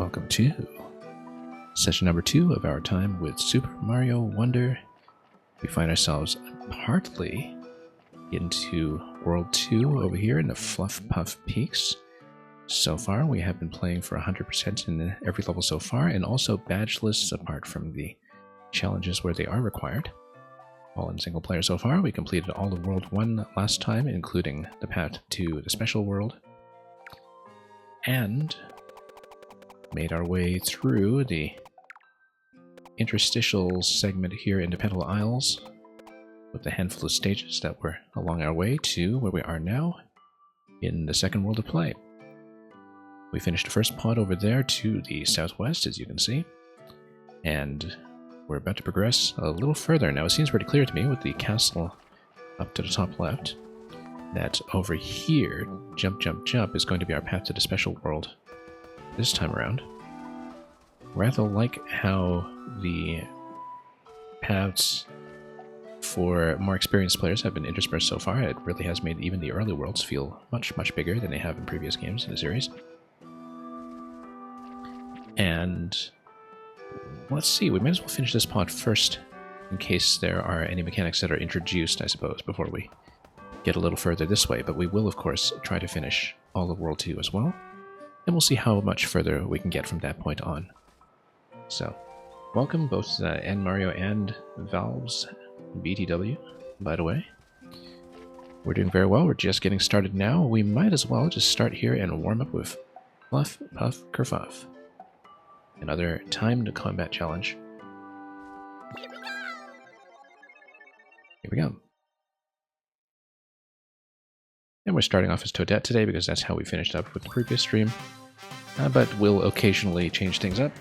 welcome to session number 2 of our time with Super Mario Wonder. We find ourselves partly into World 2 over here in the Fluff Puff Peaks. So far, we have been playing for 100% in every level so far, and also badgeless apart from the challenges where they are required. All in single player so far. We completed all of World 1 last time, including the path to the special world, and made our way through the interstitial segment here in the Petal Isles with a handful of stages that were along our way to where we are now in the second world of play. We finished the first pod over there to the southwest, as you can see, and we're about to progress a little further. Now it seems pretty clear to me with the castle up to the top left that over here, jump, jump, jump, is going to be our path to the special world this time around. Rather like how the paths for more experienced players have been interspersed so far. It really has made even the early worlds feel much, much bigger than they have in previous games in the series. And let's see, we might as well finish this pod first in case there are any mechanics that are introduced, I suppose, before we get a little further this way. But we will, of course, try to finish all of World 2 as well. And we'll see how much further we can get from that point on. So, welcome both Mario and Valve's BTW, by the way. We're doing very well. We're just getting started now. We might as well just start here and warm up with Fluff Puff Kerfuff. Another timed combat challenge. Here we go. And we're starting off as Toadette today because that's how we finished up with the previous stream. But we'll occasionally change things up.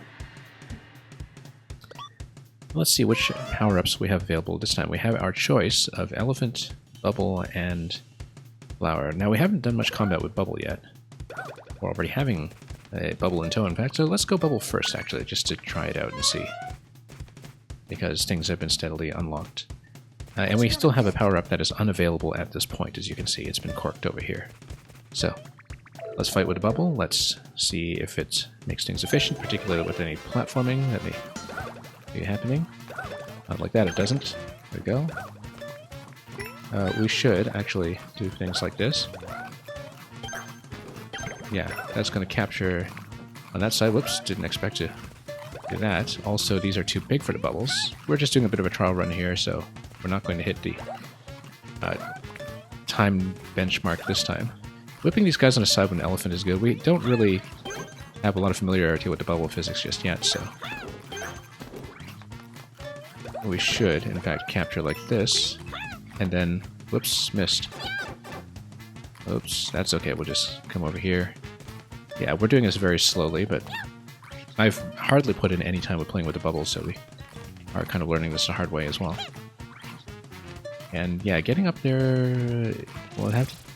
Let's see which power-ups we have available this time. We have our choice of Elephant, Bubble, and Flower. Now we haven't done much combat with Bubble yet. We're already having a Bubble and Toad, in fact, so let's go Bubble first, actually, just to try it out and see. Because things have been steadily unlocked. And we still have a power-up that is unavailable at this point, as you can see. It's been corked over here. So, let's fight with a Bubble. Let's see if it makes things efficient, particularly with any platforming that may be happening. Not like that, it doesn't. There we go. We should actually do things like this. Yeah, that's going to capture on that side. Whoops, didn't expect to do that. Also, these are too big for the bubbles. We're just doing a bit of a trial run here, so we're not going to hit the time benchmark this time. Whipping these guys on the side with an elephant is good. We don't really have a lot of familiarity with the bubble physics just yet, so we should, in fact, capture like this, and then, whoops, missed. Oops, that's okay, we'll just come over here. Yeah, we're doing this very slowly, but I've hardly put in any time with playing with the bubbles, so we are kind of learning this the hard way as well. And yeah, getting up there,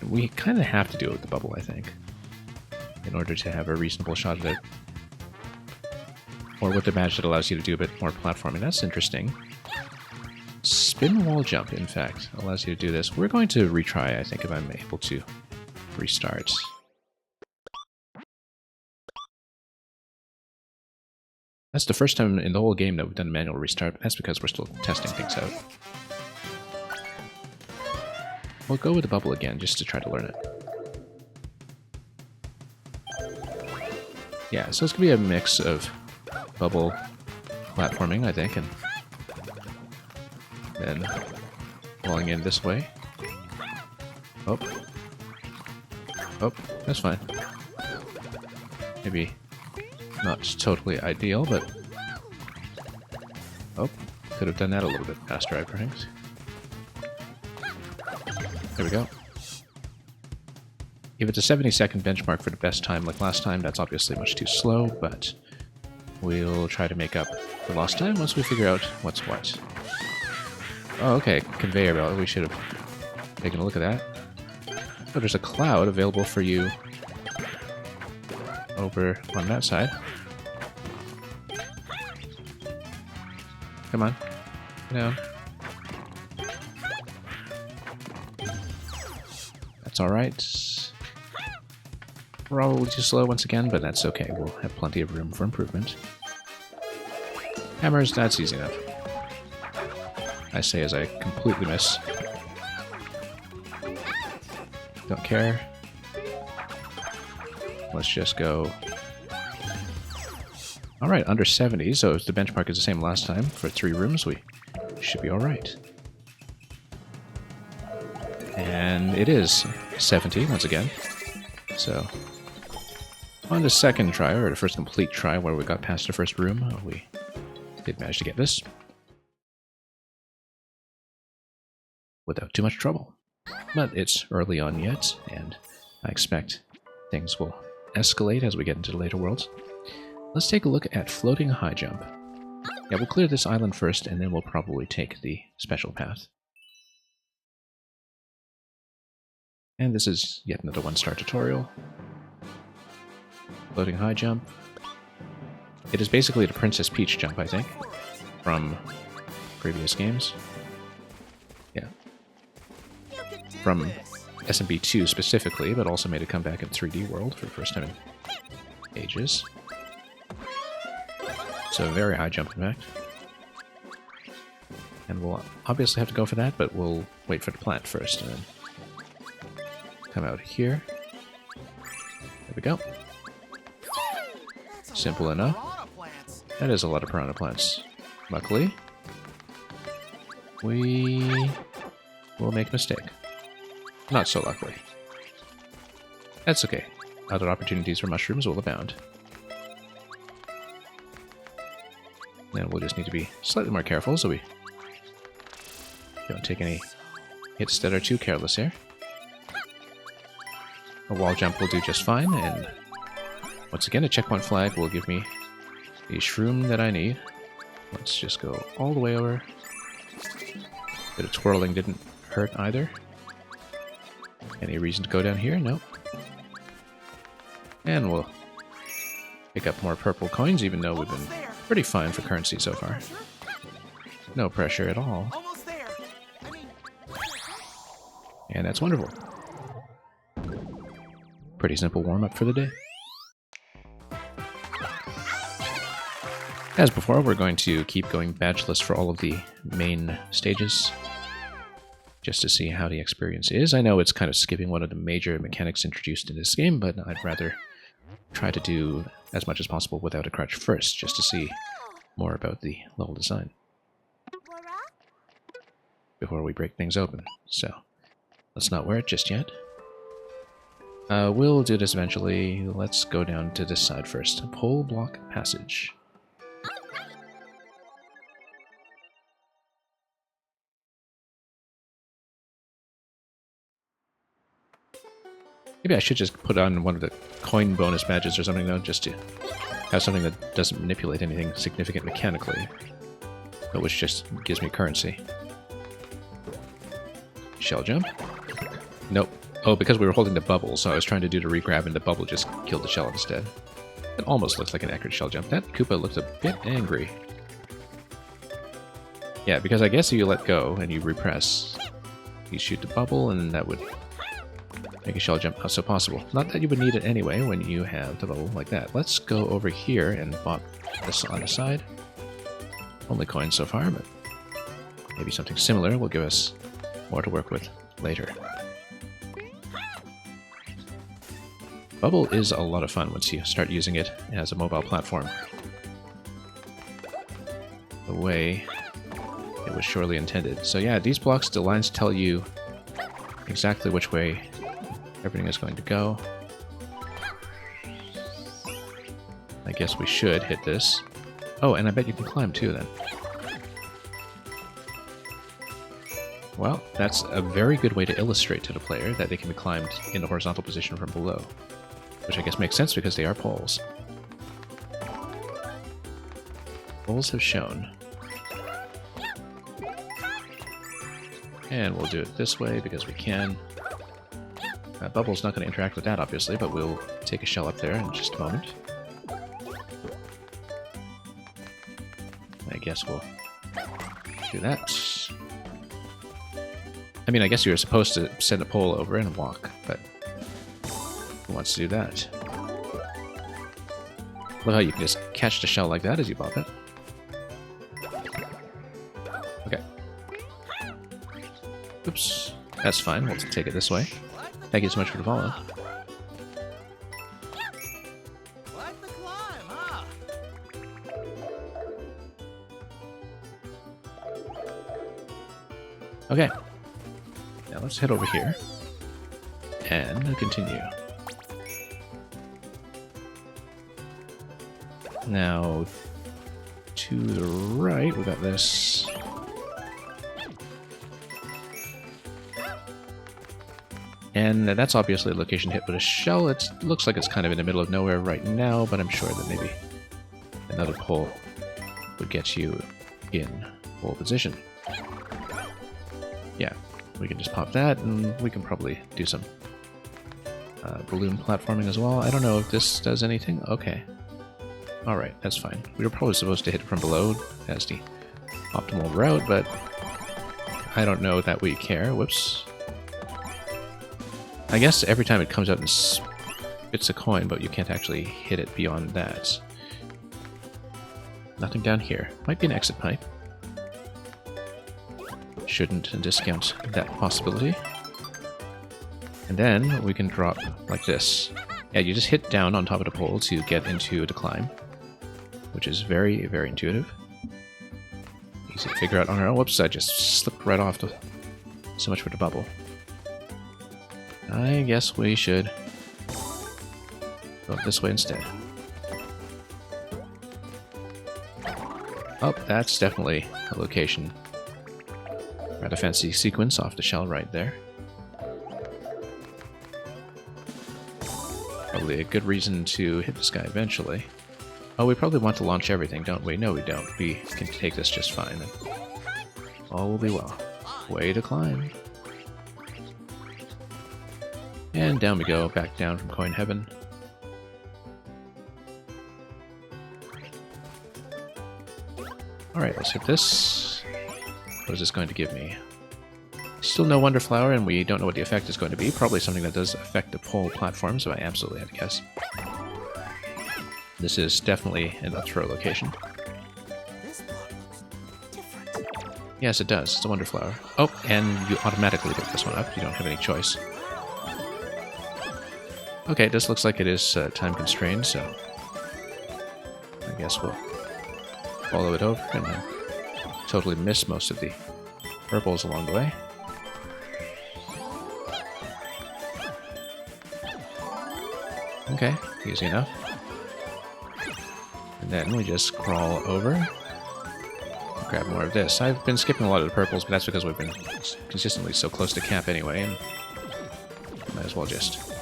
we kind of have to do it with the bubble, I think, in order to have a reasonable shot at it. Or with the badge that allows you to do a bit more platforming. That's interesting. Spin wall jump, in fact, allows you to do this. We're going to retry, I think, if I'm able to restart. That's the first time in the whole game that we've done a manual restart, but that's because we're still testing things out. We'll go with the bubble again, just to try to learn it. Yeah, so it's going to be a mix of bubble platforming, I think, and then falling in this way. Oh. Oh, that's fine. Maybe not totally ideal, but oh, could have done that a little bit faster, I think. There we go. If it's a 70-second benchmark for the best time like last time, that's obviously much too slow, but we'll try to make up for lost time once we figure out what's what. Oh, okay, conveyor belt. We should have taken a look at that. Oh, there's a cloud available for you over on that side. Come on. Get down. That's alright. Probably too slow once again, but that's okay. We'll have plenty of room for improvement. Hammers, that's easy enough. I say as I completely miss. Don't care. Let's just go. Alright, under 70, so if the benchmark is the same last time for 3 rooms, we should be alright. And it is 70 once again. So, on the second try, or the first complete try where we got past the first room, we did manage to get this. Without too much trouble. But it's early on yet, and I expect things will escalate as we get into the later worlds. Let's take a look at floating high jump. Yeah, we'll clear this island first, and then we'll probably take the special path. And this is yet another 1-star tutorial. Floating high jump. It is basically the Princess Peach jump, I think, from previous games. Yeah. From SMB2 specifically, but also made a comeback in 3D World for the first time in ages. So a very high jump, in fact. And we'll obviously have to go for that, but we'll wait for the plant first, and then come out here. There we go. Simple enough. That is a lot of piranha plants. Luckily, we will make a mistake. Not so luckily. That's okay. Other opportunities for mushrooms will abound. Then we'll just need to be slightly more careful so we don't take any hits that are too careless here. A wall jump will do just fine, and once again a checkpoint flag will give me the shroom that I need. Let's just go all the way over. Bit of twirling didn't hurt either. Any reason to go down here? Nope. And we'll pick up more purple coins, even though we've been pretty fine for currency so far. No pressure at all. And that's wonderful. Pretty simple warm-up for the day. As before, we're going to keep going badgeless for all of the main stages, just to see how the experience is. I know it's kind of skipping one of the major mechanics introduced in this game, but I'd rather try to do as much as possible without a crutch first, just to see more about the level design before we break things open. So, let's not wear it just yet. We'll do this eventually. Let's go down to this side first. Pole block passage. Maybe I should just put on one of the coin bonus badges or something, though, just to have something that doesn't manipulate anything significant mechanically, but which just gives me currency. Shell jump? Nope. Oh, because we were holding the bubble, so I was trying to do the regrab and the bubble just killed the shell instead. It almost looks like an accurate shell jump. That Koopa looked a bit angry. Yeah, because I guess if you let go and you repress, you shoot the bubble and that would make a shell jump also possible. Not that you would need it anyway when you have the bubble like that. Let's go over here and pop this on the side. Only coins so far, but maybe something similar will give us more to work with later. Bubble is a lot of fun once you start using it as a mobile platform. The way it was surely intended. So yeah, these blocks, the lines tell you exactly which way everything is going to go. I guess we should hit this. Oh, and I bet you can climb too then. Well, that's a very good way to illustrate to the player that they can be climbed in the horizontal position from below. Which I guess makes sense because they are poles. Poles have shown. And we'll do it this way because we can. Bubble's not going to interact with that, obviously, but we'll take a shell up there in just a moment. I guess we'll do that. I mean, I guess you were supposed to send a pole over and walk, but who wants to do that? Look how you can just catch the shell like that as you bop it. Okay. Oops. That's fine. We'll take it this way. Thank you so much for the follow. Okay. Now let's head over here and continue. Now, to the right, we got this. And that's obviously a location hit with a shell. It looks like it's kind of in the middle of nowhere right now, but I'm sure that maybe another pole would get you in pole position. Yeah, we can just pop that, and we can probably do some balloon platforming as well. I don't know if this does anything. Okay. Alright, that's fine. We were probably supposed to hit it from below as the optimal route, but I don't know that we care. Whoops. I guess every time it comes out and spits a coin, but you can't actually hit it beyond that. Nothing down here. Might be an exit pipe. Shouldn't discount that possibility. And then we can drop like this. Yeah, you just hit down on top of the pole to get into the climb, which is very, very intuitive. Easy to figure out on our own. Whoops, I just slipped right off the... So much for the bubble. I guess we should go this way instead. Oh, that's definitely a location. Rather fancy sequence off the shell right there. Probably a good reason to hit this guy eventually. Oh, we probably want to launch everything, don't we? No, we don't. We can take this just fine. And all will be well. Way to climb. And down we go, back down from Coin Heaven. Alright, let's hit this. What is this going to give me? Still no Wonder Flower, and we don't know what the effect is going to be. Probably something that does affect the pole platform, so I absolutely have to guess. This is definitely an up-throw location. Yes, it does. It's a Wonder Flower. Oh, and you automatically pick this one up. You don't have any choice. Okay, this looks like it is time constrained, so I guess we'll follow it over and then totally miss most of the purples along the way. Okay, easy enough. And then we just crawl over, grab more of this. I've been skipping a lot of the purples, but that's because we've been consistently so close to cap anyway, and might as well just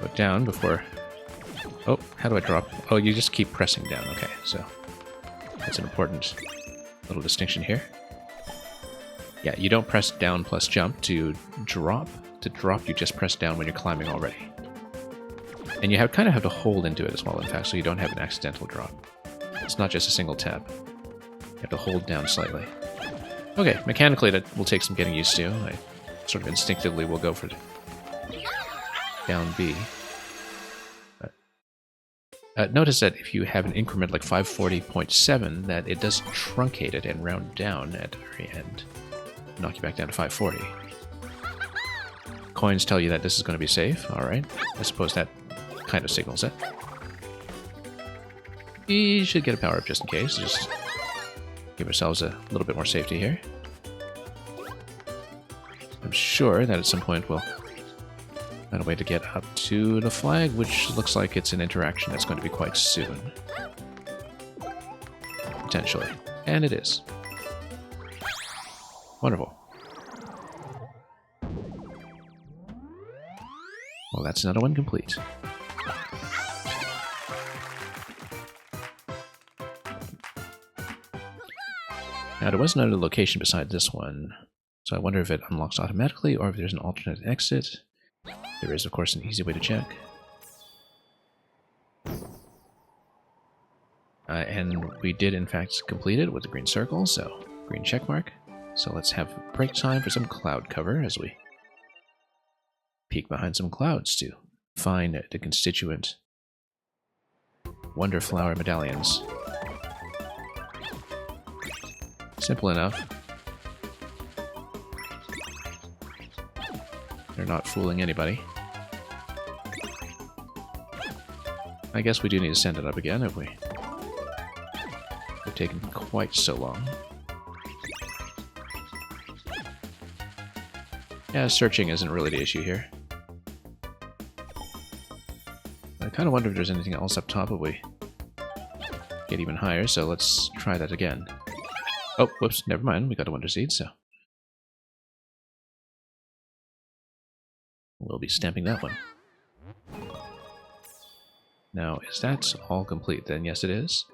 go down before... Oh, how do I drop? Oh, you just keep pressing down. Okay, so that's an important little distinction here. Yeah, you don't press down plus jump to drop. To drop, you just press down when you're climbing already. And you kind of have to hold into it as well, in fact, so you don't have an accidental drop. It's not just a single tap. You have to hold down slightly. Okay, mechanically that will take some getting used to. I sort of instinctively will go for down B. But notice that if you have an increment like 540.7, that it does truncate it and round down at the very end. Knock you back down to 540. Coins tell you that this is going to be safe. Alright, I suppose that kind of signals it. We should get a power up just in case. Just give ourselves a little bit more safety here. I'm sure that at some point we'll find a way to get up to the flag, which looks like it's an interaction that's going to be quite soon. Potentially. And it is. Wonderful. Well, that's another one complete. Now, there was another location beside this one, so I wonder if it unlocks automatically or if there's an alternate exit. There is, of course, an easy way to check. And we did, in fact, complete it with the green circle, so green check mark. So let's have break time for some cloud cover as we peek behind some clouds to find the constituent Wonder Flower medallions. Simple enough. They're not fooling anybody. I guess we do need to send it up again if we've taken quite so long. Yeah, searching isn't really the issue here. I kind of wonder if there's anything else up top if we get even higher, so let's try that again. Oh, whoops, never mind, we got a Wonder Seed, so we'll be stamping that one. Now, is that all complete then? Yes, it is.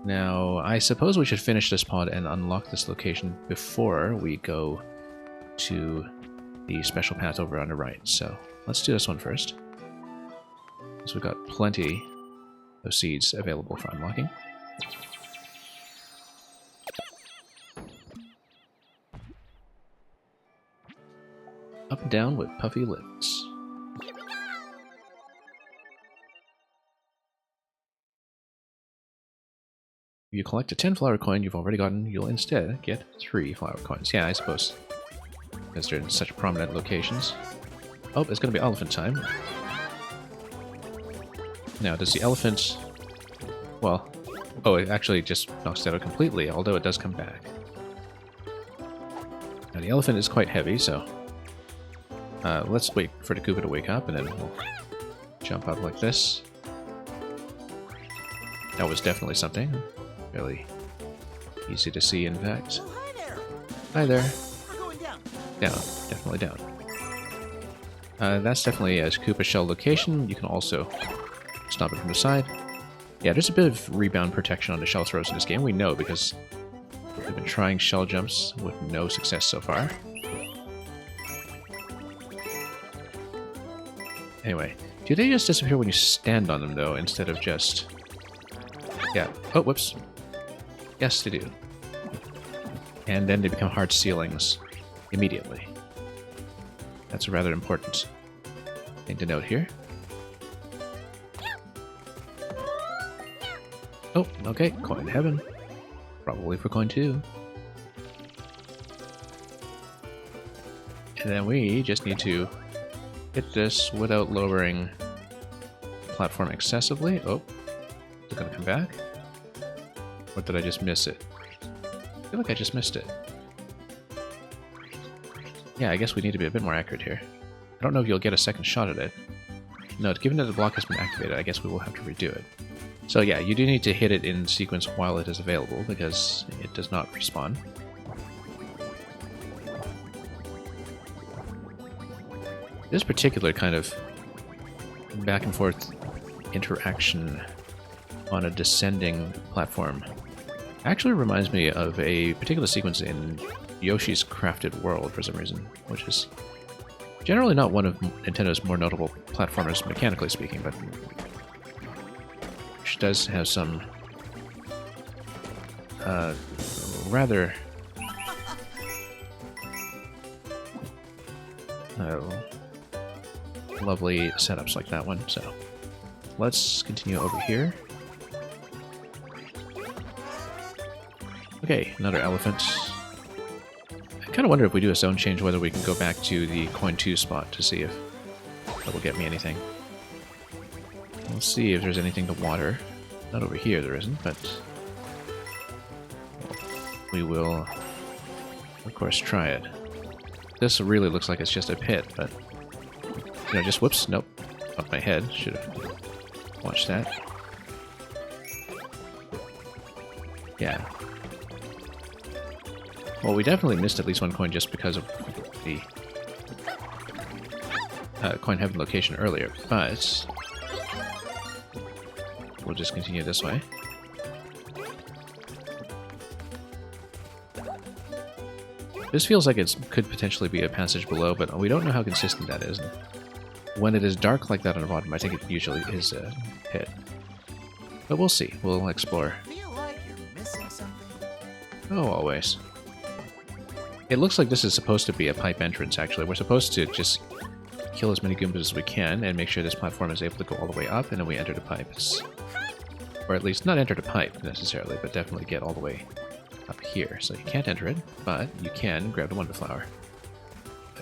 Now, I suppose we should finish this pod and unlock this location before we go to the special path over on the right. So, let's do this one first. So we've got plenty of seeds available for unlocking. Up and down with puffy lips. If you collect a 10 flower coin you've already gotten, you'll instead get 3 flower coins. Yeah, I suppose. Because they're in such prominent locations. Oh, it's going to be elephant time. Now, does the elephant... Well... Oh, it actually just knocks it out completely, although it does come back. Now, the elephant is quite heavy, so... let's wait for the Koopa to wake up, and then we'll jump up like this. That was definitely something. Really easy to see, in fact. Oh, hi there. Hi there. We're going down. Down. Definitely down. That's definitely a Koopa shell location. You can also stop it from the side. Yeah, there's a bit of rebound protection on the shell throws in this game. We know because we've been trying shell jumps with no success so far. Anyway, do they just disappear when you stand on them, though, instead of just... Yeah. Oh, whoops. Yes, they do. And then they become hard ceilings immediately. That's a rather important thing to note here. Oh, okay. Coin heaven. Probably for coin 2. And then we just need to hit this without lowering the platform excessively. Oh, is it going to come back? Or did I just miss it? I feel like I just missed it. Yeah, I guess we need to be a bit more accurate here. I don't know if you'll get a second shot at it. No, given that the block has been activated, I guess we will have to redo it. So yeah, you do need to hit it in sequence while it is available, because it does not respawn. This particular kind of back and forth interaction on a descending platform actually reminds me of a particular sequence in Yoshi's Crafted World for some reason, which is generally not one of Nintendo's more notable platformers mechanically speaking, but which does have some rather lovely setups like that one. So let's continue over here. Okay, another elephant. I kind of wonder if we do a zone change whether we can go back to the coin 2 spot to see if that will get me anything. We'll see if there's anything to water. Not over here, there isn't, but we will, of course, try it. This really looks like it's just a pit, but, you know, just whoops, nope, off my head. Should have watched that. Yeah. Well, we definitely missed at least one coin just because of the coin heaven location earlier, but we'll just continue this way. This feels like it could potentially be a passage below, but we don't know how consistent that is. When it is dark like that on the bottom, I think it usually is a pit. But we'll see. We'll explore. Feel like you're missing something? Oh, always. It looks like this is supposed to be a pipe entrance, actually. We're supposed to just kill as many Goombas as we can and make sure this platform is able to go all the way up, and then we enter the pipes. Or at least not enter the pipe necessarily, but definitely get all the way up here. So you can't enter it, but you can grab the Wonder Flower.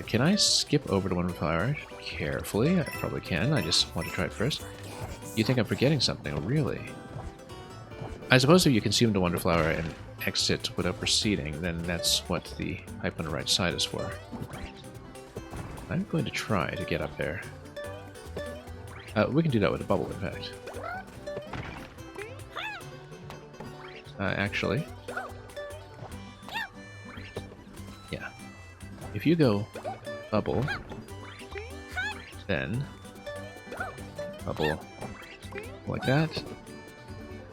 Can I skip over the Wonder Flower carefully? I probably can. I just want to try it first. You think I'm forgetting something? Oh, really? I suppose if you consume the Wonder Flower and exit without proceeding, then that's what the pipe on the right side is for. I'm going to try to get up there. We can do that with a bubble, in fact. Actually... yeah. If you go bubble, then bubble like that.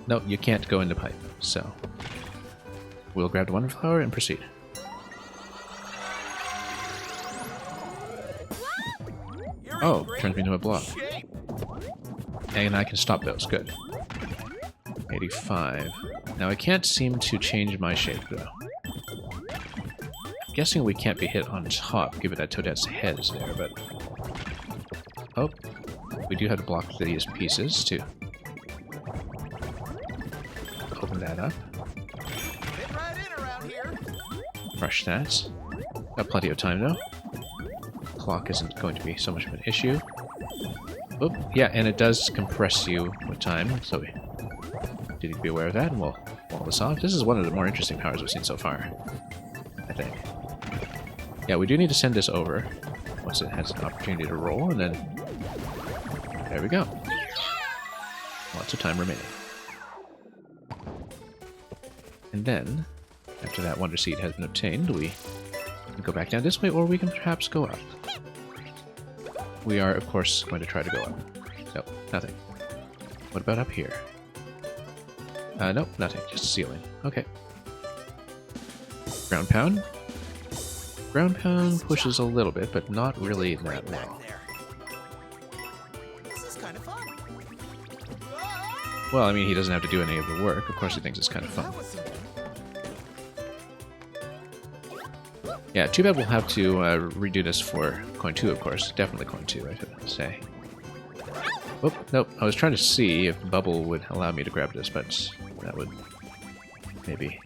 No, you can't go in the pipe, so we'll grab the Wonder Flower and proceed. Oh, turns me into a block. And I can stop those, good. 85. Now I can't seem to change my shape, though. I'm guessing we can't be hit on top, given that Toadette's head is there, but... oh, we do have to block these pieces, too. Open that up. Crush that. Got plenty of time, though. Clock isn't going to be so much of an issue. Oh, yeah, and it does compress you with time, so we need to be aware of that, and we'll wall this off. This is one of the more interesting powers we've seen so far, I think. Yeah, we do need to send this over once it has an opportunity to roll, and then there we go. Lots of time remaining. And then, after that Wonder Seed has been obtained, we can go back down this way, or we can perhaps go up. We are, of course, going to try to go up. Nope, nothing. What about up here? Nope, nothing. Just ceiling. Okay. Ground Pound. Ground Pound pushes a little bit, but not really that well. This is kind of fun. Well, I mean, he doesn't have to do any of the work. Of course he thinks it's kind of fun. Yeah, too bad we'll have to redo this for coin 2, of course. Definitely coin 2, I should say. Oh, nope. I was trying to see if Bubble would allow me to grab this, but that would maybe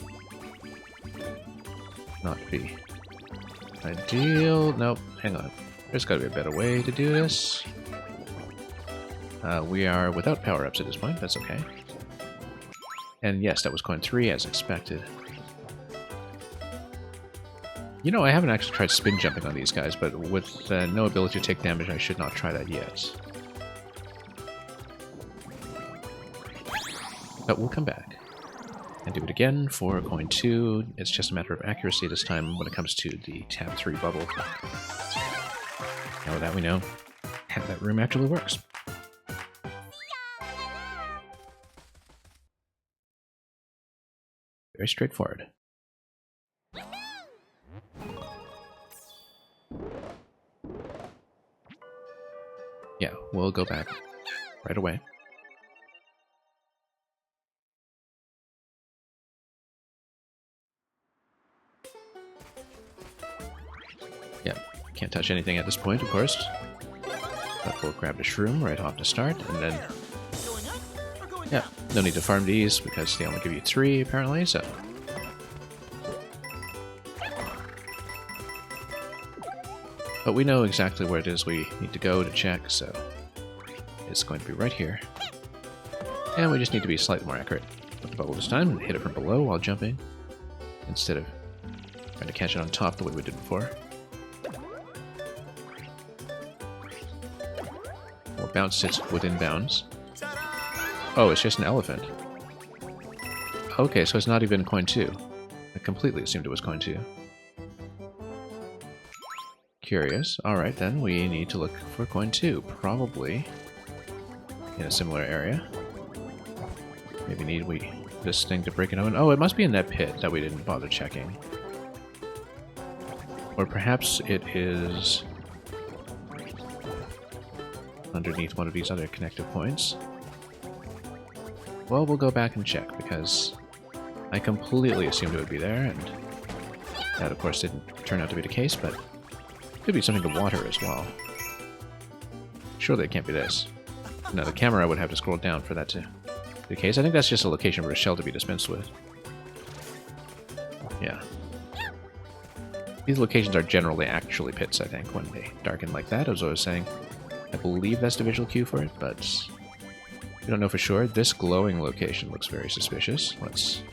not be ideal. Nope, hang on. There's got to be a better way to do this. We are without power-ups at this point. That's okay. And yes, that was coin 3 as expected. You know, I haven't actually tried spin jumping on these guys, but with no ability to take damage, I should not try that yet. But we'll come back and do it again for coin 2. It's just a matter of accuracy this time when it comes to the tab 3 bubble. Now that we know how that room actually works. Very straightforward. Yeah, we'll go back right away. Yeah, can't touch anything at this point, of course. But we'll grab the shroom right off the start, and then... yeah, no need to farm these, because they only give you 3, apparently, so... but we know exactly where it is we need to go to check, so it's going to be right here. And we just need to be slightly more accurate with the bubble this time and hit it from below while jumping, instead of trying to catch it on top the way we did before. We'll bounce it within bounds. Oh, it's just an elephant. Okay, so it's not even coin 2. I completely assumed it was coin 2. Curious. Alright then, we need to look for coin 2, probably in a similar area. Maybe need this thing to break it open. Oh, it must be in that pit that we didn't bother checking. Or perhaps it is underneath one of these other connective points. Well, we'll go back and check, because I completely assumed it would be there, and that of course didn't turn out to be the case, but could be something to water as well. surely it can't be this. No, the camera would have to scroll down for that to be the case. I think that's just a location for a shell to be dispensed with. Yeah. These locations are generally actually pits, I think, when they darken like that, as I was saying. I believe that's the visual cue for it, but we don't know for sure. This glowing location looks very suspicious. Let's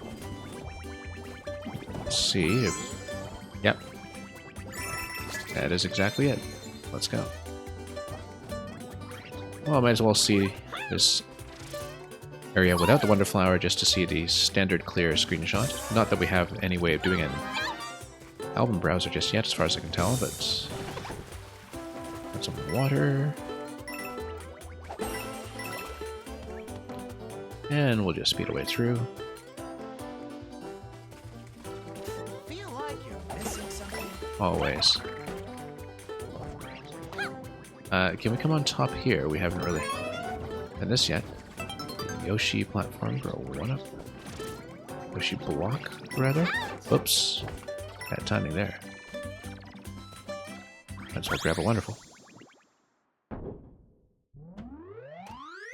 see if... Yep. That is exactly it. Let's go. Well, I might as well see this area without the Wonder Flower just to see the standard clear screenshot. Not that we have any way of doing it in Album Browser just yet, as far as I can tell, but... Got some water. And we'll just speed our way through. Feel like you're missing something? Always. Can we come on top here? We haven't really done this yet. The Yoshi platform for a 1-up. Yoshi block, rather. Oops. Bad timing there. That's what grab a wonderful. I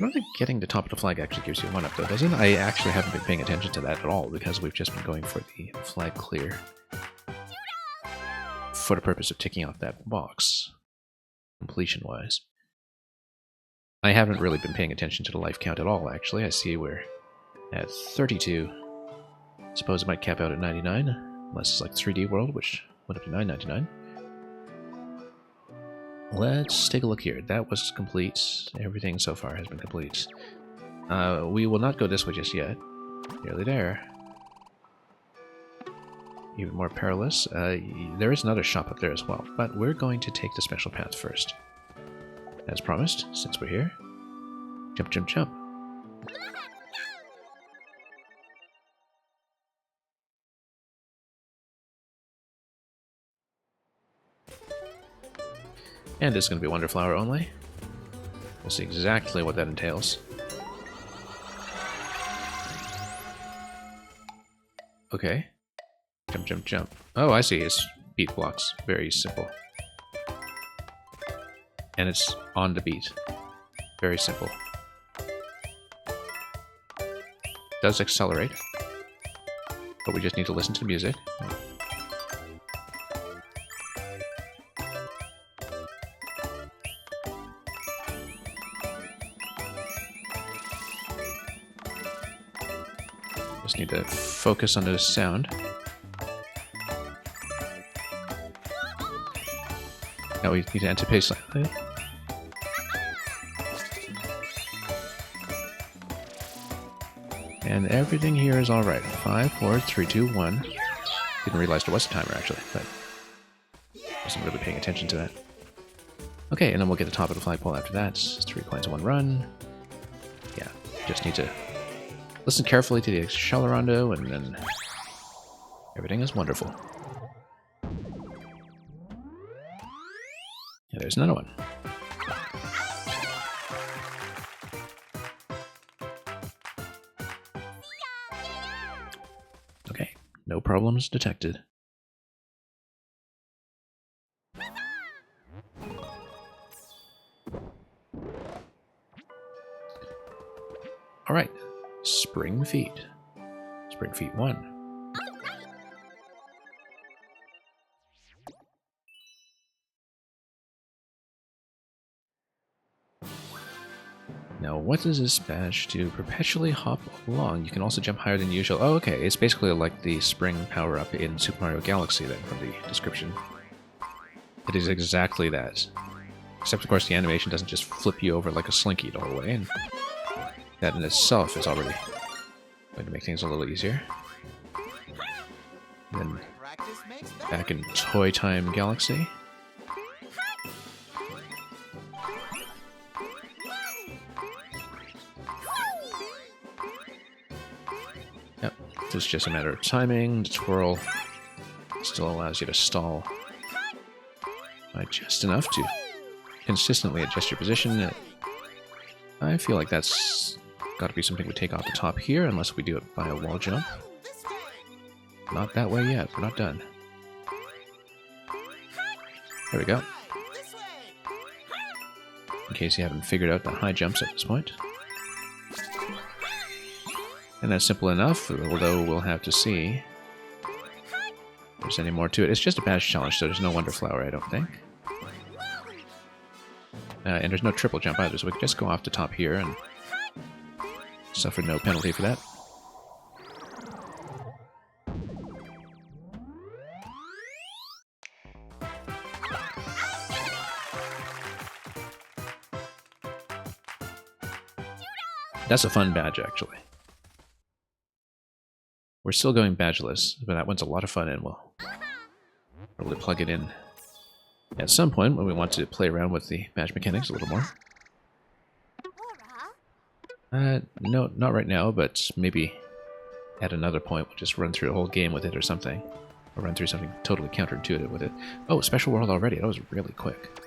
don't think getting the top of the flag actually gives you a 1-up, though, does it? I actually haven't been paying attention to that at all, because we've just been going for the flag clear for the purpose of ticking off that box, completion-wise. I haven't really been paying attention to the life count at all, actually. I see we're at 32. Suppose it might cap out at 99, unless it's like 3D World, which went up to $9.99. Let's take a look here. That was complete. Everything so far has been complete. We will not go this way just yet. Nearly there. Even more perilous. There is another shop up there as well, but we're going to take the special path first. As promised, since we're here. Jump, jump, jump. And it's going to be Wonder Flower only. We'll see exactly what that entails. Okay. Jump, jump, jump. Oh, I see. It's beat blocks. Very simple. And it's on the beat. Very simple. Does accelerate. But we just need to listen to the music. Just need to focus on the sound. Now we need to anticipate slightly. And everything here is alright. 5, 4, 3, 2, 1. Didn't realize there was a timer actually, but wasn't really paying attention to that. Okay, and then we'll get the top of the flagpole after that. 3 coins, 1 run. Yeah, just need to listen carefully to the Accelerando, and then everything is wonderful. Yeah, there's another one. Okay, no problems detected. Alright, Spring Feet. Spring Feet 1. Now, what does this badge do? Perpetually hop along. You can also jump higher than usual. Oh, okay. It's basically like the spring power-up in Super Mario Galaxy, then, from the description. It is exactly that. Except, of course, the animation doesn't just flip you over like a slinky the whole way, and that in itself is already going to make things a little easier. And then, back in Toy Time Galaxy. Yep, it's just a matter of timing. The twirl still allows you to stall by just enough to consistently adjust your position. I feel like that's got to be something we take off the top here, unless we do it by a wall jump. Not that way yet. We're not done. There we go. in case you haven't figured out the high jumps at this point. And that's simple enough, although we'll have to see if there's any more to it. It's just a badge challenge, so there's no Wonder Flower, I don't think. And there's no triple jump either, so we can just go off the top here and suffer no penalty for that. That's a fun badge, actually. We're still going badgeless, but that one's a lot of fun, and we'll probably plug it in at some point when we want to play around with the badge mechanics a little more. No, not right now, but maybe at another point we'll just run through the whole game with it or something. Or run through something totally counterintuitive with it. Oh, Special World already. That was really quick.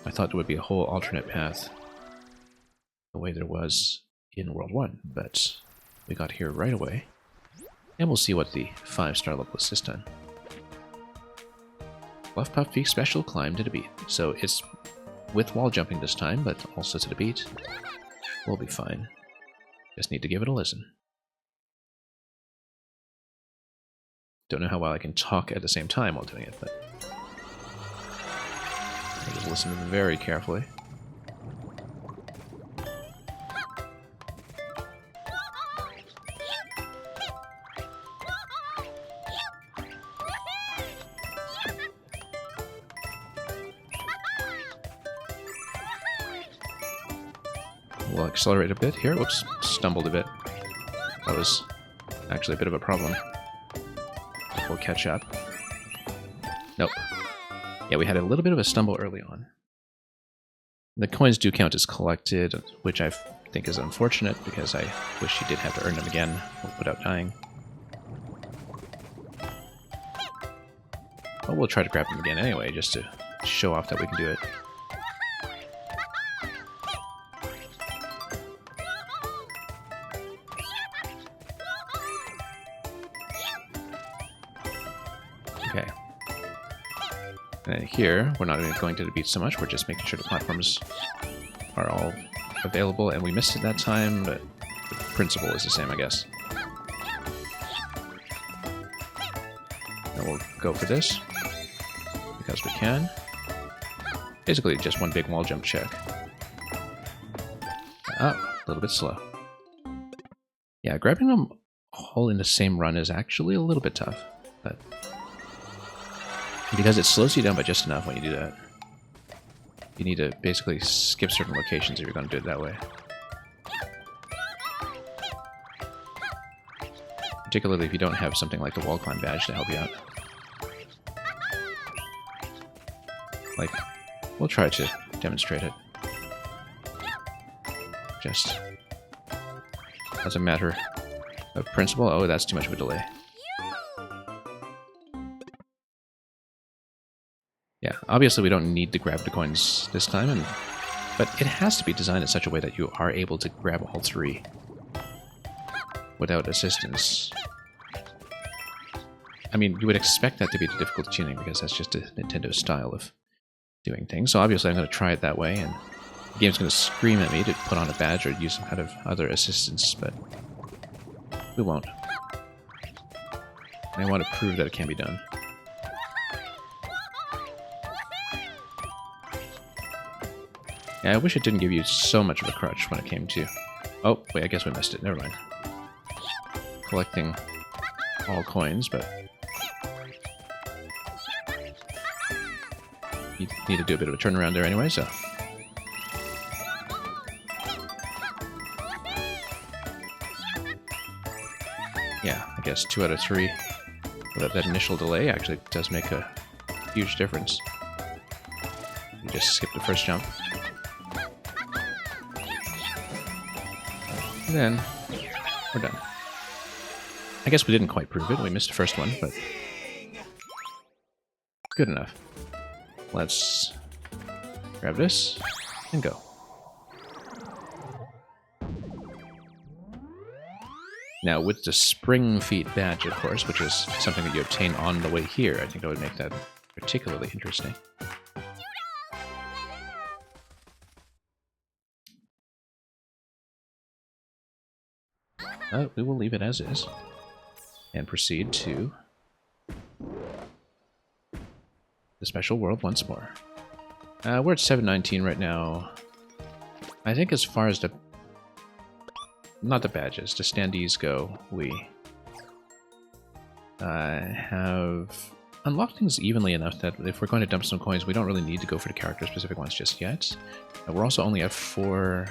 I thought there would be a whole alternate path the way there was in World 1, but we got here right away. And we'll see what the 5-star level is this time. Bluff Puff Peak Special Climb to the beat. So it's with wall jumping this time, but also to the beat. We'll be fine. Just need to give it a listen. Don't know how well I can talk at the same time while doing it, but I'll just listen very carefully. We'll accelerate a bit here. Whoops, stumbled a bit. That was actually a bit of a problem. We'll catch up. Nope. Yeah, we had a little bit of a stumble early on. The coins do count as collected, which I think is unfortunate because I wish you did have to earn them again without dying. But we'll try to grab them again anyway, just to show off that we can do it. Okay. And here, we're not even going to the beat so much, we're just making sure the platforms are all available, and we missed it that time, but the principle is the same, I guess. And we'll go for this, because we can. Basically, just one big wall jump check. Oh, a little bit slow. Yeah, grabbing them all in the same run is actually a little bit tough, but because it slows you down by just enough when you do that. You need to basically skip certain locations if you're going to do it that way. Particularly if you don't have something like the wall climb badge to help you out. Like, we'll try to demonstrate it. Just as a matter of principle. Oh, that's too much of a delay. Yeah, obviously we don't need to grab the coins this time, but it has to be designed in such a way that you are able to grab all three without assistance. I mean, you would expect that to be the difficult tuning because that's just a Nintendo style of doing things. So obviously I'm going to try it that way, and the game's going to scream at me to put on a badge or use some kind of other assistance, but we won't. I want to prove that it can be done. Yeah, I wish it didn't give you so much of a crutch when it came to... Oh, wait, I guess we missed it. Never mind. Collecting all coins, but... You need to do a bit of a turnaround there anyway, so... Yeah, I guess 2 out of 3 without that initial delay actually does make a huge difference. You just skip the first jump. And then we're done. I guess we didn't quite prove it. We missed the first one, but good enough. Let's grab this and go. Now, with the Spring Feet badge, of course, which is something that you obtain on the way here, I think that would make that particularly interesting. We will leave it as is and proceed to the special world once more. We're at 719 right now. I think as far as the... not the badges, the standees go, we have unlocked things evenly enough that if we're going to dump some coins, we don't really need to go for the character-specific ones just yet. We're also only at 4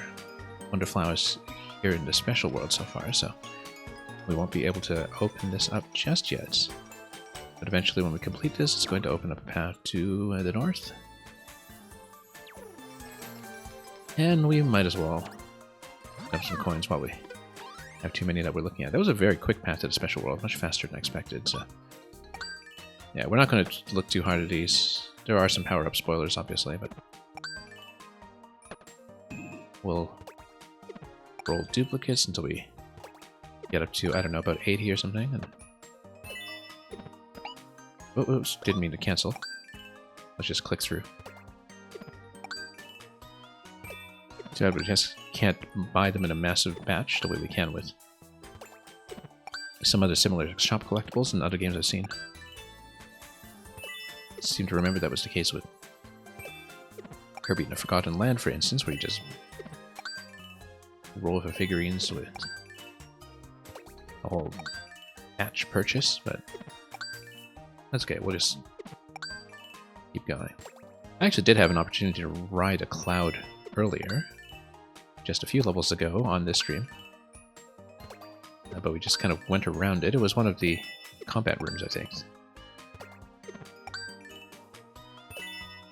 Wonder Flowers here in the special world so far, so we won't be able to open this up just yet. But eventually when we complete this, it's going to open up a path to the north. And we might as well dump some coins while we have too many that we're looking at. That was a very quick path to the special world, much faster than expected, so... yeah, we're not going to look too hard at these. There are some power-up spoilers, obviously, but... we'll roll duplicates until we get up to, I don't know, about 80 or something, and... oops, didn't mean to cancel. Let's just click through. Too bad we just can't buy them in a massive batch the way we can with some other similar shop collectibles in other games I've seen. I seem to remember that was the case with Kirby in the Forgotten Land, for instance, where you just roll for figurines with a whole batch purchase, but that's okay, we'll just keep going. I actually did have an opportunity to ride a cloud earlier, just a few levels ago on this stream, but we just kind of went around it. It was one of the combat rooms, I think.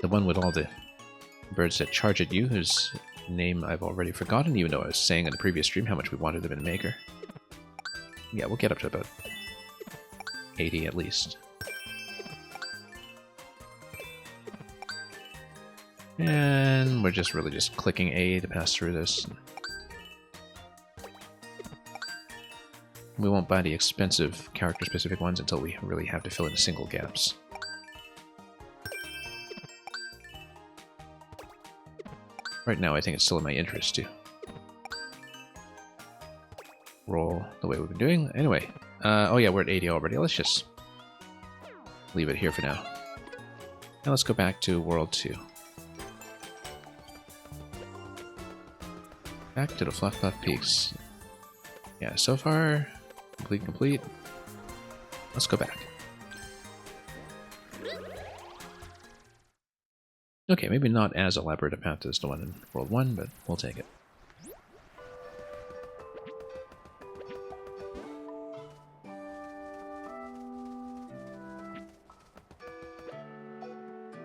The one with all the birds that charge at you, whose name I've already forgotten, even though I was saying in the previous stream how much we wanted them in Maker. Yeah, we'll get up to about 80 at least. And we're just really just clicking A to pass through this. We won't buy the expensive character-specific ones until we really have to fill in the single gaps. Right now, I think it's still in my interest to roll the way we've been doing. Anyway, oh yeah, we're at 80 already. Let's just leave it here for now. Now let's go back to World 2. Back to the Fluff Puff Peaks. Yeah, so far, complete. Let's go back. Okay, maybe not as elaborate a path as the one in World 1, but we'll take it.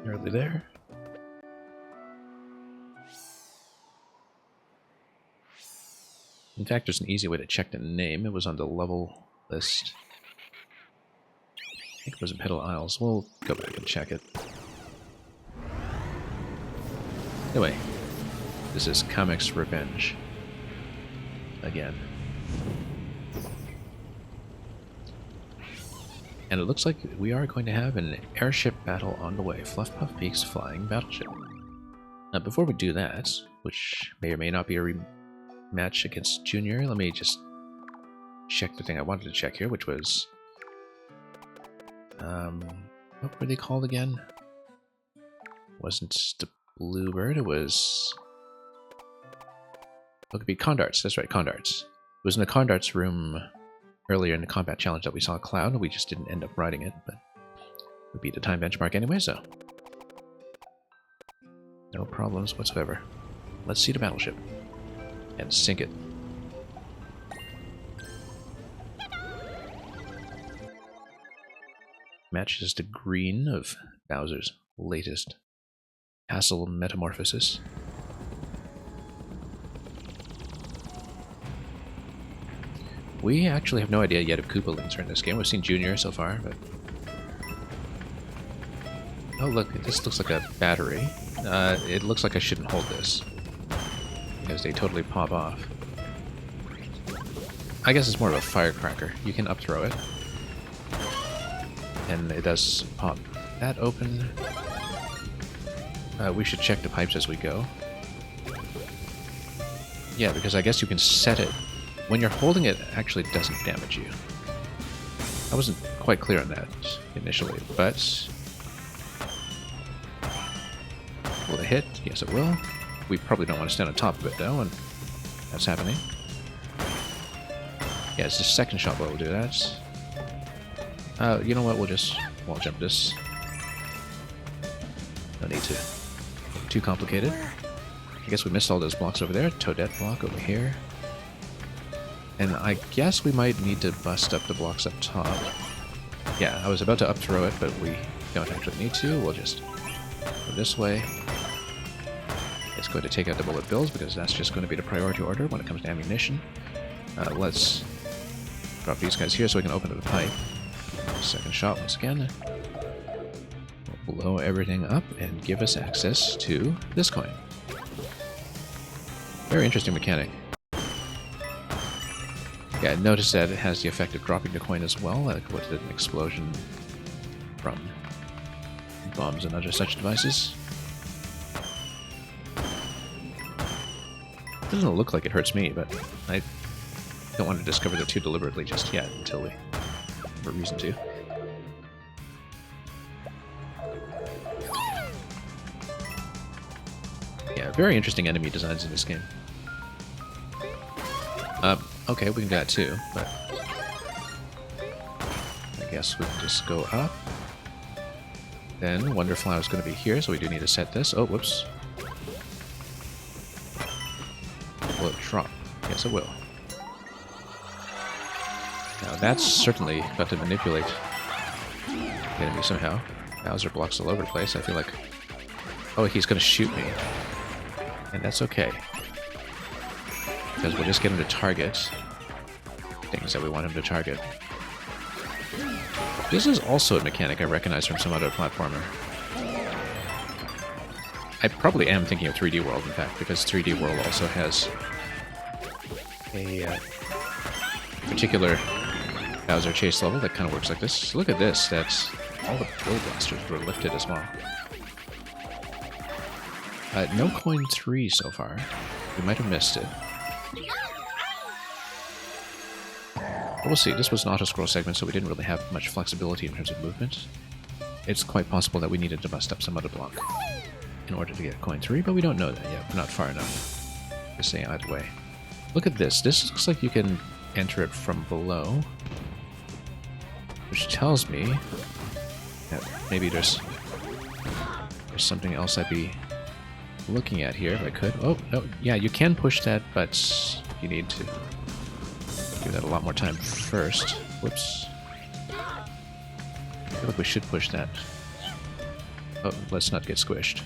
Nearly there. In fact, there's an easy way to check the name. It was on the level list. I think it was in Petal Isles. We'll go back and check it. Anyway, this is Kamek's Revenge. Again. And it looks like we are going to have an airship battle on the way. Fluff Puff Peaks Flying Battleship. Now, before we do that, which may or may not be a match against Junior, let me just check the thing I wanted to check here, which was what were they called again? Wasn't the Bluebird, it was it could be Condarts, that's right, Condarts. It was in the Condarts room earlier in the combat challenge that we saw Cloud. We just didn't end up riding it, but we beat the time benchmark anyway, so no problems whatsoever. Let's see the battleship and sink it. Matches the green of Bowser's latest castle metamorphosis. We actually have no idea yet if Koopalings are in this game. We've seen Junior so far, but... oh look, this looks like a battery. It looks like I shouldn't hold this, because they totally pop off. I guess it's more of a firecracker. You can up throw it, and it does pop that open. We should check the pipes as we go. Yeah, because I guess you can set it when you're holding it, it actually doesn't damage you. I wasn't quite clear on that initially, but... Will it hit? Yes, it will. We probably don't want to stand on top of it, though, and that's happening. Yeah, it's the second shot that will do that. You know what? We'll just wall jump this. No need to. Too complicated. I guess we missed all those blocks over there. Toadette block over here. And I guess we might need to bust up the blocks up top. Yeah, I was about to up throw it, but we don't actually need to. We'll just go this way. It's going to take out the bullet bills because that's just going to be the priority order when it comes to ammunition. Let's drop these guys here so we can open the pipe. Second shot once again. We'll blow everything up and give us access to this coin. Very interesting mechanic. Yeah, notice that it has the effect of dropping the coin as well, like with an explosion from bombs and other such devices. It doesn't look like it hurts me, but I don't want to discover that too deliberately just yet until we have a reason to. Yeah, very interesting enemy designs in this game. Okay, we can do that too, but I guess we can just go up. Then Wonderflower is going to be here, so we do need to set this. Oh, whoops. Will it drop? Yes, it will. Now that's certainly got to manipulate the enemy somehow. Bowser blocks all over the place. I feel like... Oh, he's going to shoot me. And that's okay. Because we'll just get him to target things that we want him to target. This is also a mechanic I recognize from some other platformer. I probably am thinking of 3D World, in fact, because 3D World also has a particular Bowser chase level that kind of works like this. Look at this, that's all the Bill Blasters were lifted as well. No coin 3 so far. We might have missed it. But we'll see. This was an auto-scroll segment, so we didn't really have much flexibility in terms of movement. It's quite possible that we needed to bust up some other block in order to get coin 3, but we don't know that yet. We're not far enough to say either way. Look at this. This looks like you can enter it from below, which tells me that maybe there's something else I'd be looking at here if I could. Oh, no, yeah, you can push that, but you need to give that a lot more time first. Whoops. I feel like we should push that. Oh, let's not get squished.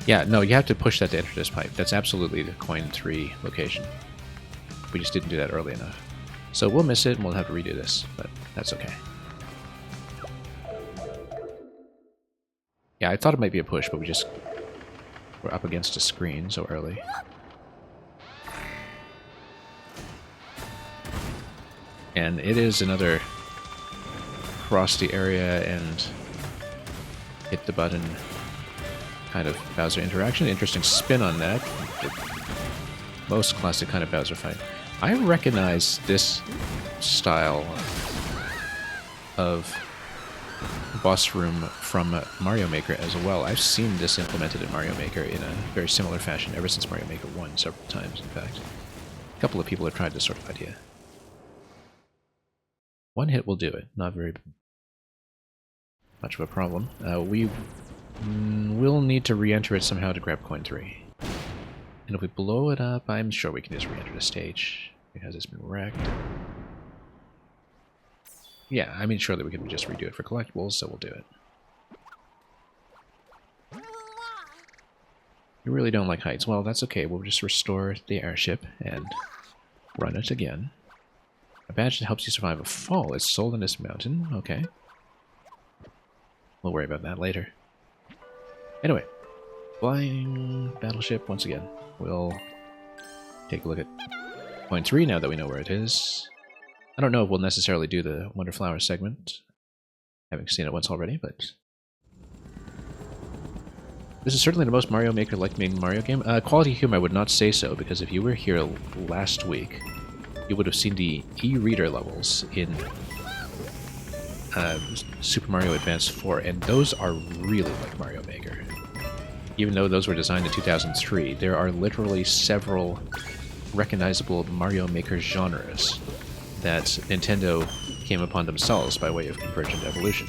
Yeah, no, you have to push that to enter this pipe. That's absolutely the coin 3 location. We just didn't do that early enough. So we'll miss it and we'll have to redo this, but that's okay. Yeah, I thought it might be a push, but we're up against a screen so early. And it is another cross the area and hit the button kind of Bowser interaction. Interesting spin on that. The most classic kind of Bowser fight. I recognize this style of boss room from Mario Maker as well. I've seen this implemented in Mario Maker in a very similar fashion ever since Mario Maker 1 several times, in fact. A couple of people have tried this sort of idea. One hit will do it, not very much of a problem. We will need to re-enter it somehow to grab coin 3. And if we blow it up, I'm sure we can just re-enter the stage, because it's been wrecked. Yeah, I mean, surely we can just redo it for collectibles, so we'll do it. You really don't like heights. Well, that's okay. We'll just restore the airship and run it again. A badge that helps you survive a fall is sold in this mountain. Okay. We'll worry about that later. Anyway, flying battleship once again. We'll take a look at coin 3 now that we know where it is. I don't know if we'll necessarily do the Wonderflower segment, having seen it once already, but this is certainly the most Mario Maker-like made Mario game. Quality Humor, I would not say so, because if you were here last week, you would have seen the e-reader levels in Super Mario Advance 4, and those are really like Mario Maker. Even though those were designed in 2003, there are literally several recognizable Mario Maker genres that Nintendo came upon themselves by way of Convergent Evolution.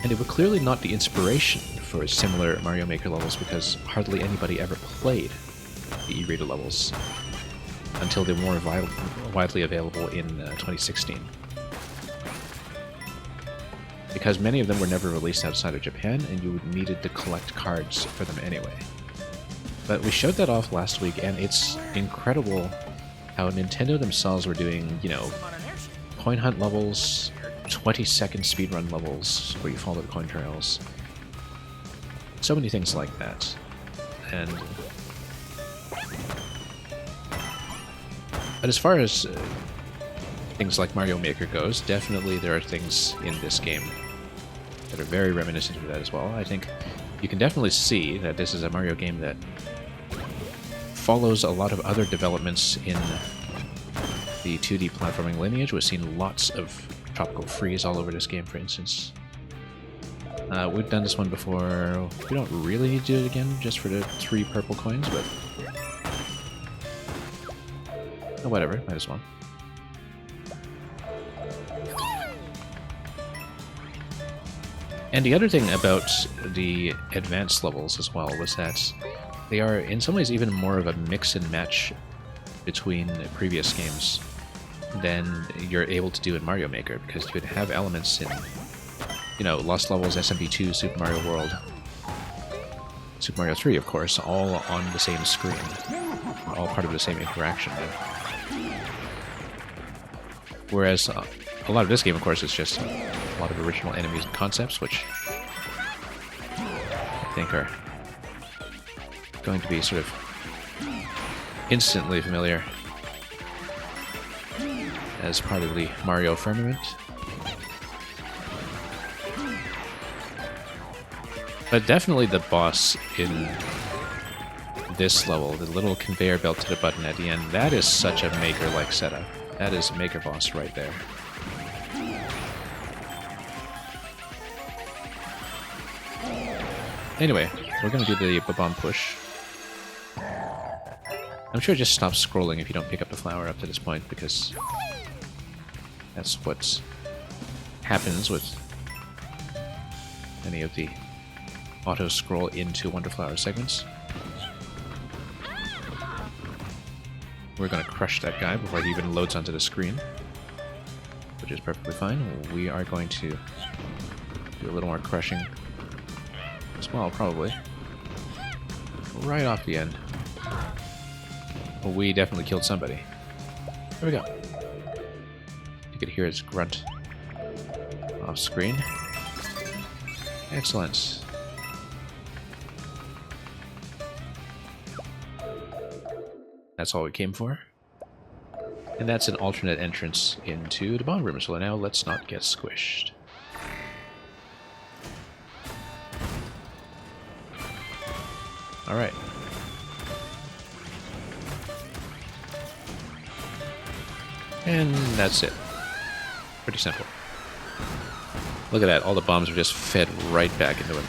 And they were clearly not the inspiration for similar Mario Maker levels because hardly anybody ever played the e-reader levels until they were more widely available in 2016. Because many of them were never released outside of Japan, and you needed to collect cards for them anyway. But we showed that off last week, and it's incredible how Nintendo themselves were doing, you know, coin hunt levels, 20-second speedrun levels where you follow the coin trails. So many things like that. And but as far as things like Mario Maker goes, definitely there are things in this game that are very reminiscent of that as well. I think you can definitely see that this is a Mario game that follows a lot of other developments in the 2D platforming lineage. We've seen lots of Tropical Freeze all over this game, for instance. We've done this one before. We don't really need to do it again just for the 3 purple coins, but oh, whatever, might as well. And the other thing about the advanced levels as well was that they are in some ways even more of a mix and match between previous games than you're able to do in Mario Maker, because you would have elements in, you know, Lost Levels, SMP2, Super Mario World, Super Mario 3, of course, all on the same screen, all part of the same interaction. Whereas a lot of this game, of course, is just a lot of original enemies and concepts, which I think are going to be sort of instantly familiar as part of the Mario firmament. But definitely the boss in this level, the little conveyor belt to the button at the end, that is such a Maker-like setup. That is Maker Boss right there. Anyway, we're going to do the Bob-omb push. I'm sure it just stops scrolling if you don't pick up the flower up to this point, because that's what happens with any of the auto-scroll into Wonderflower segments. We're going to crush that guy before he even loads onto the screen, which is perfectly fine. We are going to do a little more crushing as well, probably. Right off the end. Well, we definitely killed somebody. There we go. You could hear his grunt off screen. Excellent. That's all we came for. And that's an alternate entrance into the bond room. So now let's not get squished. Alright. And that's it. Pretty simple. Look at that, all the bombs are just fed right back into him.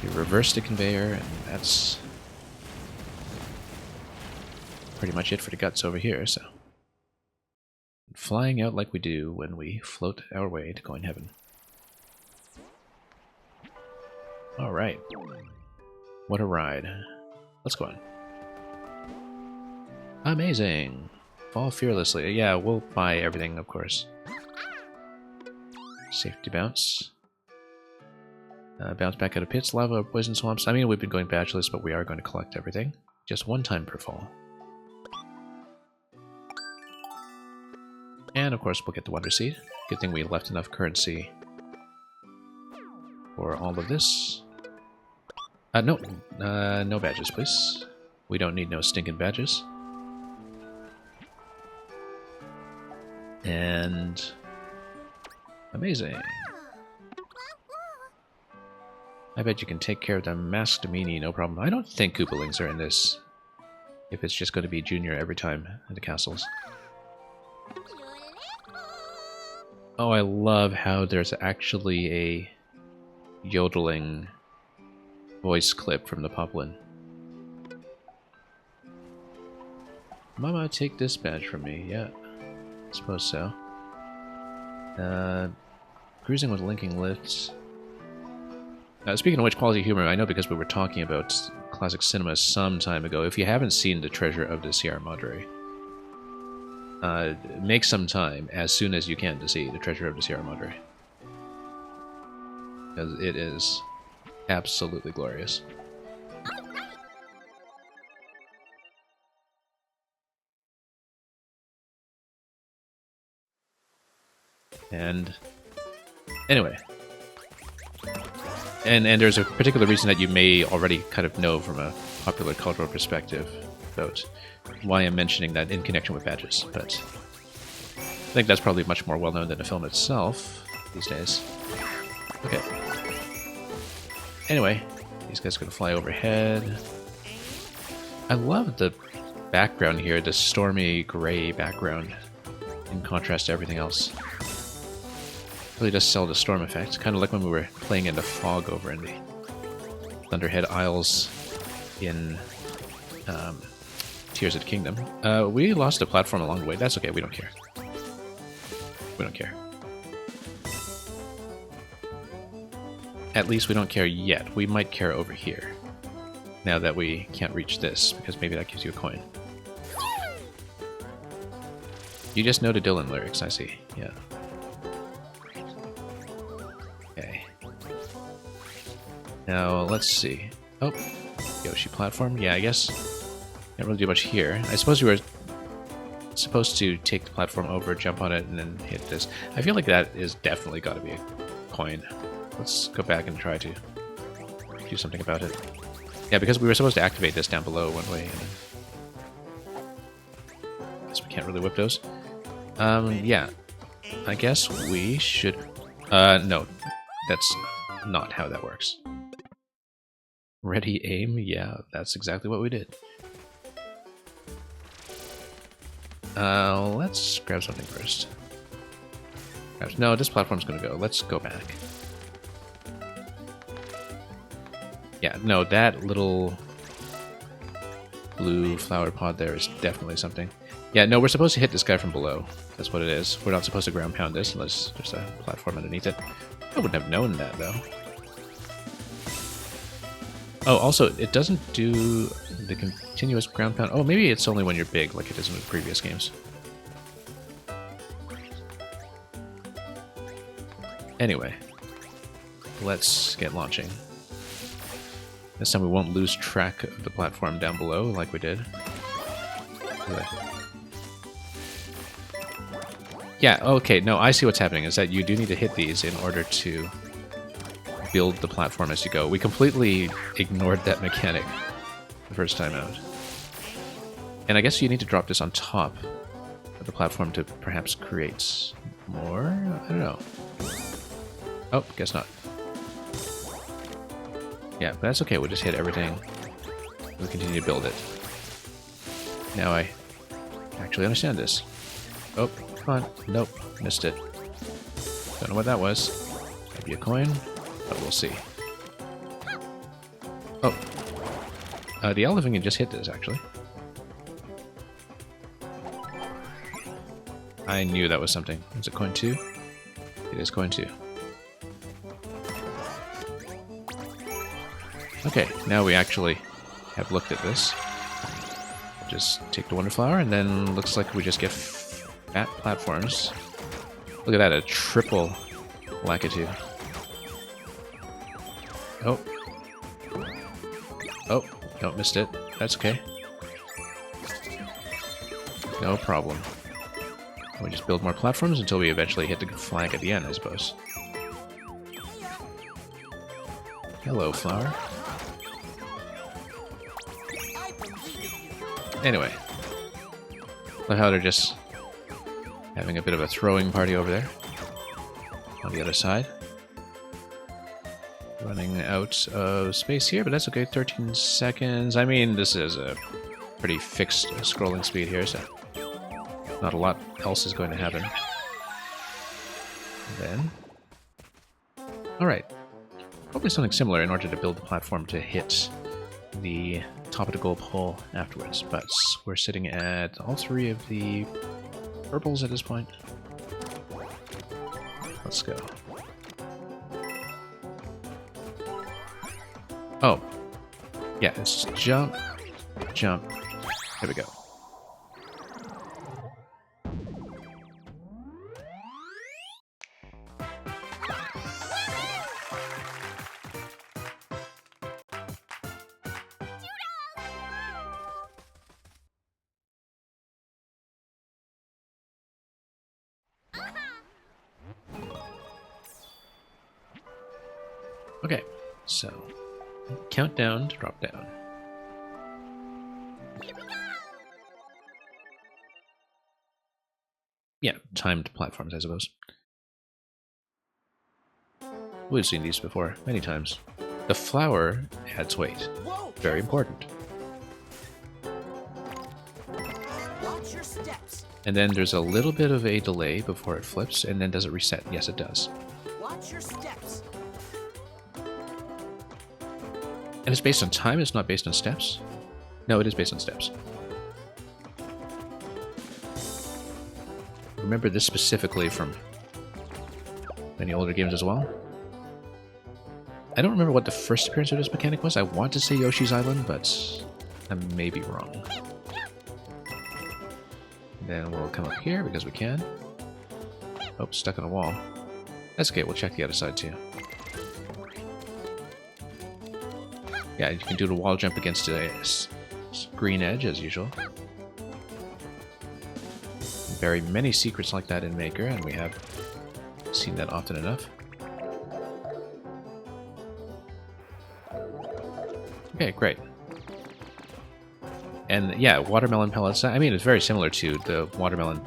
You reverse the conveyor, and that's pretty much it for the guts over here, so. Flying out like we do when we float our way to Coin Heaven. Alright. What a ride. Let's go on. Amazing! Fall fearlessly. Yeah, we'll buy everything, of course. Safety bounce. Bounce back out of pits, lava, poison swamps. I mean, we've been going badgeless, but we are going to collect everything. Just one time per fall. And of course, we'll get the Wonder Seed. Good thing we left enough currency for all of this. No badges, please. We don't need no stinking badges. And amazing. I bet you can take care of the masked meanie, no problem. I don't think Koopalings are in this if it's just going to be Junior every time in the castles. Oh, I love how there's actually a yodeling voice clip from the Poplin. Mama, take this badge from me. Yeah, I suppose so. Cruising with linking lifts. Speaking of which, quality humor, I know because we were talking about classic cinema some time ago. If you haven't seen The Treasure of the Sierra Madre, make some time as soon as you can to see The Treasure of the Sierra Madre. Because it is absolutely glorious. And anyway, and there's a particular reason that you may already kind of know from a popular cultural perspective about why I'm mentioning that in connection with badges, but I think that's probably much more well known than the film itself these days. Okay. Anyway, these guys are going to fly overhead. I love the background here, the stormy gray background, in contrast to everything else. Really does sell the storm effect, kind of like when we were playing in the fog over in the Thunderhead Isles in Tears of the Kingdom. We lost a platform along the way. That's okay, we don't care. We don't care. At least we don't care yet. We might care over here. Now that we can't reach this, because maybe that gives you a coin. You just know the Dylan lyrics, I see. Yeah. Okay. Now, let's see. Oh, Yoshi platform. Yeah, I guess can't really do much here. I suppose you were supposed to take the platform over, jump on it, and then hit this. I feel like that is definitely got to be a coin. Let's go back and try to do something about it. Yeah, because we were supposed to activate this down below one way. And guess we can't really whip those. Yeah. I guess we should... no. That's not how that works. Ready, aim? Yeah, that's exactly what we did. Let's grab something first. No, this platform's gonna go. Let's go back. Yeah, no, that little blue flower pod there is definitely something. Yeah, no, we're supposed to hit this guy from below. That's what it is. We're not supposed to ground pound this unless there's a platform underneath it. I wouldn't have known that, though. Oh, also, it doesn't do the continuous ground pound. Oh, maybe it's only when you're big, like it is in the previous games. Anyway, let's get launching. This time we won't lose track of the platform down below like we did. Yeah, okay, no, I see what's happening, is that you do need to hit these in order to build the platform as you go. We completely ignored that mechanic the first time out. And I guess you need to drop this on top of the platform to perhaps create more? I don't know. Oh, guess not. Yeah, but that's okay, we'll just hit everything. We'll continue to build it. Now I actually understand this. Oh, come on. Nope, missed it. Don't know what that was. Maybe a coin, but we'll see. Oh. The elephant can just hit this, actually. I knew that was something. Is it coin 2? It is coin 2. Okay, now we actually have looked at this. Just take the Wonder Flower, and then looks like we just get fat platforms. Look at that, a triple Lakitu. Oh. Oh, no, missed it. That's okay. No problem. We just build more platforms until we eventually hit the flag at the end, I suppose. Hello, flower. Anyway, look how they're just having a bit of a throwing party over there on the other side. Running out of space here, but that's okay. 13 seconds. I mean, this is a pretty fixed scrolling speed here, so not a lot else is going to happen. And then... Alright. Probably something similar in order to build the platform to hit the top of the goal pole afterwards, but we're sitting at all three of the purples at this point. Let's go. Oh. Yeah, it's jump, jump. There we go. Okay, so countdown to drop down. Yeah, timed platforms, I suppose. We've seen these before many times. The flower adds weight. Very important. Watch your steps. And then there's a little bit of a delay before it flips, and then does it reset? Yes, it does. Watch your steps. And it's based on time, it's not based on steps? No, it is based on steps. Remember this specifically from many older games as well. I don't remember what the first appearance of this mechanic was. I want to say Yoshi's Island, but I may be wrong. Then we'll come up here because we can. Oh, stuck on a wall. That's okay, we'll check the other side too. Yeah, you can do the wall jump against a green edge as usual. Very many secrets like that in Maker, and we have seen that often enough. Okay, great. And yeah, watermelon pellets, I mean, it's very similar to the watermelon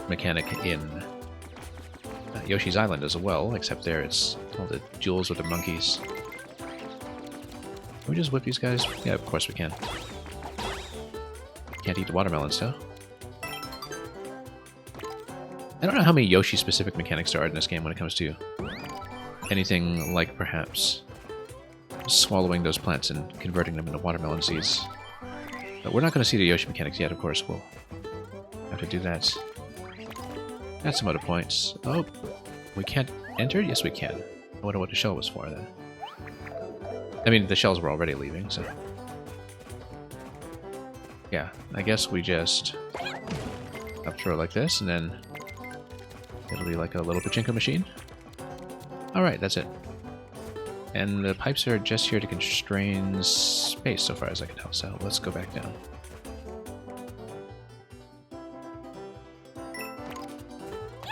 mechanic in Yoshi's Island as well, except there it's all the jewels with the monkeys. Can we just whip these guys? Yeah, of course we can. Can't eat the watermelons, though. I don't know how many Yoshi-specific mechanics there are in this game when it comes to anything like, perhaps, swallowing those plants and converting them into watermelon seeds. But we're not going to see the Yoshi mechanics yet, of course. We'll have to do that at some other points. Oh, we can't enter? Yes, we can. I wonder what the shell was for, then. I mean, the shells were already leaving, so... Yeah, I guess we just up throw like this, and then it'll be like a little pachinko machine. Alright, that's it. And the pipes are just here to constrain space, so far as I can tell, so let's go back down.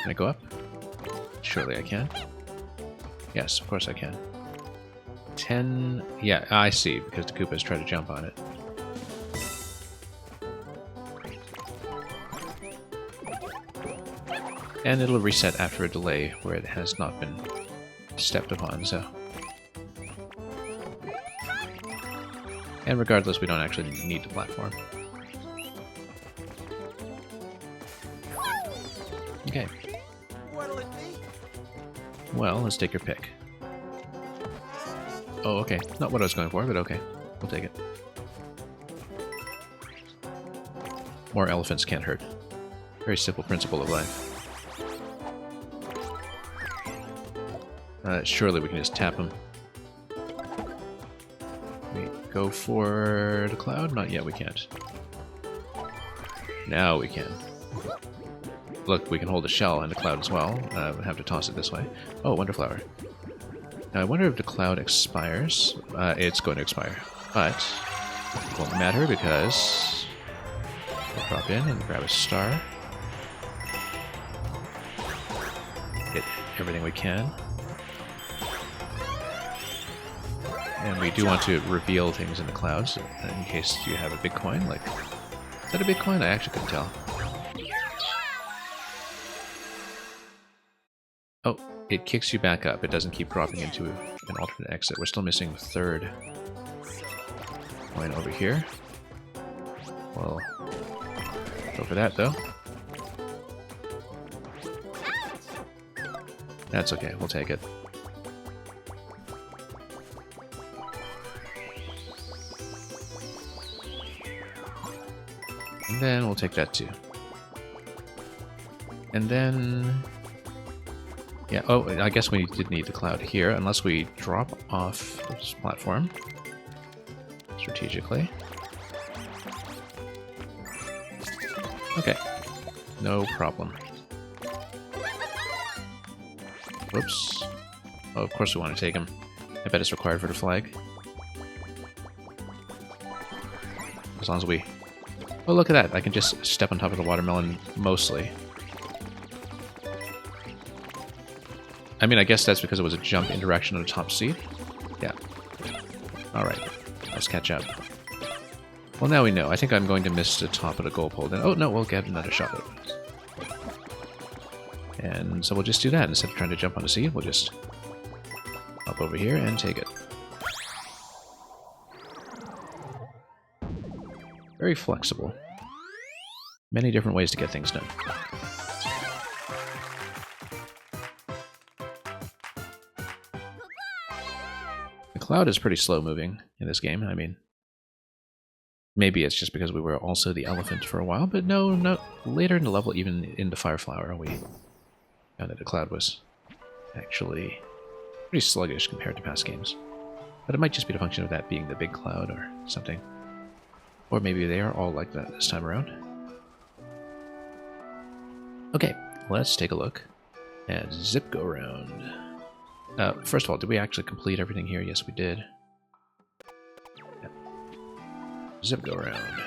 Can I go up? Surely I can. Yes, of course I can. 10... Yeah, I see, because the Koopas try to jump on it. And it'll reset after a delay where it has not been stepped upon, so... And regardless, we don't actually need the platform. Okay. What'll it be? Well, let's take your pick. Oh, okay. Not what I was going for, but okay. We'll take it. More elephants can't hurt. Very simple principle of life. Surely we can just tap them. We go for the cloud? Not yet, we can't. Now we can. Look, we can hold the shell and the cloud as well. We'll have to toss it this way. Oh, Wonderflower. Now I wonder if the cloud expires. It's going to expire. But it won't matter because we'll drop in and grab a star. Hit everything we can. And we do want to reveal things in the clouds in case you have a big coin. Like, is that a big coin? I actually couldn't tell. Oh, it kicks you back up. It doesn't keep dropping into an alternate exit. We're still missing the third coin over here. We'll go for that, though. That's okay, we'll take it. And then we'll take that too. And then... yeah, oh, I guess we did need the cloud here, unless we drop off this platform strategically. Okay, no problem. Whoops. Oh, of course we want to take him. I bet it's required for the flag. As long as we... oh, look at that. I can just step on top of the watermelon mostly. I mean, I guess that's because it was a jump in direction of the top seed. Yeah. Alright. Let's catch up. Well, now we know. I think I'm going to miss the top of the goal pole. Then, oh, no, we'll get another shot at it. And so we'll just do that. Instead of trying to jump on the seed, we'll just hop over here and take it. Very flexible. Many different ways to get things done. The cloud is pretty slow moving in this game. I mean, maybe it's just because we were also the elephant for a while, but no, later in the level, even in the Fire Flower, we found that the cloud was actually pretty sluggish compared to past games. But it might just be the function of that being the big cloud or something. Or maybe they are all like that this time around. Okay, let's take a look at Zip Go Round. First of all, did we actually complete everything here? Yes, we did. Yep. Zip Go Round.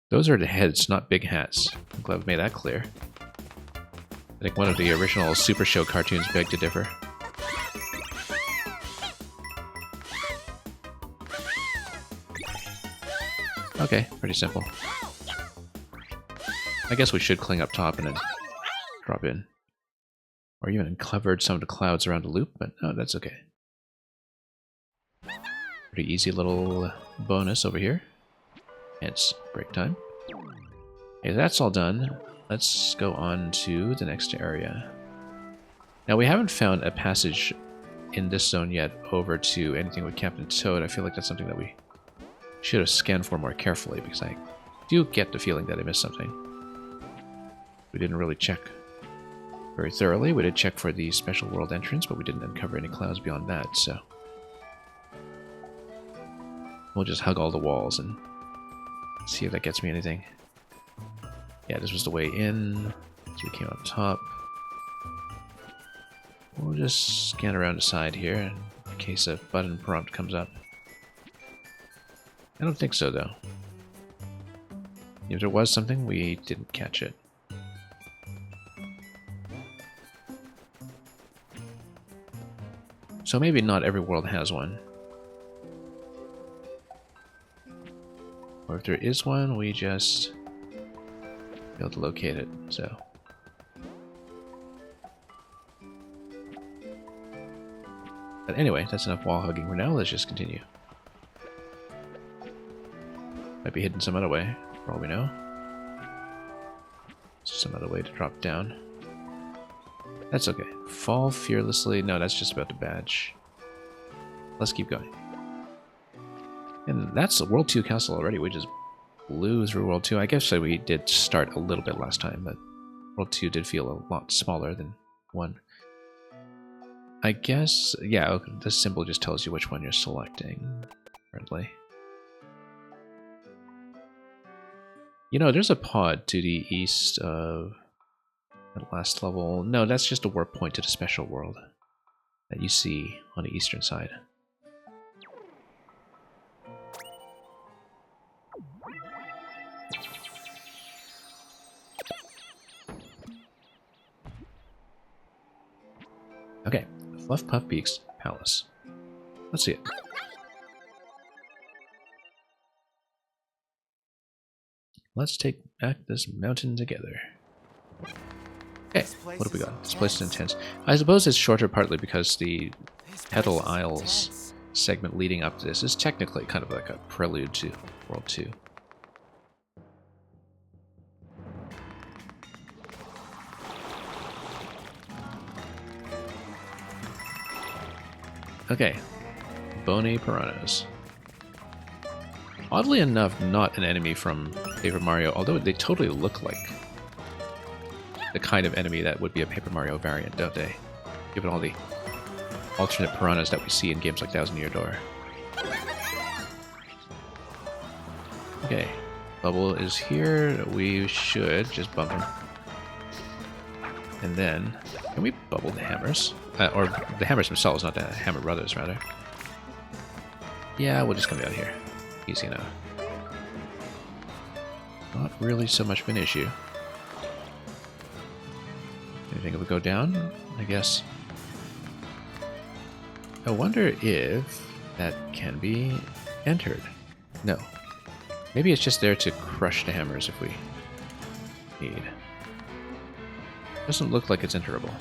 Those are the heads, not big hats. I'm glad we made that clear. I think one of the original Super Show cartoons begged to differ. Okay, pretty simple. I guess we should cling up top and then drop in. Or even uncovered some of the clouds around the loop, but no, that's okay. Pretty easy little bonus over here. It's break time. Okay, that's all done. Let's go on to the next area. Now, we haven't found a passage in this zone yet over to anything with Captain Toad. I feel like that's something that we should have scanned for more carefully, because I do get the feeling that I missed something. We didn't really check very thoroughly. We did check for the special world entrance, but we didn't uncover any clouds beyond that, so we'll just hug all the walls and see if that gets me anything. Yeah, this was the way in, so we came up top. We'll just scan around the side here in case a button prompt comes up. I don't think so, though. If there was something, we didn't catch it. So maybe not every world has one. Or if there is one, we just be able to locate it, so. But anyway, that's enough wall hugging for now. Let's just continue. Might be hidden some other way, for all we know. Some other way to drop down. That's okay. Fall fearlessly. No, that's just about the badge. Let's keep going. And that's World 2 Castle already. We just blew through World 2. I guess we did start a little bit last time, but World 2 did feel a lot smaller than 1. I guess, yeah, okay, this symbol just tells you which one you're selecting currently. You know, there's a pod to the east of that last level. No, that's just a warp point to the special world that you see on the eastern side. Okay, Fluff Puff Beaks Palace. Let's see it. Let's take back this mountain together. Okay, what have we got? This place is intense. I suppose it's shorter partly because the Petal Isles segment leading up to this is technically kind of like a prelude to World 2. Okay, bony piranhas. Oddly enough, not an enemy from Paper Mario, although they totally look like the kind of enemy that would be a Paper Mario variant, don't they? Given all the alternate piranhas that we see in games like Thousand Year Door. Okay, Bubble is here. We should just bump him. And then, can we bubble the hammers? Or the hammers themselves, not the Hammer Brothers, rather. Yeah, we'll just come down here. Easy enough. Not really so much of an issue. Anything if we go down? I guess. I wonder if that can be entered. No. Maybe it's just there to crush the hammers if we need. Doesn't look like it's enterable.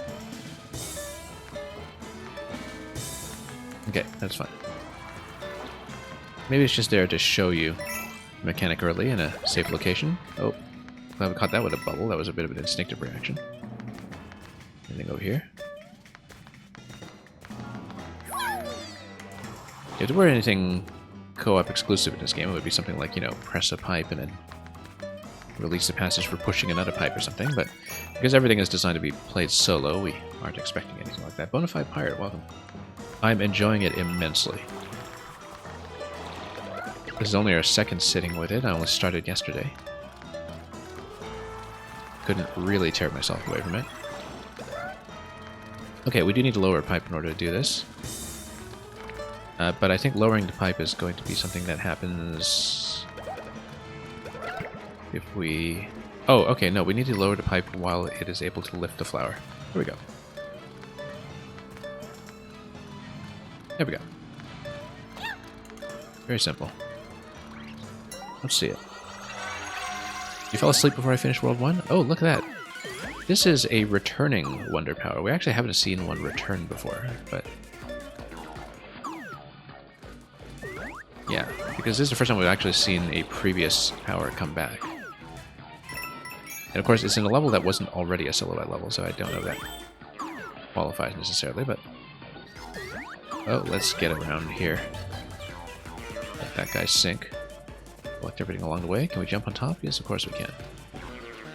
Okay, that's fine. Maybe it's just there to show you the mechanic early in a safe location. Oh, glad we caught that with a bubble. That was a bit of an instinctive reaction. Anything over here? If there were anything co-op exclusive in this game, it would be something like, you know, press a pipe and then release a passage for pushing another pipe or something, but because everything is designed to be played solo, we aren't expecting anything like that. Bonafide Pirate, welcome. I'm enjoying it immensely. This is only our second sitting with it. I only started yesterday. Couldn't really tear myself away from it. Okay, we do need to lower a pipe in order to do this. But I think lowering the pipe is going to be something that happens if we... Oh, okay, no, we need to lower the pipe while it is able to lift the flower. There we go. There we go. Very simple. Let's see it. You fell asleep before I finished World 1? Oh, look at that. This is a returning Wonder Power. We actually haven't seen one return before, but... yeah, because this is the first time we've actually seen a previous power come back. And of course, it's in a level that wasn't already a Silhouette level, so I don't know if that qualifies necessarily, but... oh, let's get around here. Let that guy sink. Collect everything along the way. Can we jump on top? Yes, of course we can.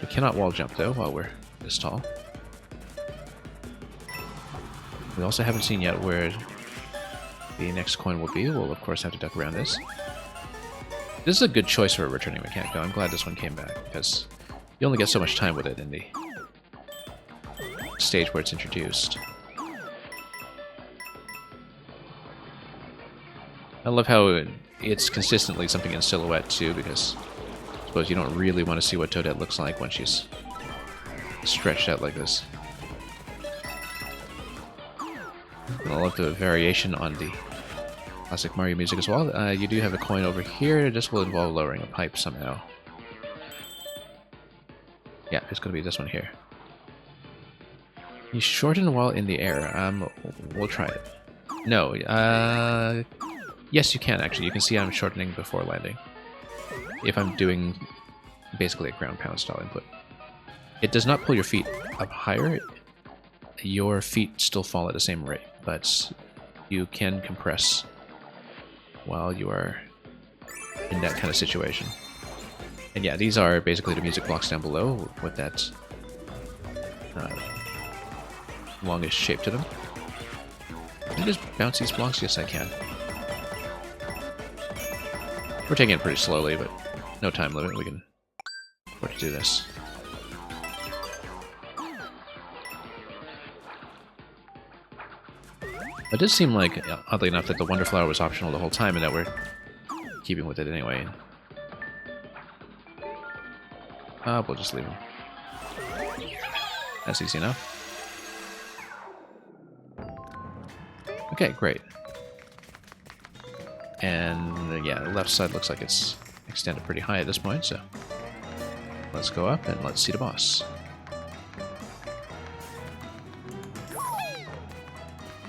We cannot wall jump, though, while we're this tall. We also haven't seen yet where the next coin will be. We'll, of course, have to duck around this. This is a good choice for a returning mechanic, though. I'm glad this one came back, because you only get so much time with it in the stage where it's introduced. I love how it's consistently something in Silhouette, too, because I suppose you don't really want to see what Toadette looks like when she's stretched out like this. And I love the variation on the classic Mario music as well. You do have a coin over here. This will involve lowering a pipe somehow. Yeah, it's going to be this one here. You shorten while in the air. We'll try it. No, yes, you can, actually. You can see I'm shortening before landing. If I'm doing basically a ground pound style input. It does not pull your feet up higher. Your feet still fall at the same rate, but you can compress while you are in that kind of situation. And yeah, these are basically the music blocks down below with that longish shape to them. Can I just bounce these blocks? Yes, I can. We're taking it pretty slowly, but no time limit. We can afford to do this. It does seem like, oddly enough, that the Wonder Flower was optional the whole time, and that we're keeping with it anyway. We'll just leave him. That's easy enough. Okay, great. And yeah, the left side looks like it's extended pretty high at this point, so let's go up and let's see the boss.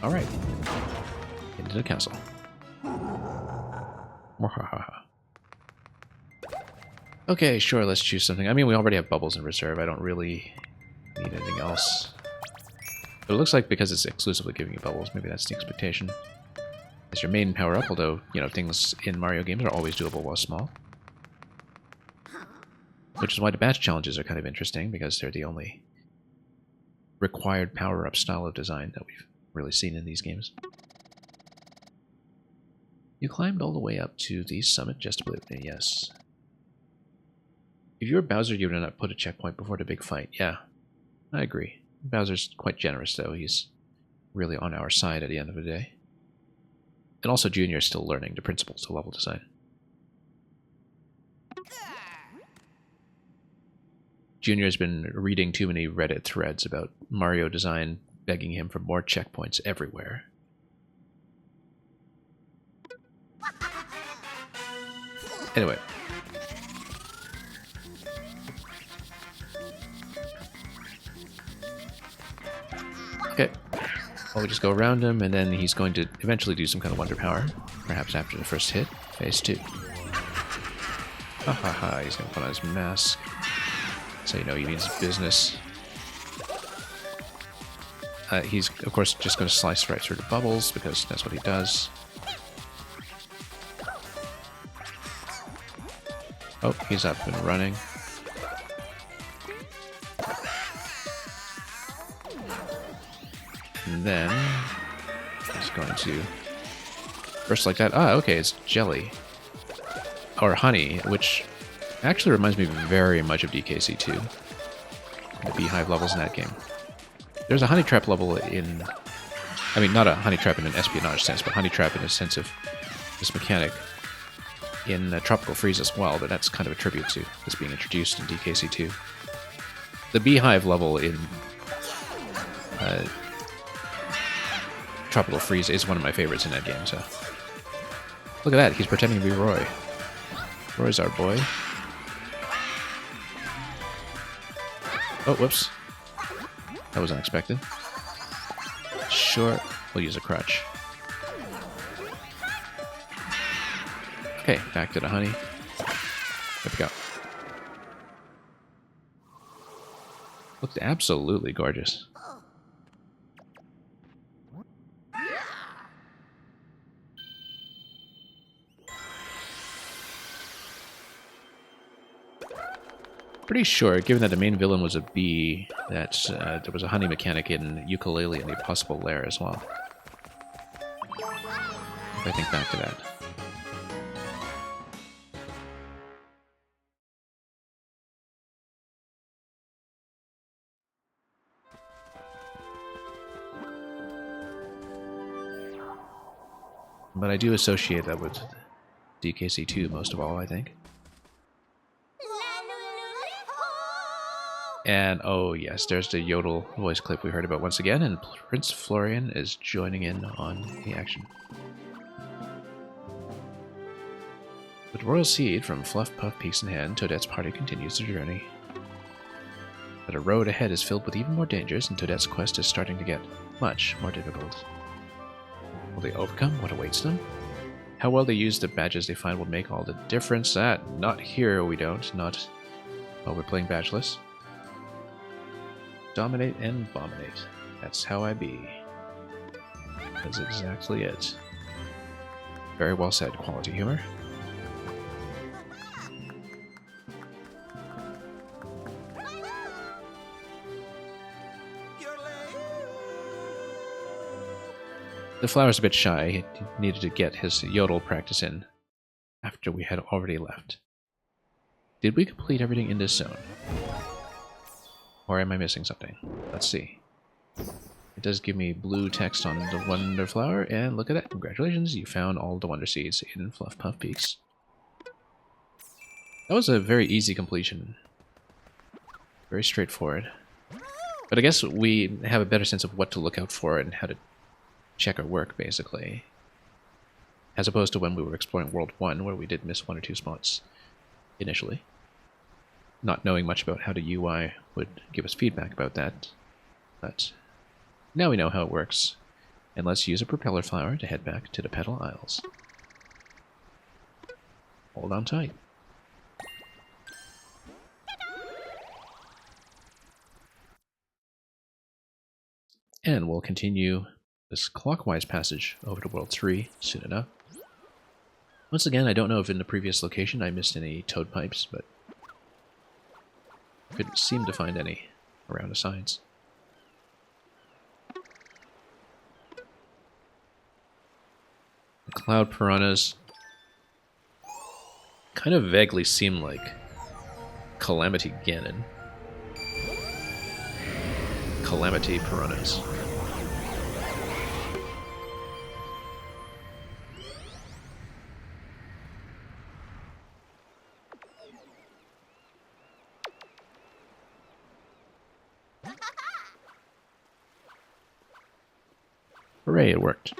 Alright. Into the castle. Mwahaha. Okay, sure, let's choose something. I mean, we already have bubbles in reserve. I don't really need anything else. But it looks like because it's exclusively giving you bubbles, maybe that's the expectation. As your main power-up, although, you know, things in Mario games are always doable while small. Which is why the batch challenges are kind of interesting, because they're the only required power-up style of design that we've really seen in these games. You climbed all the way up to the summit just to believe me, yes. If you were Bowser, you would not put a checkpoint before the big fight. Yeah, I agree. Bowser's quite generous, though. He's really on our side at the end of the day. And also, Junior is still learning the principles of level design. Junior's been reading too many Reddit threads about Mario design, begging him for more checkpoints everywhere. Anyway. Okay. Well, we just go around him, and then he's going to eventually do some kind of wonder power. Perhaps after the first hit. Phase 2. Ha ha ha, he's going to put on his mask. So you know he means business. He's, of course, just going to slice right through the bubbles, because that's what he does. Oh, he's up and running. And then he's going to burst like that. Ah, okay, it's jelly. Or honey, which actually reminds me very much of DKC2. The beehive levels in that game. There's a honey trap level in... I mean, not a honey trap in an espionage sense, but honey trap in a sense of this mechanic in Tropical Freeze as well, but that's kind of a tribute to this being introduced in DKC2. The beehive level in Tropical Freeze is one of my favorites in that game, so... Look at that, he's pretending to be Roy. Roy's our boy. Oh, whoops. That was unexpected. Sure, we'll use a crutch. Okay, back to the honey. There we go. Looked absolutely gorgeous. Pretty sure, given that the main villain was a bee, that there was a honey mechanic in Yooka-Laylee and the Impossible Lair as well. If I think back to that. But I do associate that with DKC2 most of all, I think. And, oh yes, there's the Yodel voice clip we heard about once again, and Prince Florian is joining in on the action. With Royal Seed from Fluff Puff Peaks in hand, Toadette's party continues their journey. But a road ahead is filled with even more dangers, and Toadette's quest is starting to get much more difficult. Will they overcome what awaits them? How well they use the badges they find will make all the difference. Not here we don't, not while we're playing badgeless. Dominate and abominate. That's how I be. That's exactly it. Very well said, quality humor. The flower's a bit shy. He needed to get his yodel practice in after we had already left. Did we complete everything in this zone? Or am I missing something? Let's see. It does give me blue text on the Wonder Flower, and look at that. Congratulations, you found all the Wonder Seeds in Fluff Puff Peaks. That was a very easy completion. Very straightforward. But I guess we have a better sense of what to look out for and how to check our work, basically. As opposed to when we were exploring World 1, where we did miss one or two spots initially. Not knowing much about how the UI would give us feedback about that. But now we know how it works. And let's use a propeller flower to head back to the Petal Isles. Hold on tight. And we'll continue this clockwise passage over to World 3 soon enough. Once again, I don't know if in the previous location I missed any toad pipes, but couldn't seem to find any around the sides. The cloud piranhas kind of vaguely seem like Calamity Ganon. Calamity piranhas. Hooray, it worked.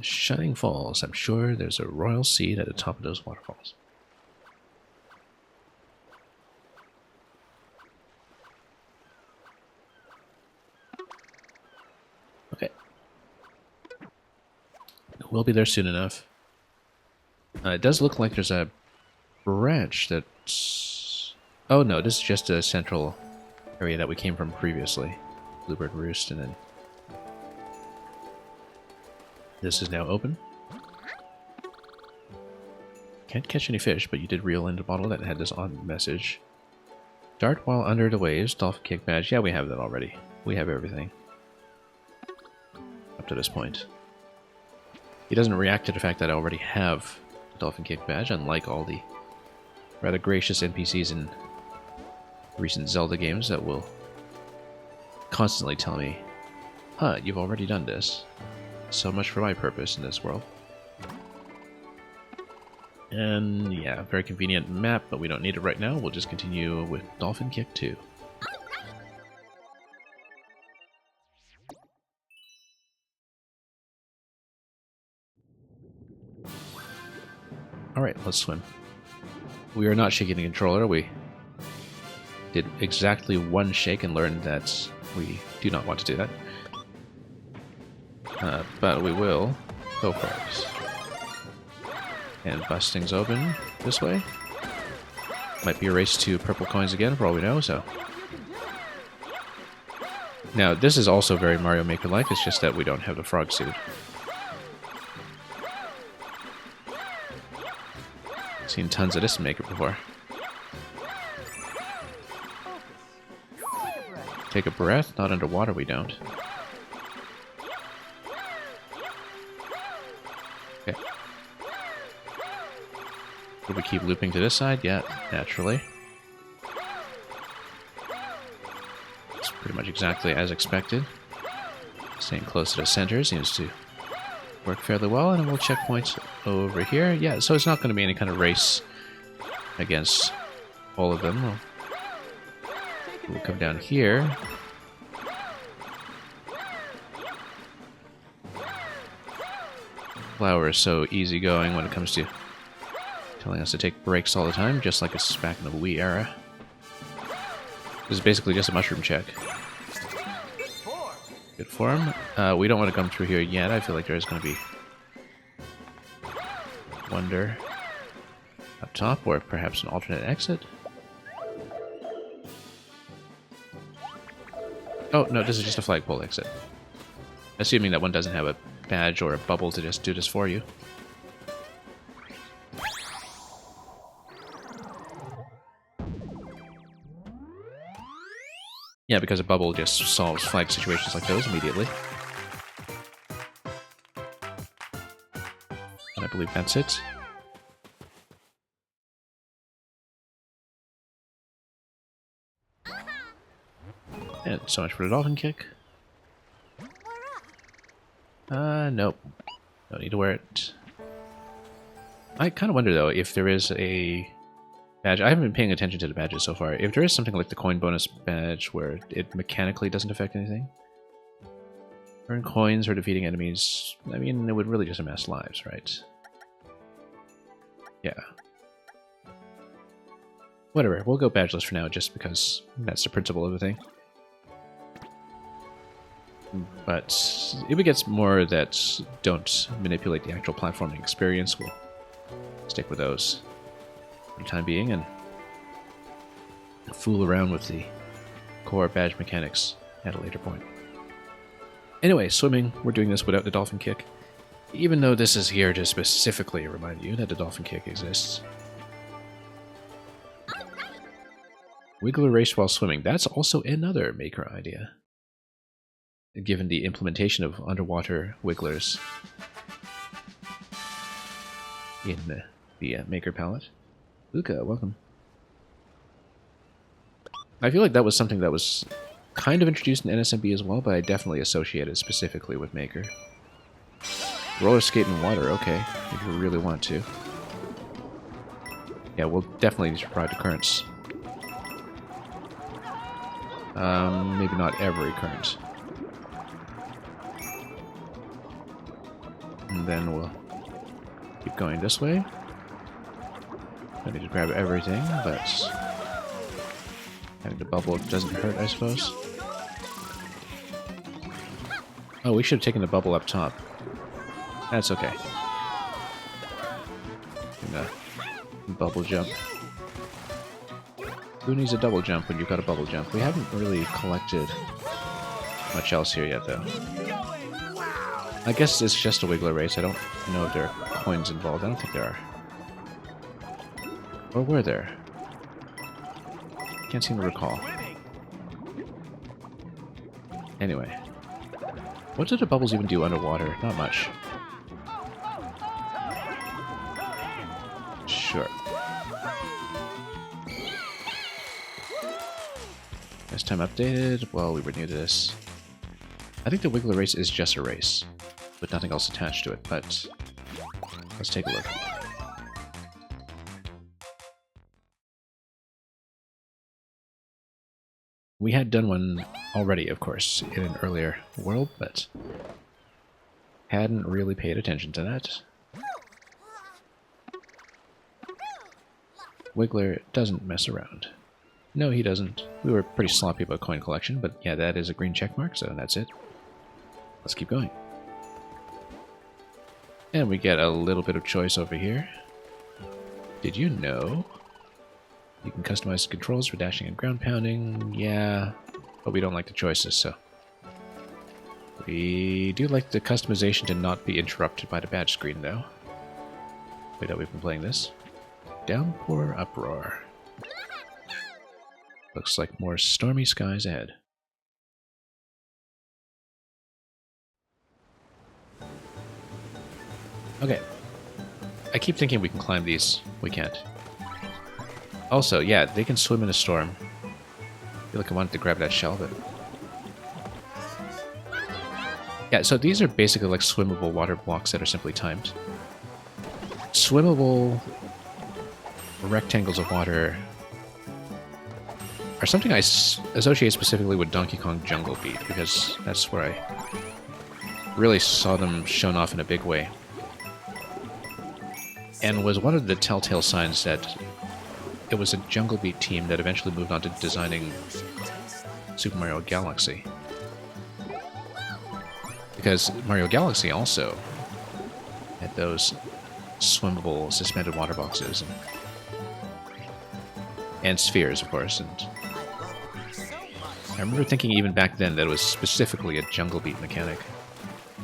Shining Falls. I'm sure there's a royal seed at the top of those waterfalls. Okay. We'll be there soon enough. It does look like there's a branch that's... Oh no, this is just a central area that we came from previously. Bluebird Roost, and then this is now open. Can't catch any fish, but you did reel in a bottle that had this odd message. Dart while under the waves, Dolphin Kick badge. Yeah, we have that already. We have everything. Up to this point. He doesn't react to the fact that I already have the Dolphin Kick badge, unlike all the rather gracious NPCs in recent Zelda games that will constantly tell me, huh, you've already done this. So much for my purpose in this world. And yeah, very convenient map, but we don't need it right now. We'll just continue with Dolphin Kick 2. Alright, let's swim. We are not shaking the controller. We did exactly one shake and learned that we do not want to do that. But we will go for it. And bust things open this way. Might be a race to purple coins again, for all we know, so... Now, this is also very Mario Maker-like, it's just that we don't have the frog suit. Seen tons of this Maker before. Take a breath? Not underwater, we don't. Okay. Will we keep looping to this side? Yeah, naturally. It's pretty much exactly as expected. Staying close to the center seems to work fairly well, and we'll checkpoints over here. Yeah, so it's not going to be any kind of race against all of them. We'll come down here. Flower is so easygoing when it comes to telling us to take breaks all the time, just like it's back in the Wii era. This is basically just a mushroom check. Good form. We don't want to come through here yet. I feel like there's going to be Wonder up top, or perhaps an alternate exit. Oh, no, this is just a flagpole exit. Assuming that one doesn't have a badge or a bubble to just do this for you. Yeah, because a bubble just solves flag situations like those immediately. And I believe that's it. And so much for the dolphin kick. Nope. Don't need to wear it. I kind of wonder, though, if there is a badge. I haven't been paying attention to the badges so far. If there is something like the coin bonus badge where it mechanically doesn't affect anything. Earn coins for defeating enemies. I mean, it would really just amass lives, right? Yeah. Whatever, we'll go badgeless for now just because that's the principle of the thing. But if it gets more that don't manipulate the actual platforming experience, we'll stick with those for the time being and fool around with the core badge mechanics at a later point. Anyway, swimming, we're doing this without the dolphin kick, even though this is here to specifically remind you that the dolphin kick exists. Wiggler race while swimming. That's also another Maker idea, given the implementation of underwater wigglers in the Maker palette. Luca, welcome. I feel like that was something that was kind of introduced in NSMB as well, but I definitely associate it specifically with Maker. Roller skate in water, okay, if you really want to. Yeah, we'll definitely need to provide the currents. Maybe not every current. And then we'll keep going this way. I need to grab everything, but having the bubble doesn't hurt, I suppose. Oh, we should have taken the bubble up top. That's okay. Bubble jump. Who needs a double jump when you've got a bubble jump? We haven't really collected much else here yet, though. I guess it's just a Wiggler race. I don't know if there are coins involved. I don't think there are. Or were there? Can't seem to recall. Anyway. What did the bubbles even do underwater? Not much. Sure. Next time updated. Well, we were new to this. I think the Wiggler race is just a race, with nothing else attached to it, but let's take a look. We had done one already, of course, in an earlier world, but hadn't really paid attention to that. Wiggler doesn't mess around. No, he doesn't. We were pretty sloppy about coin collection, but yeah, that is a green check mark, so that's it. Let's keep going. And we get a little bit of choice over here. Did you know you can customize the controls for dashing and ground pounding? Yeah, but we don't like the choices, so. We do like the customization to not be interrupted by the badge screen, though. Wait, we've been playing this. Downpour Uproar. Looks like more stormy skies ahead. Okay. I keep thinking we can climb these. We can't. Also, yeah, they can swim in a storm. I feel like I wanted to grab that shell, but... yeah, so these are basically like swimmable water blocks that are simply timed. Swimmable rectangles of water are something I associate specifically with Donkey Kong Jungle Beat, because that's where I really saw them shown off in a big way. And was one of the telltale signs that it was a Jungle Beat team that eventually moved on to designing Super Mario Galaxy. Because Mario Galaxy also had those swimmable suspended water boxes and spheres, of course. And I remember thinking even back then that it was specifically a Jungle Beat mechanic.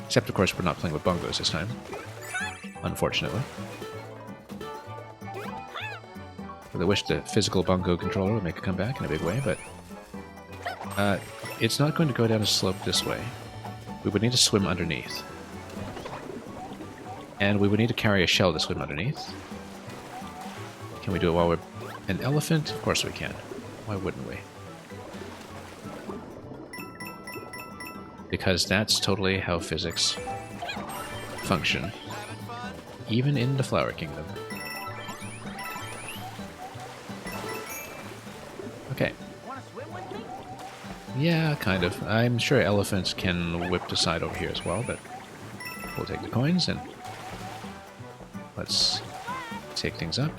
Except, of course, we're not playing with bongos this time, unfortunately. I wish the physical bongo controller would make a comeback in a big way, but it's not going to go down a slope this way. We would need to swim underneath. And we would need to carry a shell to swim underneath. Can we do it while we're an elephant? Of course we can. Why wouldn't we? Because that's totally how physics function. Even in the Flower Kingdom. Okay. Yeah, kind of. I'm sure elephants can whip the side over here as well, but we'll take the coins and let's take things up.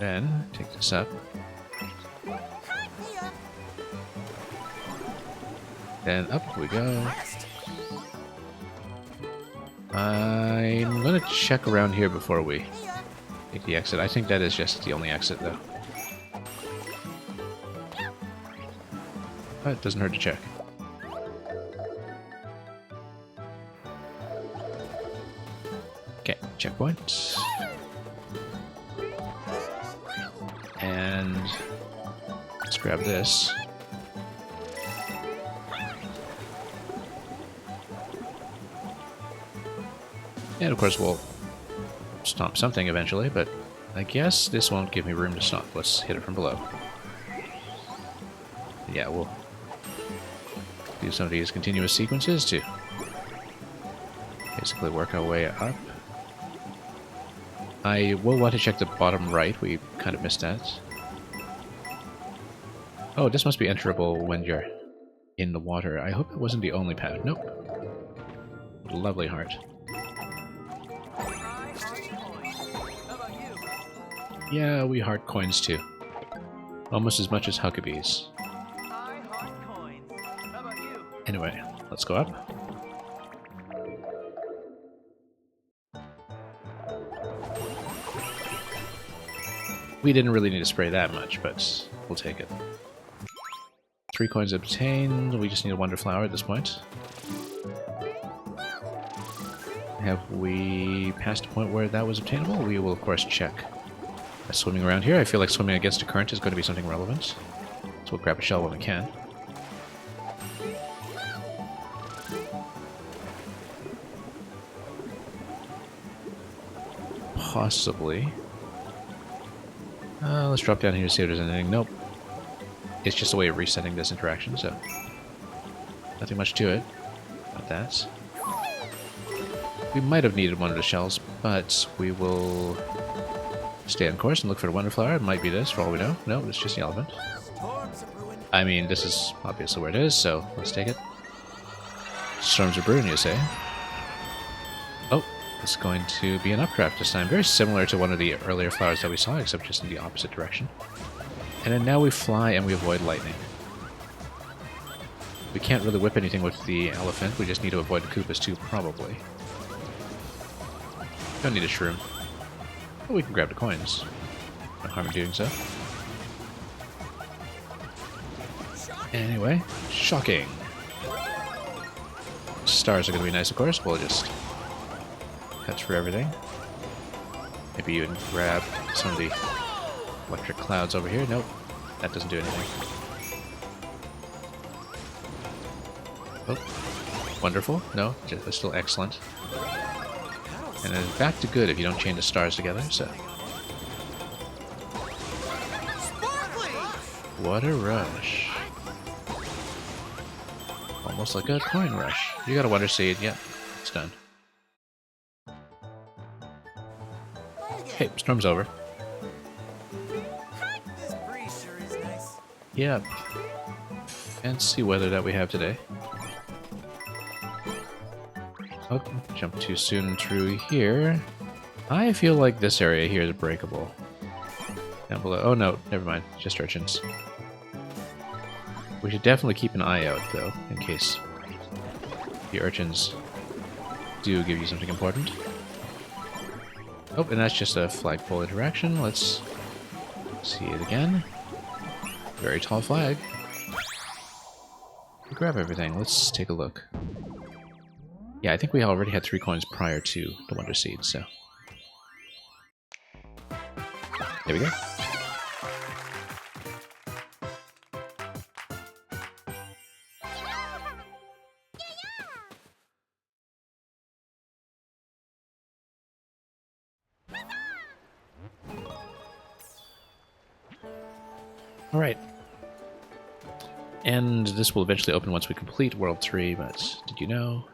Then take this up. Then up we go. I'm gonna check around here before we take the exit. I think that is just the only exit, though. But it doesn't hurt to check. Okay, checkpoint. And let's grab this. And of course we'll stomp something eventually, but I guess this won't give me room to stomp. Let's hit it from below. Yeah, we'll do some of these continuous sequences to basically work our way up. I will want to check the bottom right. We kind of missed that. Oh, this must be enterable when you're in the water. I hope it wasn't the only pattern. Nope. Lovely heart. Yeah, we heart coins too. Almost as much as Huckabees. Anyway, let's go up. We didn't really need to spray that much, but we'll take it. 3 coins obtained. We just need a Wonder Flower at this point. Have we passed the point where that was obtainable? We will, of course, check. Swimming around here, I feel like swimming against a current is going to be something relevant. So we'll grab a shell when we can. Possibly. Let's drop down here to see if there's anything. Nope. It's just a way of resetting this interaction, so nothing much to it. Not that. We might have needed one of the shells, but we will stay on course and look for the Wonder Flower. It might be this, for all we know. No, it's just the elephant. I mean, this is obviously where it is, so let's take it. Storms are brewing, you say? Oh, it's going to be an updraft this time. Very similar to one of the earlier flowers that we saw, except just in the opposite direction. And then now we fly and we avoid lightning. We can't really whip anything with the elephant. We just need to avoid the Koopas too, probably. Don't need a shroom. But we can grab the coins. No harm in doing so. Anyway, shocking. Stars are going to be nice, of course. We'll just cut through everything. Maybe even grab some of the electric clouds over here. Nope, that doesn't do anything. Oh, wonderful. No, just still excellent. And then back to good if you don't chain the stars together, so. What a rush. Almost like a coin rush. You got a Wonder Seed. Yep, it's done. Hey, storm's over. This breeze sure is nice. Yep. Fancy weather that we have today. Oh, jump too soon through here. I feel like this area here is breakable. Down below. Oh no, never mind. Just urchins. We should definitely keep an eye out, though, in case the urchins do give you something important. Oh, and that's just a flagpole interaction. Let's see it again. Very tall flag. Grab everything. Let's take a look. Yeah, I think we already had 3 coins prior to the Wonder Seed, so. There we go. Alright. And this will eventually open once we complete World 3, but did you know?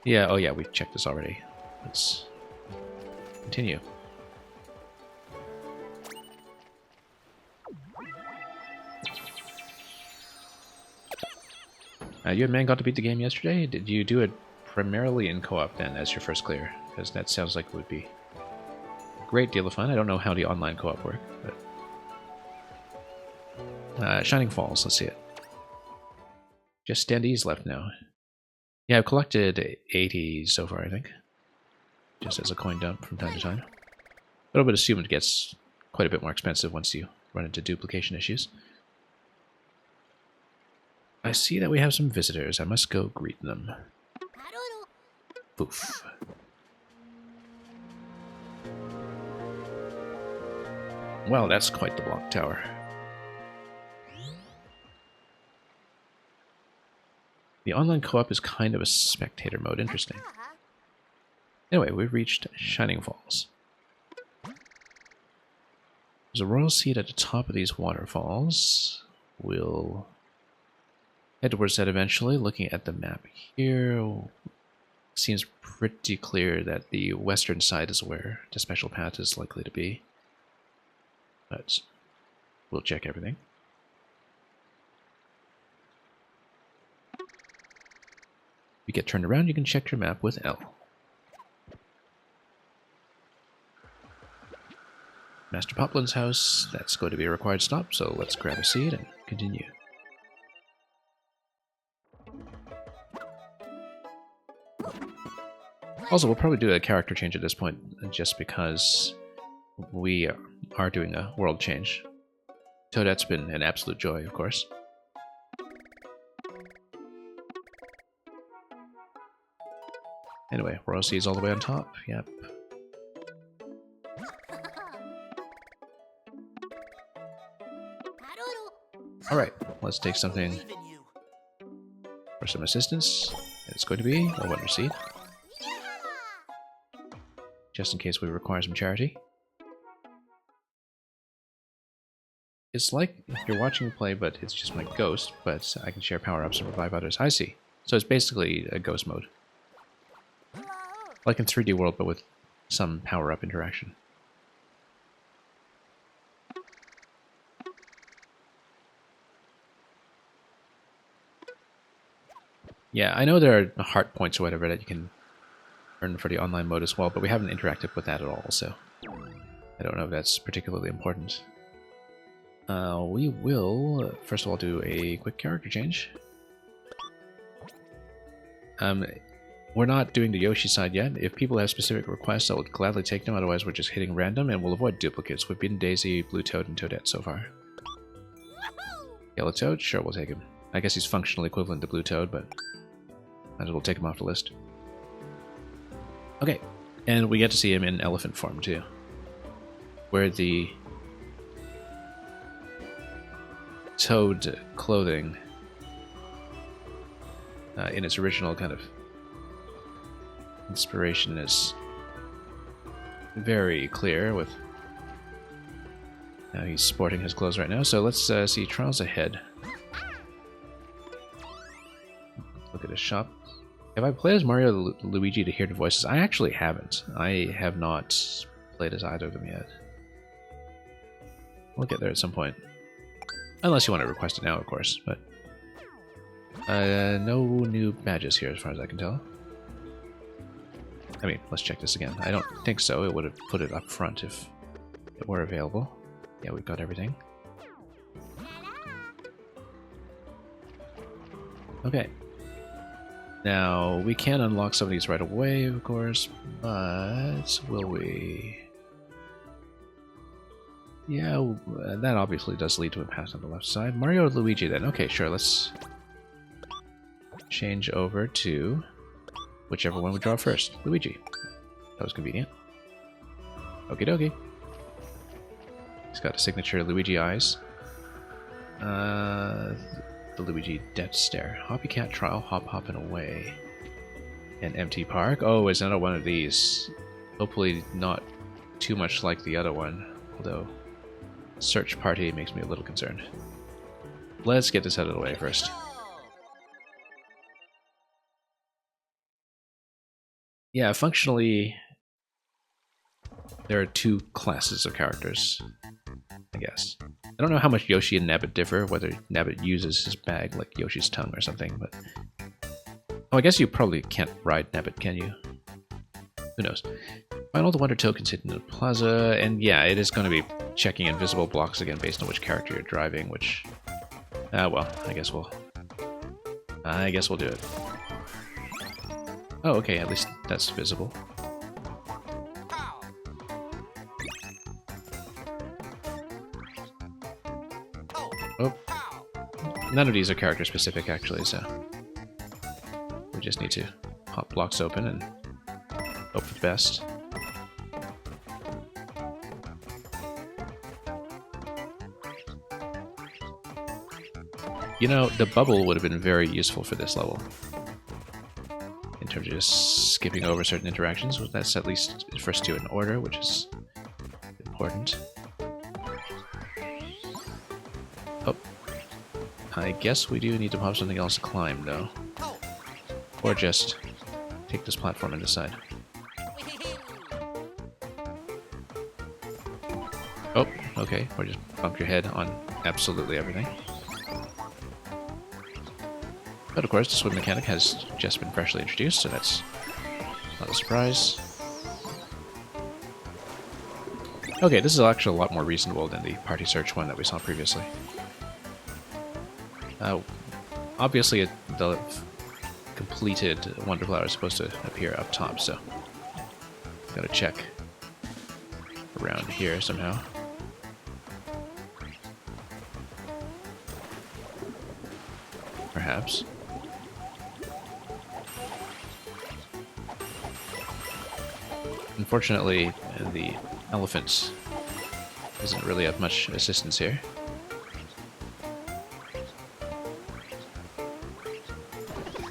Yeah, oh yeah, we checked this already. Let's continue. You and Man got to beat the game yesterday. Did you do it primarily in co-op then as your first clear? Because that sounds like it would be a great deal of fun. I don't know how the online co-op work, but... Shining Falls, let's see it. Just standees left now. Yeah, I've collected 80 so far, I think. Just as a coin dump from time to time. But I would assume it gets quite a bit more expensive once you run into duplication issues. I see that we have some visitors. I must go greet them. Poof. Well, that's quite the block tower. The online co-op is kind of a spectator mode. Interesting. Anyway, we've reached Shining Falls. There's a royal seat at the top of these waterfalls. We'll head towards that eventually. Looking at the map here, seems pretty clear that the western side is where the special path is likely to be. But we'll check everything. If you get turned around, you can check your map with L. Master Poplin's house, that's going to be a required stop, so let's grab a seat and continue. Also, we'll probably do a character change at this point, just because we are doing a world change. Toadette's been an absolute joy, of course. Anyway, Royal Sea is all the way on top. Yep. Alright, let's take something for some assistance. It's going to be a wonder seed. Just in case we require some charity. It's like you're watching me play, but it's just my ghost, but I can share power-ups and revive others. I see. So it's basically a ghost mode. Like in 3D World, but with some power-up interaction. Yeah, I know there are heart points or whatever that you can earn for the online mode as well, but we haven't interacted with that at all, so I don't know if that's particularly important. We will, first of all, do a quick character change. We're not doing the Yoshi side yet. If people have specific requests, I will gladly take them, otherwise we're just hitting random, and we'll avoid duplicates. We've been Daisy, Blue Toad, and Toadette so far. Yellow Toad? Sure, we'll take him. I guess he's functional equivalent to Blue Toad, but might as well take him off the list. Okay, and we get to see him in elephant form too, where the Toad clothing in its original kind of inspiration is very clear with how he's sporting his clothes right now. So let's see Trials Ahead. Look at his shop. Have I played as Mario or Luigi to hear the voices? I actually haven't. I have not played as either of them yet. We'll get there at some point. Unless you want to request it now, of course, but no new badges here as far as I can tell. I mean, let's check this again. I don't think so. It would have put it up front if it were available. Yeah, we've got everything. Okay. Now, we can unlock some of these right away, of course, but will we? Yeah, that obviously does lead to a path on the left side. Mario or Luigi then? Okay, sure, let's change over to whichever one we draw first. Luigi. That was convenient. Okie dokie. He's got a signature Luigi eyes. The Luigi Death Stare. Hoppy Cat Trial, Hop Hoppin' Away. And Empty Park. Oh, it's another one of these. Hopefully not too much like the other one, although Search Party makes me a little concerned. Let's get this out of the way first. Yeah, functionally, there are two classes of characters, I guess. I don't know how much Yoshi and Nabbit differ, whether Nabbit uses his bag like Yoshi's tongue or something, but... Oh, I guess you probably can't ride Nabbit, can you? Who knows? Find all the Wonder Tokens hidden in the plaza, and yeah, it is going to be checking invisible blocks again based on which character you're driving, which... well, I guess we'll I guess we'll do it. Oh, okay, at least that's visible. Oh. None of these are character specific, actually, so we just need to pop blocks open and hope for the best. You know, the bubble would have been very useful for this level. In terms of just skipping over certain interactions, that's at least the first two in order, which is important. Oh. I guess we do need to pop something else to climb, though. Or just take this platform and decide. Oh, okay. Or just bump your head on absolutely everything. But of course, the swim mechanic has just been freshly introduced, so that's not a surprise. Okay, this is actually a lot more reasonable than the party search one that we saw previously. Obviously, the completed Wonder Flower is supposed to appear up top, so gotta check around here somehow. Perhaps. Unfortunately, the elephant doesn't really have much assistance here.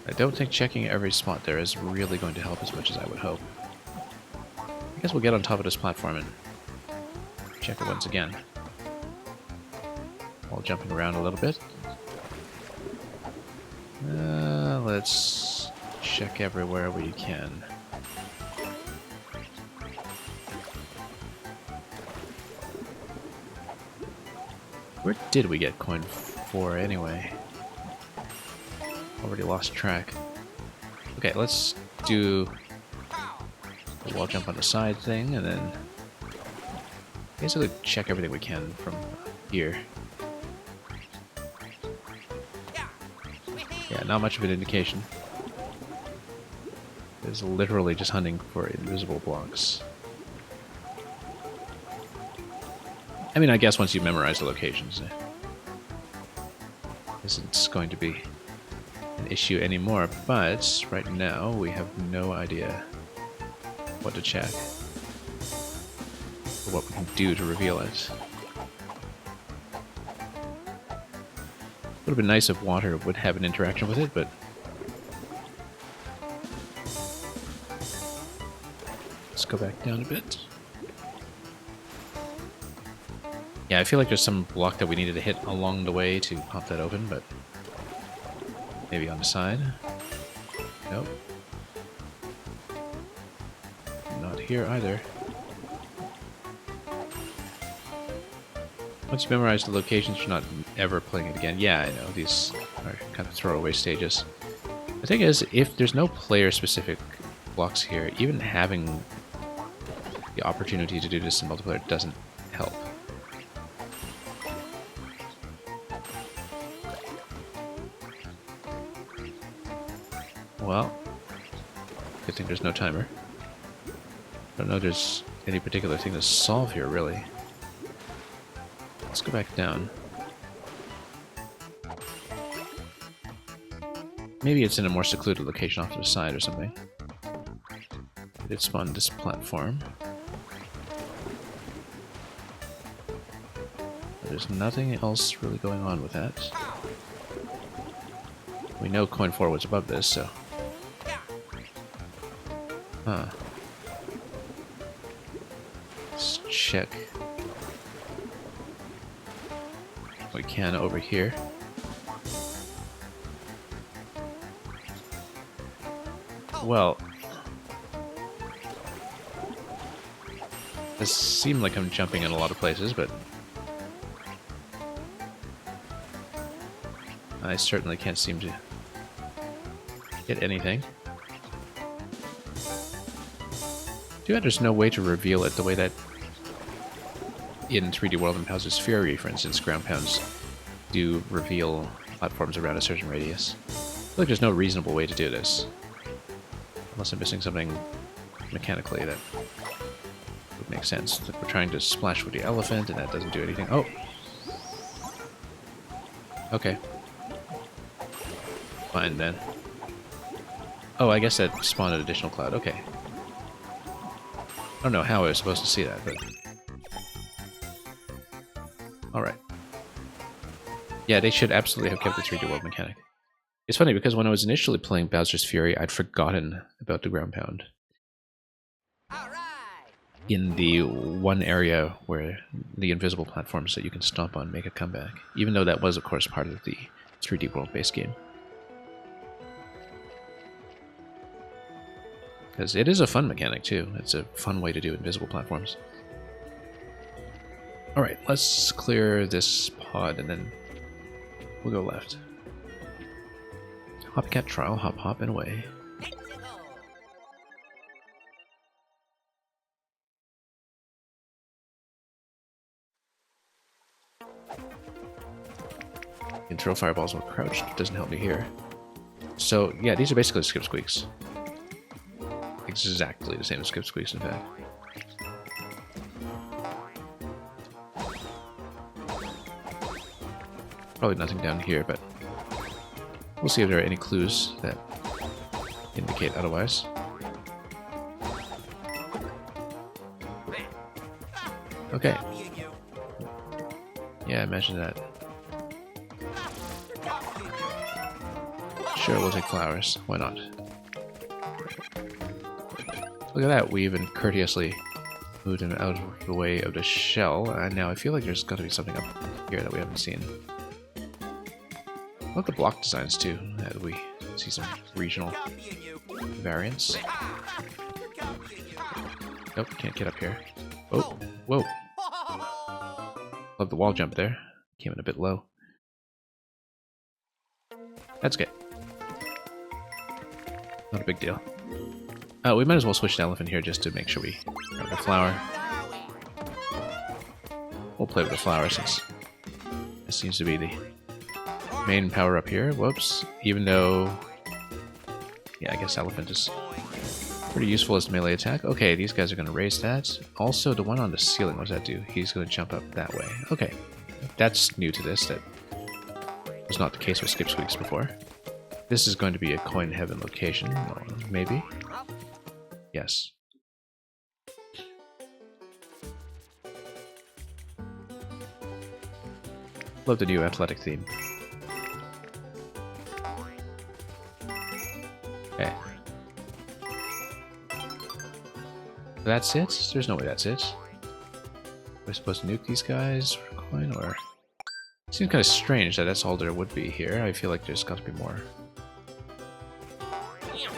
I don't think checking every spot there is really going to help as much as I would hope. I guess we'll get on top of this platform and check it once again. While jumping around a little bit. Let's check everywhere we can. Where did we get coin 4 anyway? Already lost track. Okay, let's do the wall jump on the side thing, and then basically check everything we can from here. Yeah, not much of an indication. It's literally just hunting for invisible blocks. I mean, I guess once you memorize the locations, it isn't going to be an issue anymore, but right now we have no idea what to check or what we can do to reveal it. It would have been nice if water would have an interaction with it, but let's go back down a bit. Yeah, I feel like there's some block that we needed to hit along the way to pop that open, but maybe on the side. Nope. Not here either. Once you memorize the locations, you're not ever playing it again. Yeah, I know, these are kind of throwaway stages. The thing is, if there's no player-specific blocks here, even having the opportunity to do this in multiplayer doesn't help. Well, good thing there's no timer. Don't know if there's any particular thing to solve here, really. Let's go back down. Maybe it's in a more secluded location off to the side or something. I did spawn this platform. But there's nothing else really going on with that. We know coin 4 was above this, so... Huh. Let's check what we can over here. Well, this seems like I'm jumping in a lot of places, but I certainly can't seem to get anything. Too bad there's no way to reveal it the way that in 3D World and Bowser's Fury, for instance, ground pounds do reveal platforms around a certain radius. like there's no reasonable way to do this. Unless I'm missing something mechanically that would make sense. Like we're trying to splash with the elephant and that doesn't do anything. Oh! Okay. Fine then. Oh, I guess that spawned an additional cloud. Okay. I don't know how I was supposed to see that, but... Alright. Yeah, they should absolutely have kept the 3D world mechanic. It's funny because when I was initially playing Bowser's Fury, I'd forgotten about the ground pound. In the one area where the invisible platforms that you can stomp on make a comeback. Even though that was, of course, part of the 3D world-based game. Because it is a fun mechanic, too. It's a fun way to do invisible platforms. Alright, let's clear this pod and then we'll go left. Hopcat trial, hop hop and away. You can throw fireballs while crouched, doesn't help me here. So, yeah, these are basically skip squeaks. Exactly the same as skip squeaks, in fact. Probably nothing down here, but we'll see if there are any clues that indicate otherwise. Okay. Yeah, imagine that. Sure, we'll take flowers. Why not? Look at that, we even courteously moved him out of the way of the shell, and now I feel like there's got to be something up here that we haven't seen. I love the block designs too, that we see some regional variants. Nope, can't get up here. Oh, whoa. Love the wall jump there. Came in a bit low. That's good. Not a big deal. We might as well switch to elephant here just to make sure we grab the flower. We'll play with the flower since this seems to be the main power up here. Whoops. Even though... yeah, I guess elephant is pretty useful as melee attack. Okay, these guys are going to raise that. Also, the one on the ceiling, what does that do? He's going to jump up that way. Okay. That's new to this. That was not the case with Skip Squeaks before. This is going to be a coin heaven location. Well, maybe? Yes. Love the new athletic theme. Okay. That's it? There's no way that's it. We're supposed to nuke these guys for a coin, or... It seems kind of strange that that's all there would be here. I feel like there's got to be more.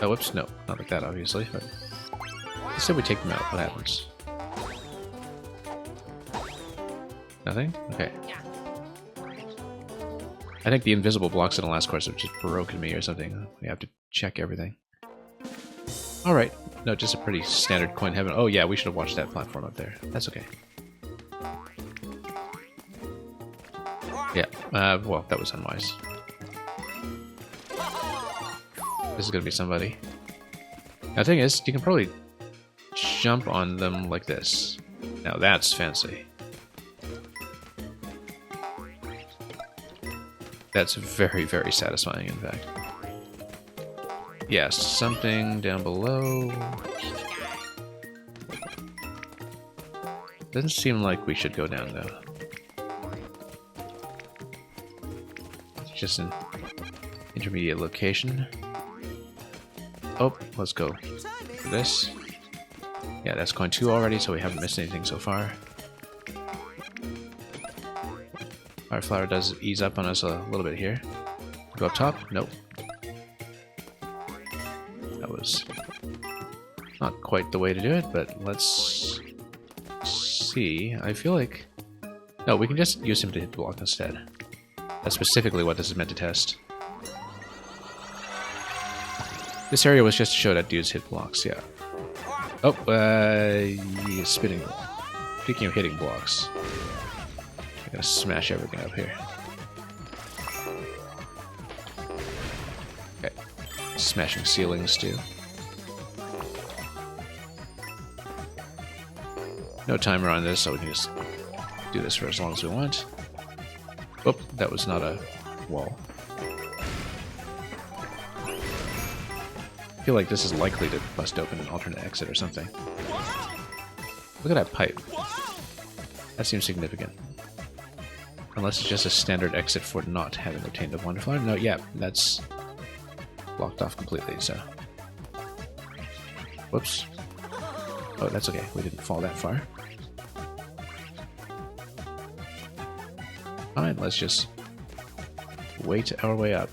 Oh, whoops, no. Not like that, obviously, but... Let's say we take them out. What happens? Nothing? Okay. I think the invisible blocks in the last course have just broken me or something. We have to check everything. Alright. No, just a pretty standard coin heaven. Oh yeah, we should have watched that platform up there. That's okay. Yeah, well, that was unwise. This is gonna be somebody. Now, the thing is, you can probably jump on them like this. Now that's fancy. That's very, very satisfying, in fact. Yes, something down below. Doesn't seem like we should go down, though. It's just an intermediate location. Oh, let's go for this. Yeah, that's coin 2 already, so we haven't missed anything so far. Our flower does ease up on us a little bit here. Go up top? Nope. That was not quite the way to do it, but let's see. I feel like... No, we can just use him to hit block instead. That's specifically what this is meant to test. This area was just to show that dudes hit blocks, yeah. Oh, he's spitting. Speaking of hitting blocks, I'm gonna smash everything up here. Okay. Smashing ceilings too. No timer on this, so we can just do this for as long as we want. Oh, that was not a wall. I feel like this is likely to bust open an alternate exit or something. Look at that pipe. That seems significant. Unless it's just a standard exit for not having obtained a Wonder Flower. No, yeah, that's blocked off completely, so... Whoops. Oh, that's okay. We didn't fall that far. Fine, let's just wait our way up.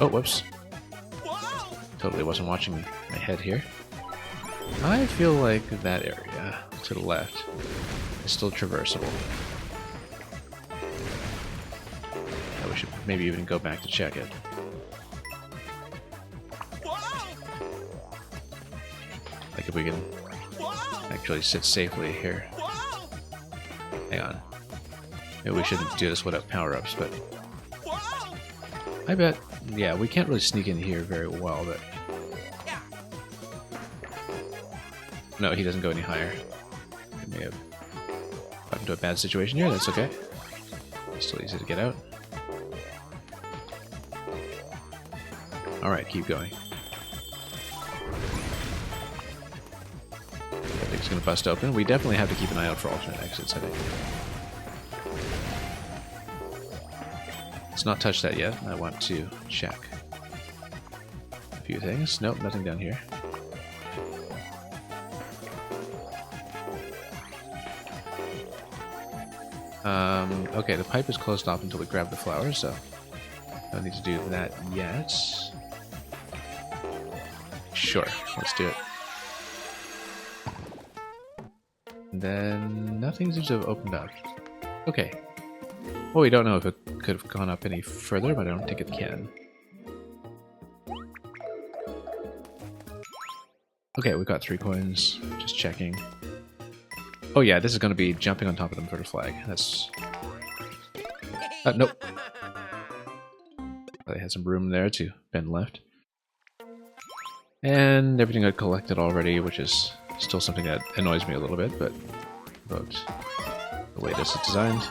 Oh, whoops. Totally wasn't watching my head here. I feel like that area to the left is still traversable. Yeah, we should maybe even go back to check it. Like if we can actually sit safely here. Hang on. Maybe we shouldn't do this without power-ups, but... I bet... Yeah, we can't really sneak in here very well, but... No, he doesn't go any higher. We may have got into a bad situation here, that's okay. Still easy to get out. Alright, keep going. I think it's gonna bust open. We definitely have to keep an eye out for alternate exits, I think. Let's not touch that yet. I want to check a few things. Nope, nothing down here. Okay, the pipe is closed off until we grab the flowers, so don't need to do that yet. Sure, let's do it. And then nothing seems to have opened up. Okay. Well, we don't know if it could have gone up any further, but I don't think it can. Okay, we got 3 coins. Just checking. Oh yeah, this is going to be jumping on top of them for the flag. That's... nope. They had some room there to bend left. And everything got collected already, which is still something that annoys me a little bit, but about the way this is designed.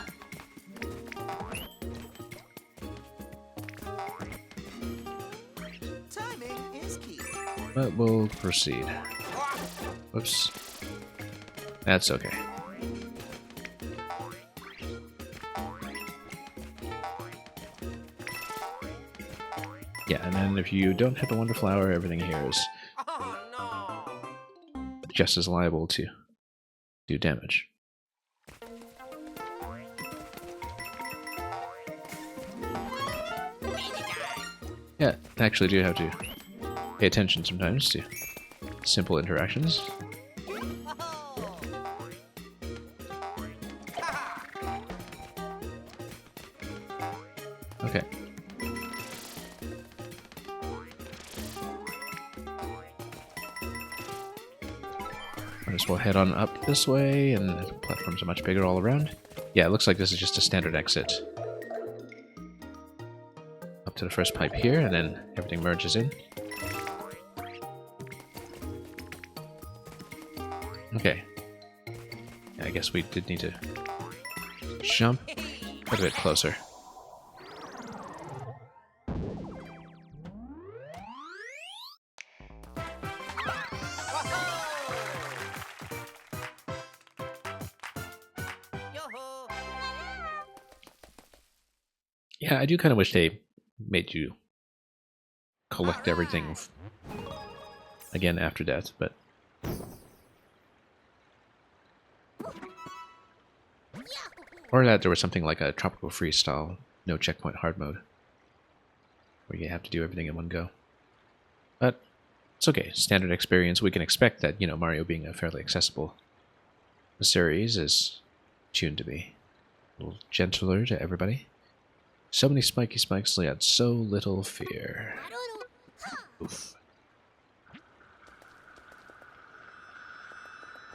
Timing is key. But we'll proceed. Whoops. That's okay. Yeah, and then if you don't hit the Wonder Flower, everything here is just as liable to do damage. Yeah, actually do have to pay attention sometimes to simple interactions. Okay. Might as well head on up this way, and the platforms are much bigger all around. Yeah, it looks like this is just a standard exit. Up to the first pipe here, and then everything merges in. Okay. Yeah, I guess we did need to jump a bit closer. Yeah, I do kind of wish they made you collect everything again after death, but... Or that there was something like a Tropical Freeze style, no checkpoint hard mode, where you have to do everything in one go. But it's okay, standard experience. We can expect that, you know, Mario being a fairly accessible series is tuned to be a little gentler to everybody. So many spiky spikes, yet so little fear. Oof.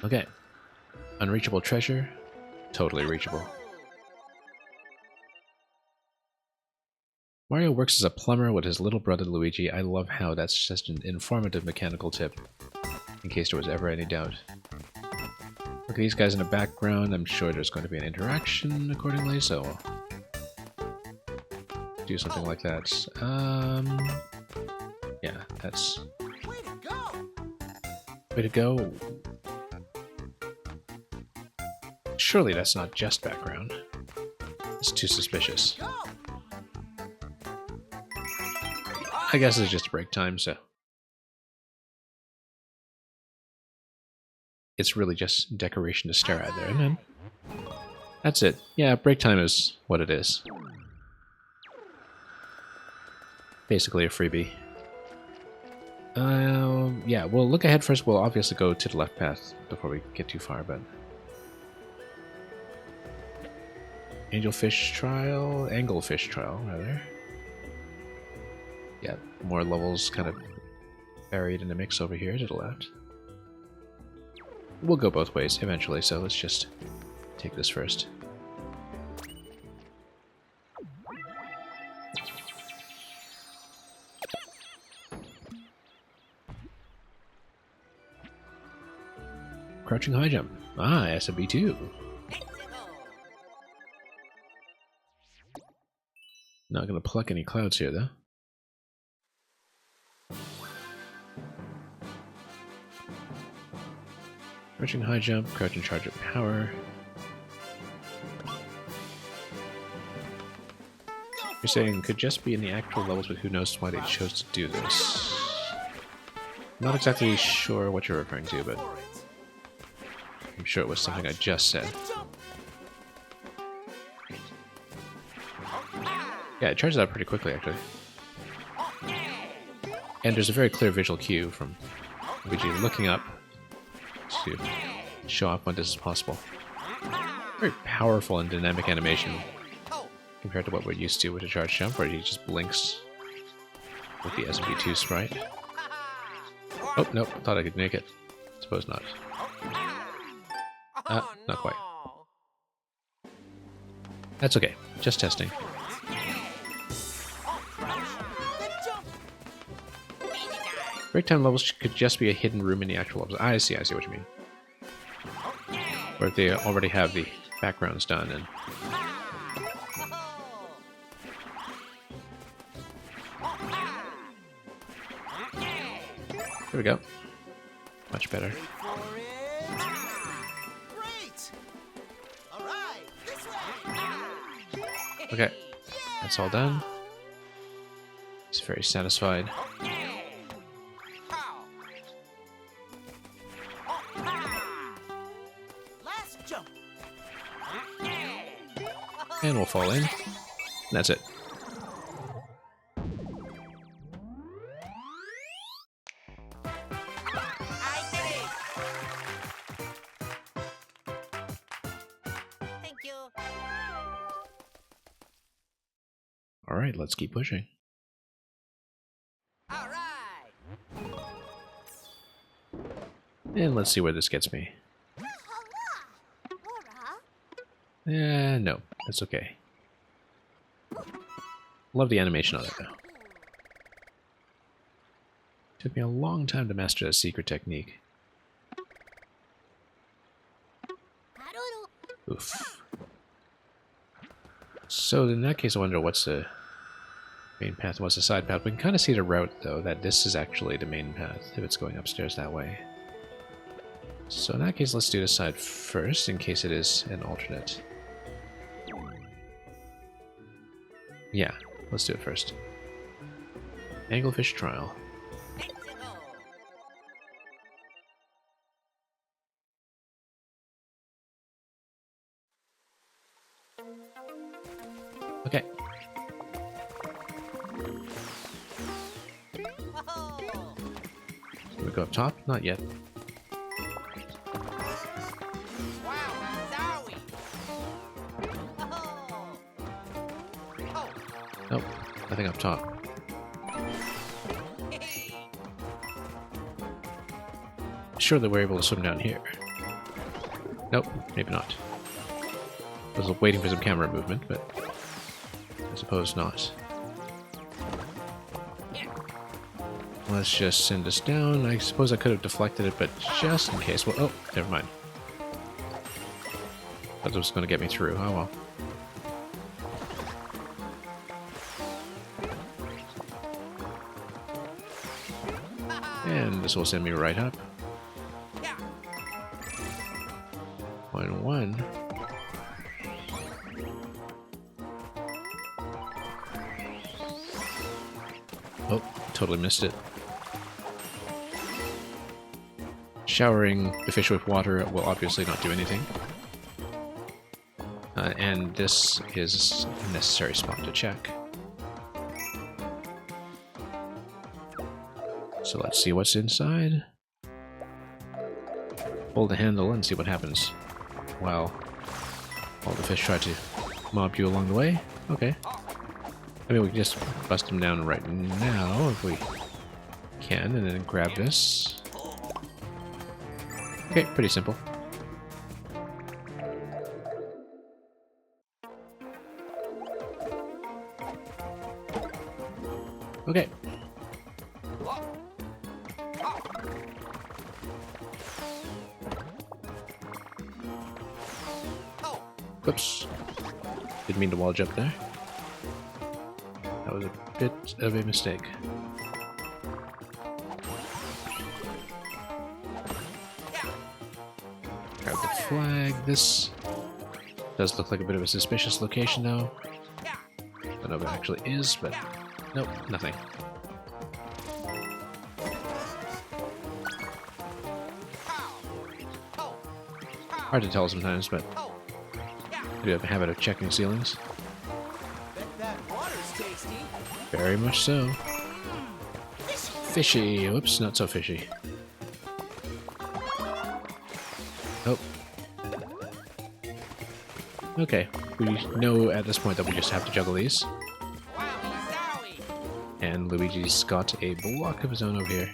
Okay. Unreachable treasure. Totally reachable. Mario works as a plumber with his little brother Luigi. I love how that's just an informative mechanical tip, in case there was ever any doubt. Look at these guys in the background. I'm sure there's going to be an interaction accordingly, so I'll do something like that. Yeah, that's... Way to go! Way to go. Surely that's not just background. It's too suspicious. Go! I guess it's just break time, so... It's really just decoration to stare at there, and then... That's it. Yeah, break time is what it is. Basically a freebie. Yeah, we'll look ahead first. We'll obviously go to the left path before we get too far, but... Anglefish trial, rather. Yeah, more levels kind of buried in the mix over here to the left. We'll go both ways eventually, so let's just take this first. Crouching high jump. Ah, SMB2. Not gonna pluck any clouds here, though. Crouching high jump, crouching charge up power. You're saying could just be in the actual levels, but who knows why they chose to do this. Not exactly sure what you're referring to, but I'm sure it was something I just said. Yeah, it charges out pretty quickly, actually. And there's a very clear visual cue from Luigi looking up to show off when this is possible. Very powerful and dynamic animation compared to what we're used to with a charge jump, where he just blinks with the SMB2 sprite. Oh, nope, thought I could make it. Suppose not. Not quite. That's okay, just testing. Break time levels could just be a hidden room in the actual levels. I see what you mean. Or if they already have the backgrounds done and... There we go. Much better. Great! All right, this way. Okay, that's all done. He's very satisfied. Last jump. And we'll fall in. And that's it. I did it. Thank you. All right, let's keep pushing. All right. And let's see where this gets me. No, that's okay. Love the animation on it, though. Took me a long time to master a secret technique. Oof. So in that case, I wonder what's the main path and what's the side path. We can kind of see the route, though, that this is actually the main path, if it's going upstairs that way. So in that case, let's do this side first, in case it is an alternate. Yeah, let's do it first. Anglefish trial. Okay. Can we go up top? Not yet. Nope, nothing up top. Sure that we're able to swim down here. Nope, maybe not. I was waiting for some camera movement, but I suppose not. Let's just send this down. I suppose I could have deflected it, but just in case. Well, oh, never mind. Thought it was going to get me through. Oh well. And this will send me right up. 1-1. Oh, totally missed it. Showering the fish with water will obviously not do anything. And this is a necessary spot to check. So let's see what's inside. Hold the handle and see what happens. While all the fish try to mob you along the way. Okay. I mean, we can just bust them down right now if we can, and then grab this. Okay, pretty simple. Okay. Whoops. Didn't mean to wall jump there. That was a bit of a mistake. Grab the flag. This does look like a bit of a suspicious location, though. Don't know if it actually is, but nope, nothing. Hard to tell sometimes, but I do have a habit of checking ceilings. Bet that water's tasty. Very much so. Fishy. Whoops, not so fishy. Oh. Okay, we know at this point that we just have to juggle these. And Luigi's got a block of his own over here.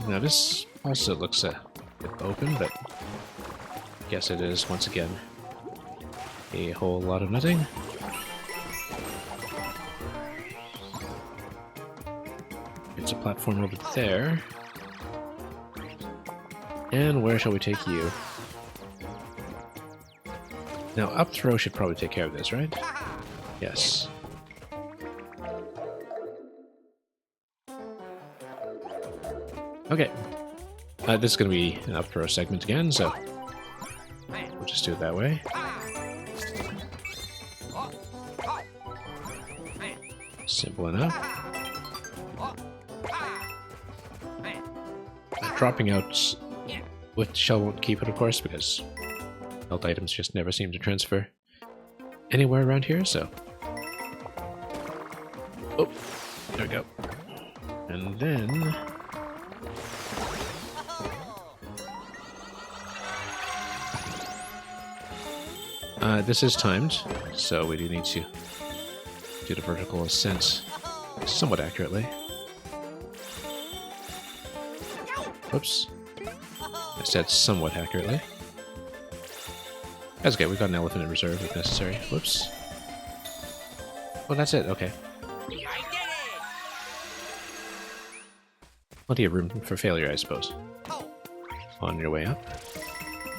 Now this also looks a bit open, but I guess it is, once again, a whole lot of nothing. It's a platform over there. And where shall we take you? Now, up throw should probably take care of this, right? Yes. Okay. This is going to be an up throw segment again, so we'll just do it that way. Simple enough. Dropping out with shell won't keep it, of course, because health items just never seem to transfer anywhere around here, so... Oh, there we go. And then... this is timed, so we do need to do the vertical ascent somewhat accurately. Whoops. I said somewhat accurately. That's okay, we've got an elephant in reserve if necessary. Whoops. Oh, that's it, okay. Plenty of room for failure, I suppose. On your way up.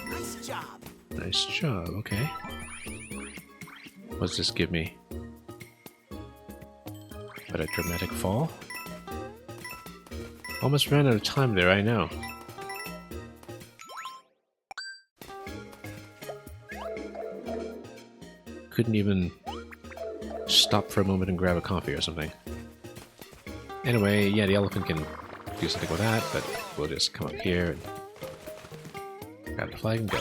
Nice job. Nice job, okay. What does this give me? But a dramatic fall? Almost ran out of time there, I know. Couldn't even stop for a moment and grab a coffee or something. Anyway, yeah, the elephant can do something with that, but we'll just come up here and grab the flag and go.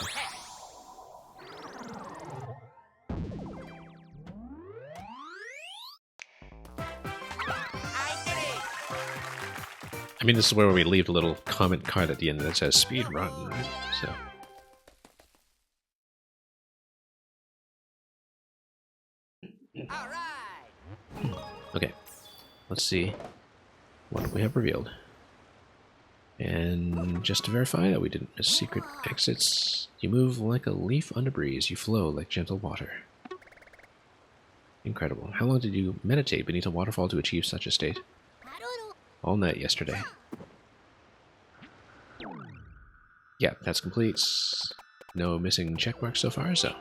I mean, this is where we leave a little comment card at the end that says speed run, right? So. Okay, let's see what we have revealed. And just to verify that we didn't miss secret exits, you move like a leaf on a breeze, you flow like gentle water. Incredible. How long did you meditate beneath a waterfall to achieve such a state? All night yesterday. Yeah, that's complete. No missing check marks so far, so.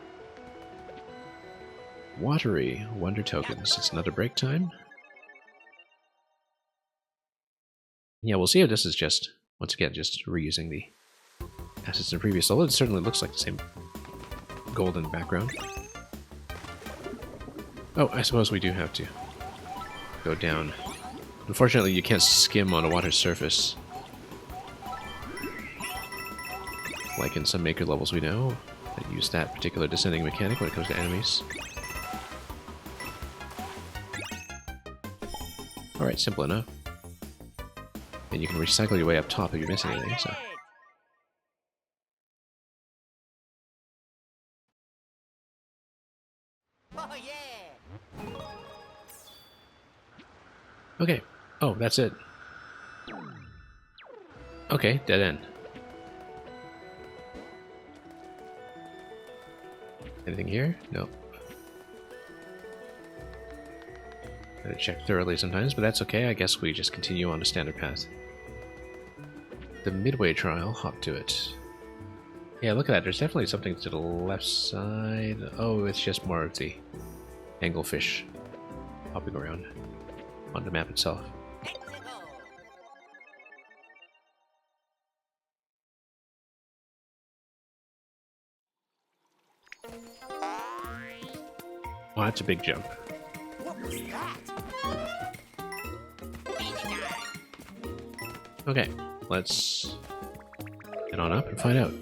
Watery Wonder Tokens. It's another break time. Yeah, we'll see if this is just, once again, just reusing the assets in the previous level. It certainly looks like the same golden background. Oh, I suppose we do have to go down. Unfortunately, you can't skim on a water surface. Like in some Maker levels we know that use that particular descending mechanic when it comes to enemies. Alright, simple enough. And you can recycle your way up top if you're missing anything, so. Oh yeah. Okay. Oh, that's it. Okay, dead end. Anything here? No. Gotta check thoroughly sometimes, but that's okay. I guess we just continue on a standard path. The Midway trial, hop to it. Yeah, look at that. There's definitely something to the left side. Oh, it's just more of the anglefish hopping around on the map itself. Oh, that's a big jump. What was that? Okay, let's head on up and find out.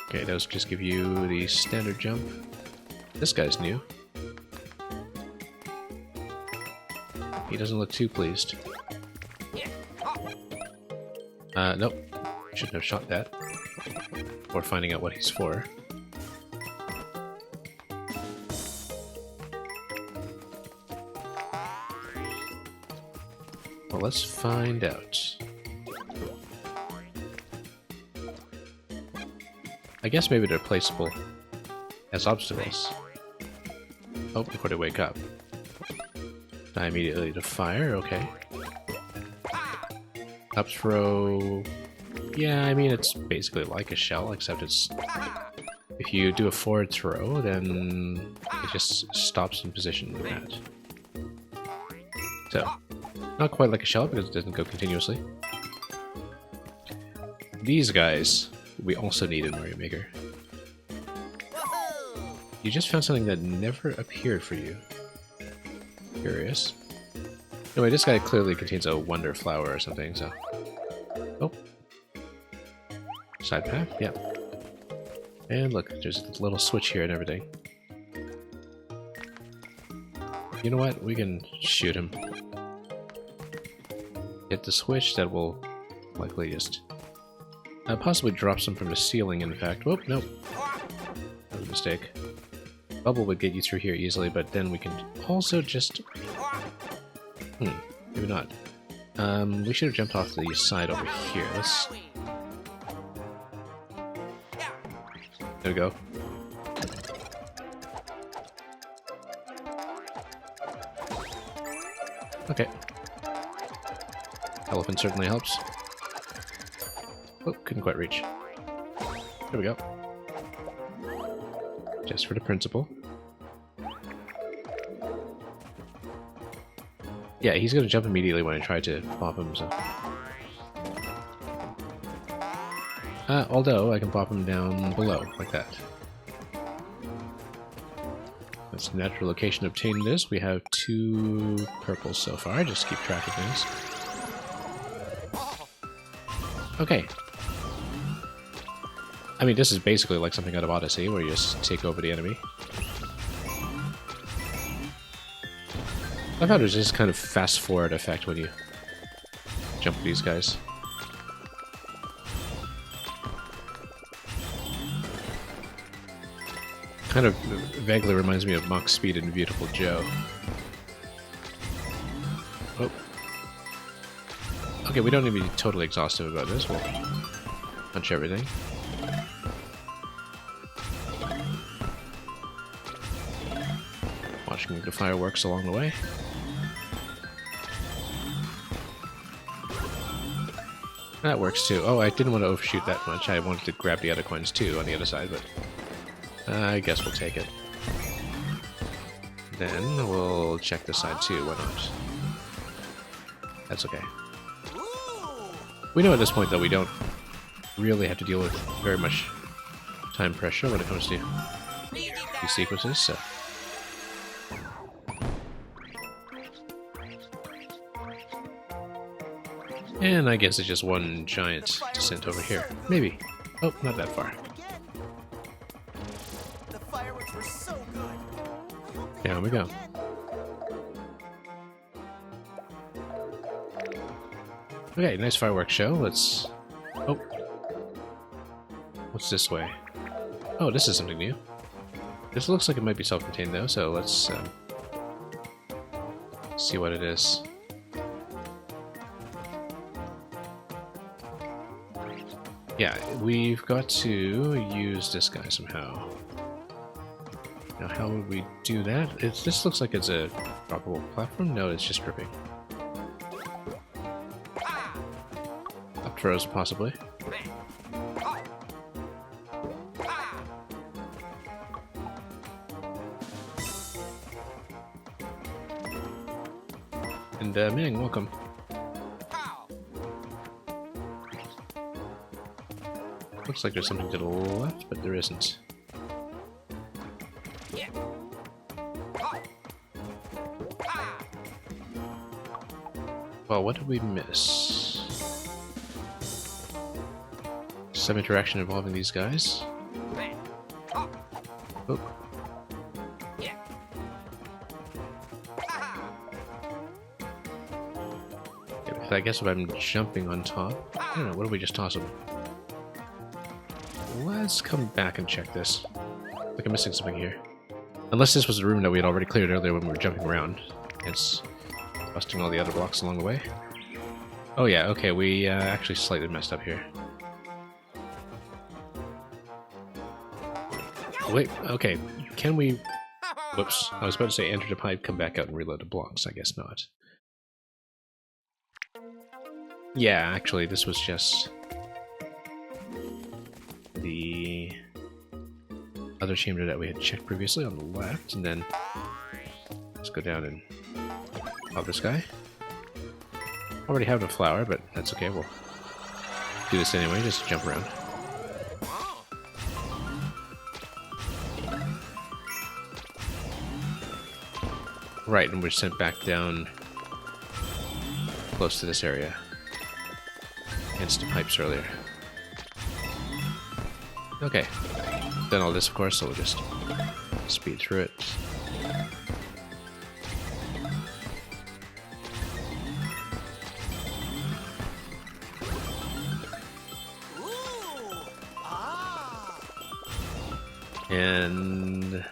Okay, those just give you the standard jump. This guy's new. He doesn't look too pleased. Nope. Shouldn't have shot that. Or finding out what he's for. Well, let's find out. I guess maybe they're placeable as obstacles. Oh, before they wake up. Die immediately to fire, okay. Up throw... Yeah, I mean, it's basically like a shell, except it's... If you do a forward throw, then it just stops in position with that. So, not quite like a shell because it doesn't go continuously. These guys we also need in Mario Maker. You just found something that never appeared for you. Curious. Anyway, this guy clearly contains a wonder flower or something, so... Oh. Side path, yeah. And look, there's a little switch here and everything. You know what? We can shoot him. Hit the switch, that will likely just... possibly drop some from the ceiling, in fact. Whoop, nope. That was a mistake. Bubble would get you through here easily, but then we can also just... maybe not. We should have jumped off the side over here. Let's... There we go. Okay. Elephant certainly helps. Oh, couldn't quite reach. There we go. Just for the principle. Yeah, he's gonna jump immediately when I try to pop him, so... although, I can pop him down below, like that. That's the natural location to obtain this. We have 2 purples so far, just keep track of things. Okay. I mean, this is basically like something out of Odyssey, where you just take over the enemy. I thought there's this kind of fast-forward effect when you jump with these guys. Kind of vaguely reminds me of Mach Speed in Beautiful Joe. Oh. Okay, we don't need to be totally exhaustive about this. We'll punch everything. watching the fireworks along the way. That works too. Oh, I didn't want to overshoot that much. I wanted to grab the other coins too on the other side, but I guess we'll take it. Then we'll check this side too, why not? That's okay. We know at this point that we don't really have to deal with very much time pressure when it comes to these sequences, so... And I guess it's just one giant descent over here. Maybe. Oh, not that far. The fireworks were so good. Down we go. Okay, nice fireworks show. Let's... Oh. What's this way? Oh, this is something new. This looks like it might be self-contained though, so let's see what it is. Yeah, we've got to use this guy somehow. Now, how would we do that? This looks like it's a droppable platform. No, it's just dripping. Up throws, possibly. And Ming, welcome. Looks like there's something to the left, but there isn't. Well, what did we miss? Some interaction involving these guys. Oh. I guess if I'm jumping on top... I don't know, what did we just toss him? Let's come back and check this. Like I'm missing something here. Unless this was the room that we had already cleared earlier when we were jumping around. It's busting all the other blocks along the way. Oh yeah, okay, we actually slightly messed up here. Wait, okay, can we... Whoops, I was about to say enter the pipe, come back out and reload the blocks. I guess not. Yeah, actually, this was just... the other chamber that we had checked previously on the left, and then let's go down and pop this guy. Already have a flower, but that's okay, we'll do this anyway, just jump around. Right, and we're sent back down close to this area. Hence the pipes earlier. Okay, done all this of course, so we'll just speed through it. And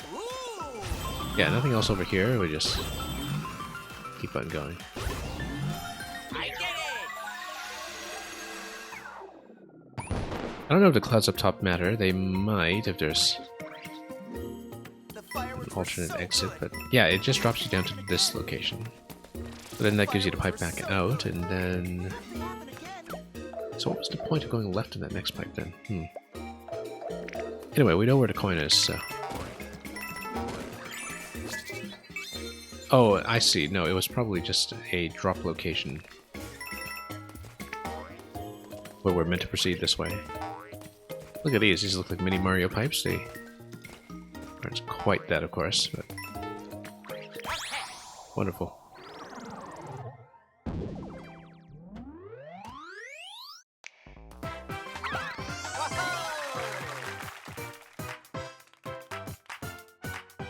yeah, nothing else over here, we just keep on going. I don't know if the clouds up top matter. They might if there's an alternate exit, but yeah, it just drops you down to this location. But then that gives you the pipe back out, and then... So what was the point of going left in that next pipe then? Anyway, we know where the coin is, so... Oh, I see. No, it was probably just a drop location where we're meant to proceed this way. Look at these. These look like mini Mario pipes. They aren't quite that, of course, but wonderful.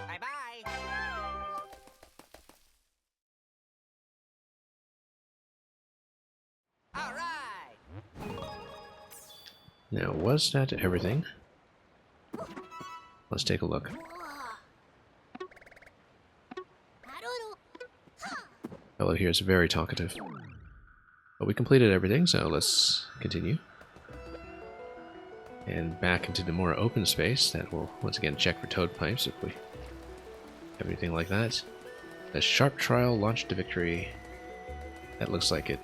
Bye-bye. All right. Now, was that everything? Let's take a look. Fellow here is very talkative. But we completed everything, so let's continue. And back into the more open space that will once again check for toad pipes if we Anything like that. The Sharp Trial launched to victory. That looks like it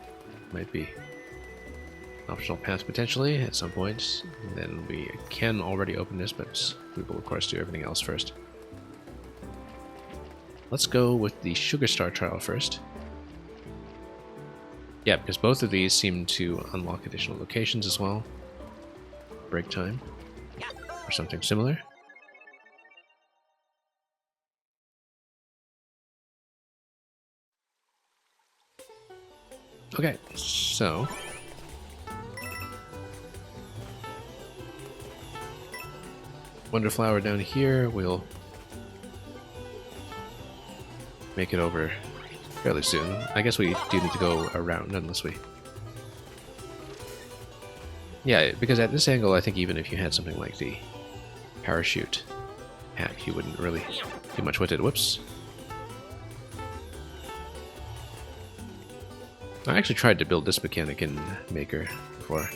might be an optional path potentially at some point. And then we can already open this, but we will of course do everything else first. Let's go with the Sugar Star Trial first. Yeah, because both of these seem to unlock additional locations as well. Break time. Or something similar. Okay, so Wonderflower down here, we'll make it over fairly soon. I guess we do need to go around unless we... Yeah, because at this angle, I think even if you had something like the parachute hack, you wouldn't really do much with it. Whoops. I actually tried to build this mechanic in Maker before.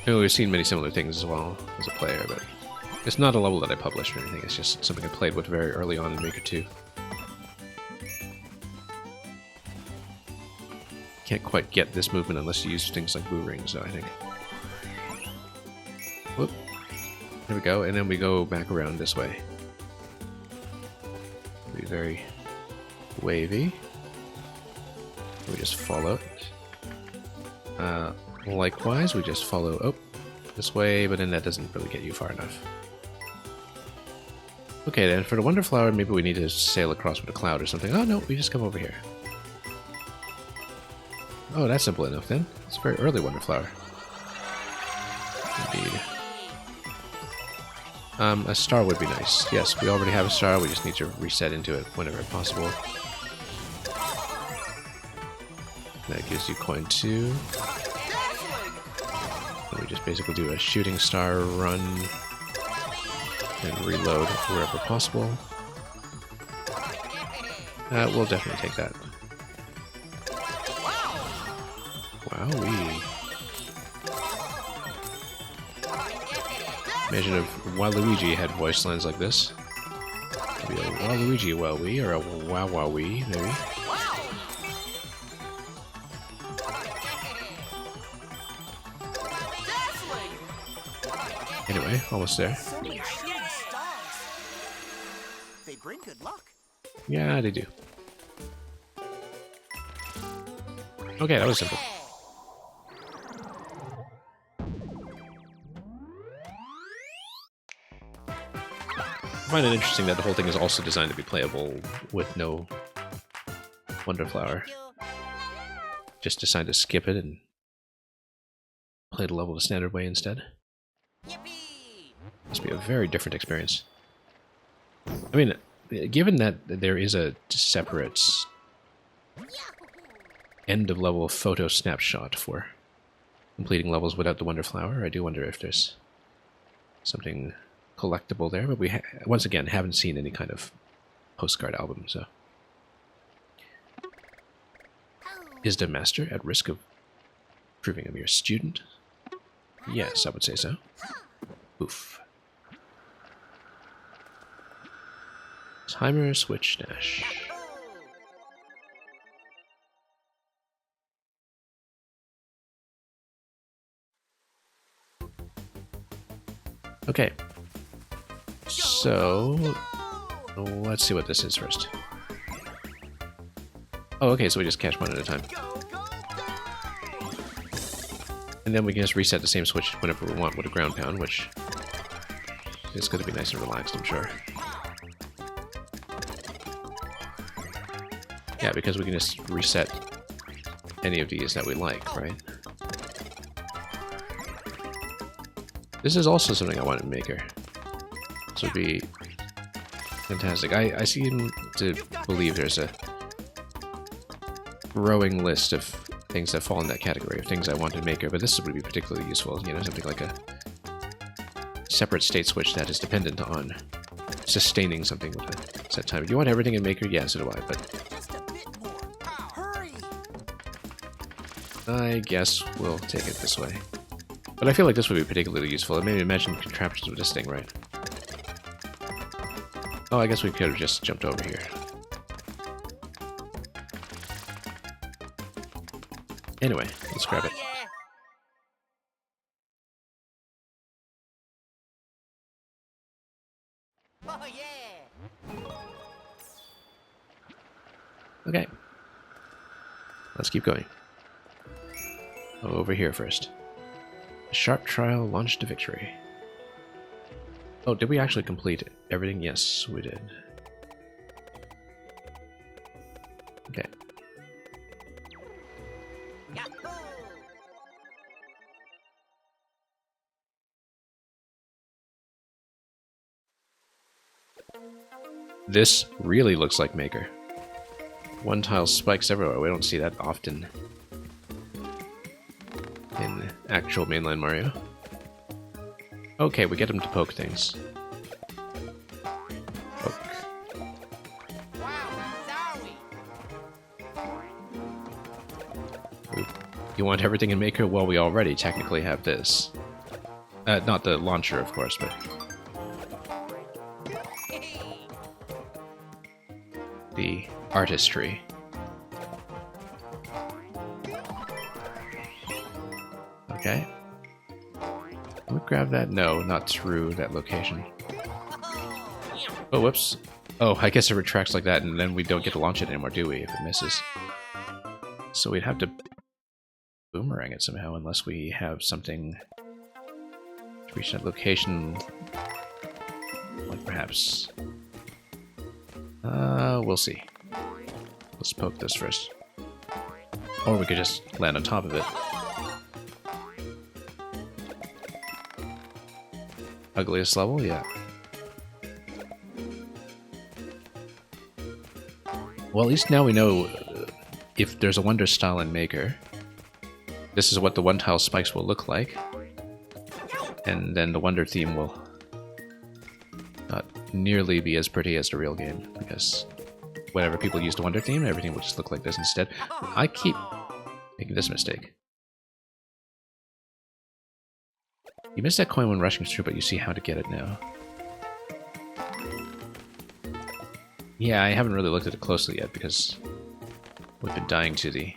And we've seen many similar things as well as a player, but it's not a level that I published or anything, it's just something I played with very early on in Maker 2. Can't quite get this movement unless you use things like Boo Rings, though, I think. Whoop. There we go, and then we go back around this way. Be very wavy. We just follow it. Likewise, we just follow this way, but then that doesn't really get you far enough. Okay, then for the Wonderflower, maybe we need to sail across with a cloud or something. Oh no, we just come over here. Oh, that's simple enough then. It's a very early Wonderflower. Indeed. A star would be nice. Yes, we already have a star, we just need to reset into it whenever possible. That gives you coin 2. And we just basically do a shooting star run and reload wherever possible. We'll definitely take that. Wowee. Imagine if Waluigi had voice lines like this. It'd be a Waluigi Wowee or a Wow Wowee, maybe. Anyway, almost there. So many shooting stars. They bring good luck. Yeah, they do. Okay, that was simple. I find it interesting that the whole thing is also designed to be playable with no Wonderflower. Just decide to skip it and play the level the standard way instead. Must be a very different experience. I mean, given that there is a separate end-of-level photo snapshot for completing levels without the Wonderflower, I do wonder if there's something collectible there, but we once again haven't seen any kind of postcard album, so... Is the master at risk of proving a mere student? Yes, I would say so. Oof. Timer switch dash. Okay. So, let's see what this is first. Oh, okay, so we just catch one at a time. And then we can just reset the same switch whenever we want with a ground pound, which is going to be nice and relaxed, I'm sure. Yeah, because we can just reset any of these that we like, right? This is also something I want in Maker. This would be fantastic. I seem to believe there's a growing list of things that fall in that category of things I want in Maker, but this would be particularly useful. You know, something like a separate state switch that is dependent on sustaining something with a set time. Do you want everything in Maker? Yeah, so do I, but Just a bit more. Hurry. I guess we'll take it this way. But I feel like this would be particularly useful. I mean, imagine contraptions with this thing, right? Oh, I guess we could have just jumped over here. Anyway, let's grab it. Oh yeah! Okay. Let's keep going. Over here first. Sharp trial launched to victory. Oh, did we actually complete everything? Yes, we did. Okay. Yahoo! This really looks like Maker. One tile spikes everywhere. We don't see that often in actual mainline Mario. Okay, we get him to poke things. Poke. Wow, sorry! You want everything in Maker? Well, we already technically have this. Not the launcher, of course, but the artistry. Okay. Can we grab that? No, not through that location. Oh, whoops. Oh, I guess it retracts like that, and then we don't get to launch it anymore, do we, if it misses? So we'd have to boomerang it somehow, unless we have something to reach that location. Like perhaps... we'll see. Let's poke this first. Or we could just land on top of it. Ugliest level? Yeah. Well, at least now we know if there's a Wonder style in Maker, this is what the one-tile spikes will look like. And then the Wonder theme will not nearly be as pretty as the real game, because whenever people use the Wonder theme, everything will just look like this instead. I keep making this mistake. You missed that coin when rushing through, but you see how to get it now. Yeah, I haven't really looked at it closely yet, because we've been dying to the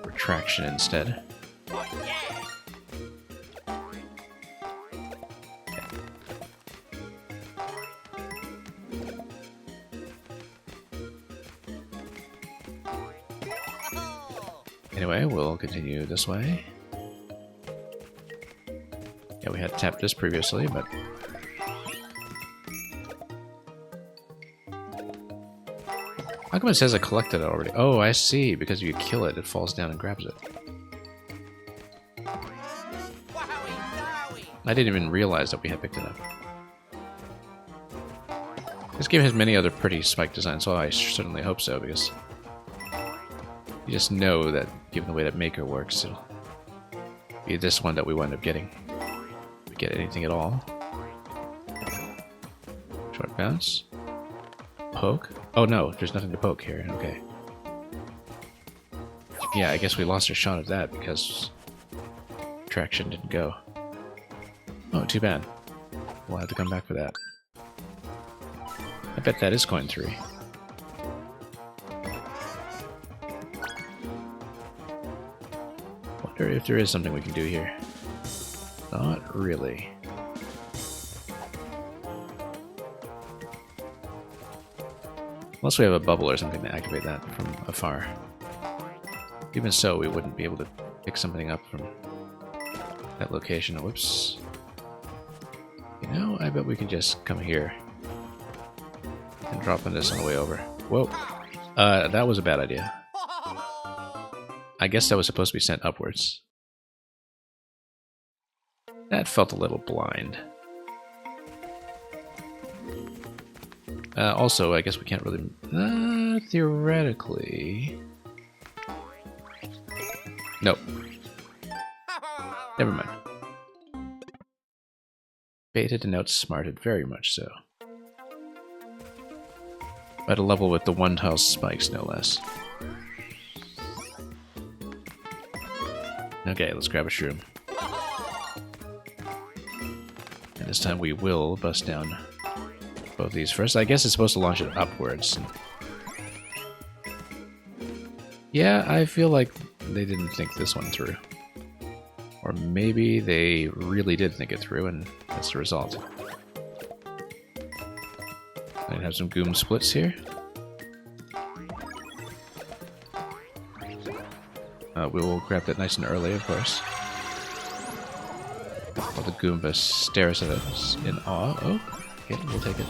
retraction instead. Anyway, we'll continue this way. Yeah, we had tapped this previously, but... How come it says I collected it already? Oh, I see. Because if you kill it, it falls down and grabs it. I didn't even realize that we had picked it up. This game has many other pretty spike designs, so I certainly hope so, because... you just know that, given the way that Maker works, it'll be this one that we wind up getting. If we get anything at all. Short bounce. Poke? Oh no, there's nothing to poke here. Okay. Yeah, I guess we lost our shot at that because traction didn't go. Oh, too bad. We'll have to come back for that. I bet that is coin 3. Wonder if there is something we can do here. Not really. Unless we have a bubble or something to activate that from afar. Even so, we wouldn't be able to pick something up from that location. Whoops. You know, I bet we can just come here and drop in this on the way over. Whoa. That was a bad idea. I guess that was supposed to be sent upwards. That felt a little blind. Also, I guess we can't really... theoretically... Nope. Never mind. Baited and outsmarted, very much so. At a level with the one-tile spikes, no less. Okay, let's grab a shroom. And this time we will bust down both these first. I guess it's supposed to launch it upwards. Yeah, I feel like they didn't think this one through. Or maybe they really did think it through, and that's the result. I have some Goom splits here. We will grab that nice and early, of course. While the Goomba stares at us in awe. Oh, okay, we'll take it.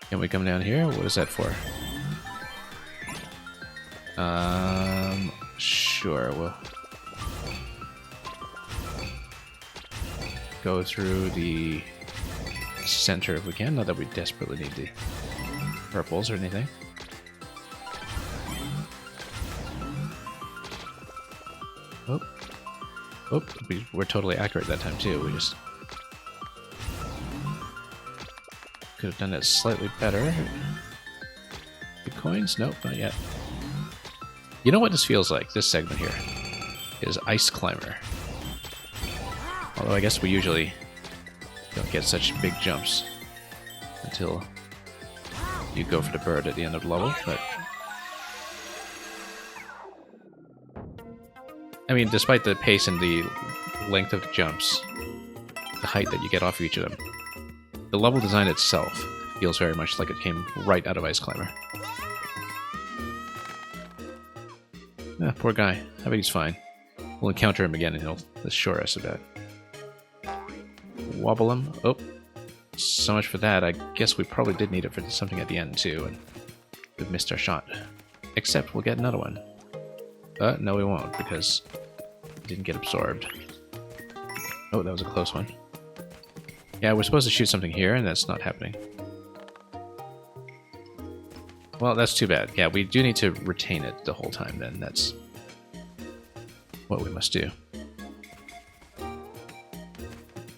Can we come down here? What is that for? Sure, we'll go through the center if we can. Not that we desperately need the purples or anything. Oh. Oh, we're totally accurate that time too. We just could have done that slightly better. Good coins? Nope, not yet. You know what this feels like? This segment here is Ice Climber. Although I guess we usually don't get such big jumps until you go for the bird at the end of the level, but I mean, despite the pace and the length of the jumps, the height that you get off of each of them, the level design itself feels very much like it came right out of Ice Climber. Ah, poor guy. I bet he's fine. We'll encounter him again and he'll assure us about it. Wobble him. Oh, so much for that. I guess we probably did need it for something at the end too, and we've missed our shot. Except we'll get another one. No we won't, because it didn't get absorbed. Oh, that was a close one. Yeah, we're supposed to shoot something here, and that's not happening. Well, that's too bad. Yeah, we do need to retain it the whole time then. That's what we must do.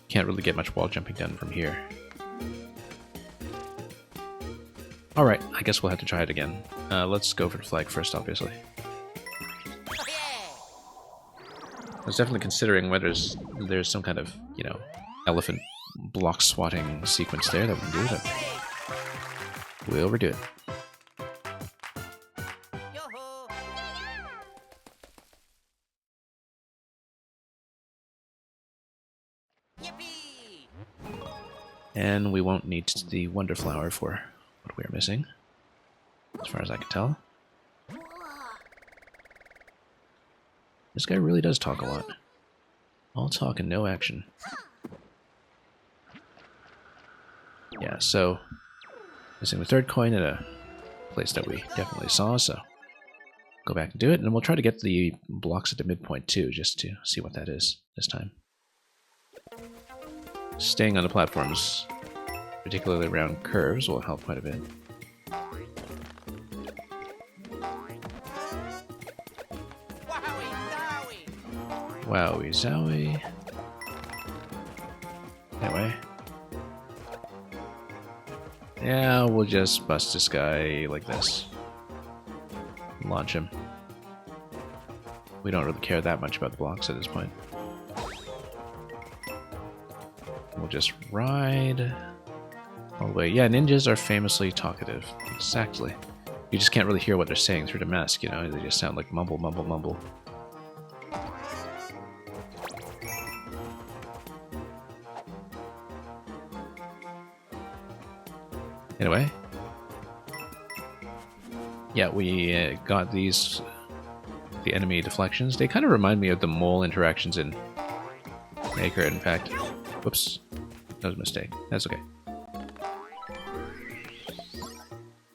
Can't really get much wall jumping done from here. Alright, I guess we'll have to try it again. Let's go for the flag first, obviously. I was definitely considering whether there's some kind of, you know, elephant block swatting sequence there that we can do, but we'll redo it. And we won't need the Wonder Flower for what we're missing, as far as I can tell. This guy really does talk a lot. All talk and no action. Yeah, so missing the third coin at a place that we definitely saw, so go back and do it, and we'll try to get the blocks at the midpoint too, just to see what that is this time. Staying on the platforms, particularly around curves, will help quite a bit. Wowie zowie. Anyway. Yeah, we'll just bust this guy like this. Launch him. We don't really care that much about the blocks at this point. We'll just ride all the way. Yeah, ninjas are famously talkative. Exactly. You just can't really hear what they're saying through the mask, you know? They just sound like mumble, mumble, mumble. Anyway. Yeah, we got these, the enemy deflections. They kind of remind me of the mole interactions in Maker, in fact. Whoops. That was a mistake. That's okay.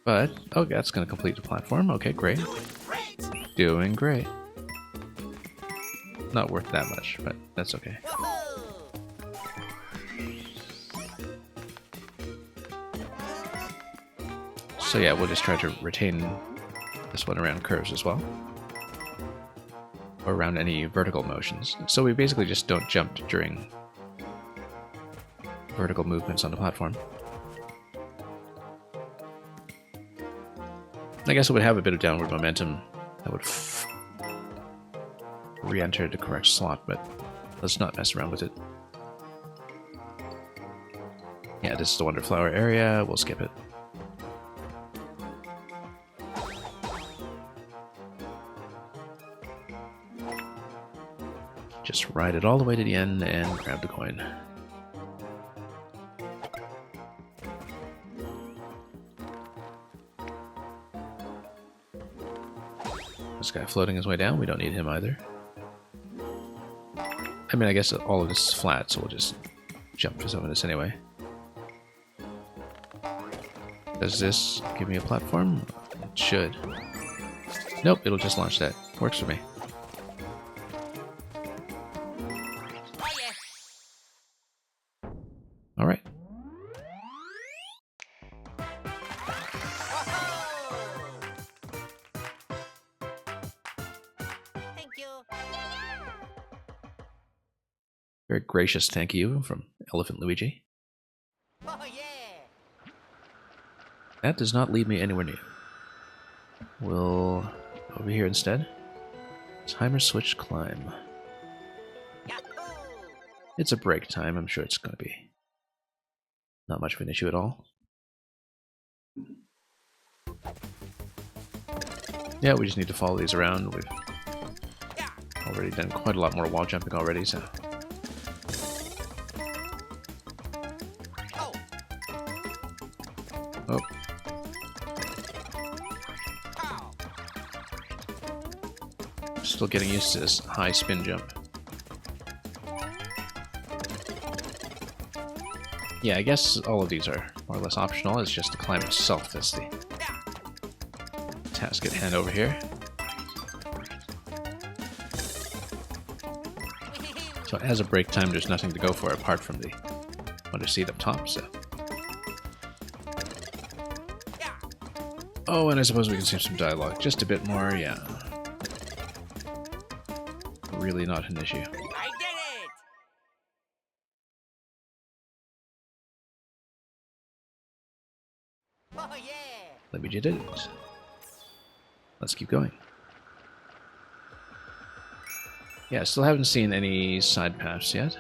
But, oh, that's going to complete the platform. Okay, great. Doing great. Not worth that much, but that's okay. So yeah, we'll just try to retain this one around curves as well. Or around any vertical motions. So we basically just don't jump during vertical movements on the platform. I guess it would have a bit of downward momentum that would re-enter the correct slot, but Let's not mess around with it. Yeah, this is the Wonder Flower area. We'll skip it. Just ride it all the way to the end and grab the coin. This guy floating his way down, we don't need him either. I mean, I guess all of this is flat, so we'll just jump for some of this anyway. Does this give me a platform? It should. Nope, it'll just launch that. Works for me. Oh yeah. Alright. Thank you. Very gracious thank you from Elephant Luigi. Oh yeah. That does not lead me anywhere new. We'll over here instead. Timer switch climb. Yahoo! It's a break time. I'm sure it's going to be not much of an issue at all. Yeah, we just need to follow these around. We've already done quite a lot more wall jumping already, so... Oh. Oh, Pow. still getting used to this high spin jump. Yeah, I guess all of these are more or less optional. It's just the climb itself that's the task at hand over here. So as a break time, there's nothing to go for apart from the Wonder Seed up top, so... Oh, and I suppose we can see some dialogue. Just a bit more, yeah. Really not an issue. I did it. Oh yeah. Luigi did it. Let's keep going. Yeah, still haven't seen any side paths yet.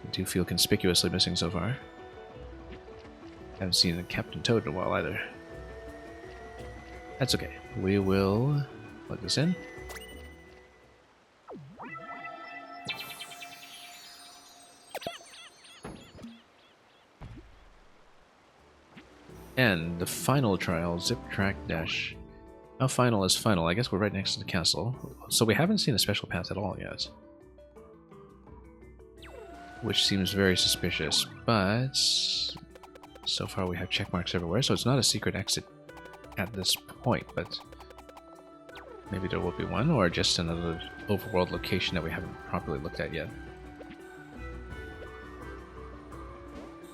I do feel conspicuously missing so far. Haven't seen Captain Toad in a while either. That's okay. We will plug this in. And the final trial, Zip Track Dash. How final is final? I guess we're right next to the castle. So we haven't seen a special path at all yet. Which seems very suspicious, but so far we have check marks everywhere, so it's not a secret exit at this point, but maybe there will be one, or just another overworld location that we haven't properly looked at yet.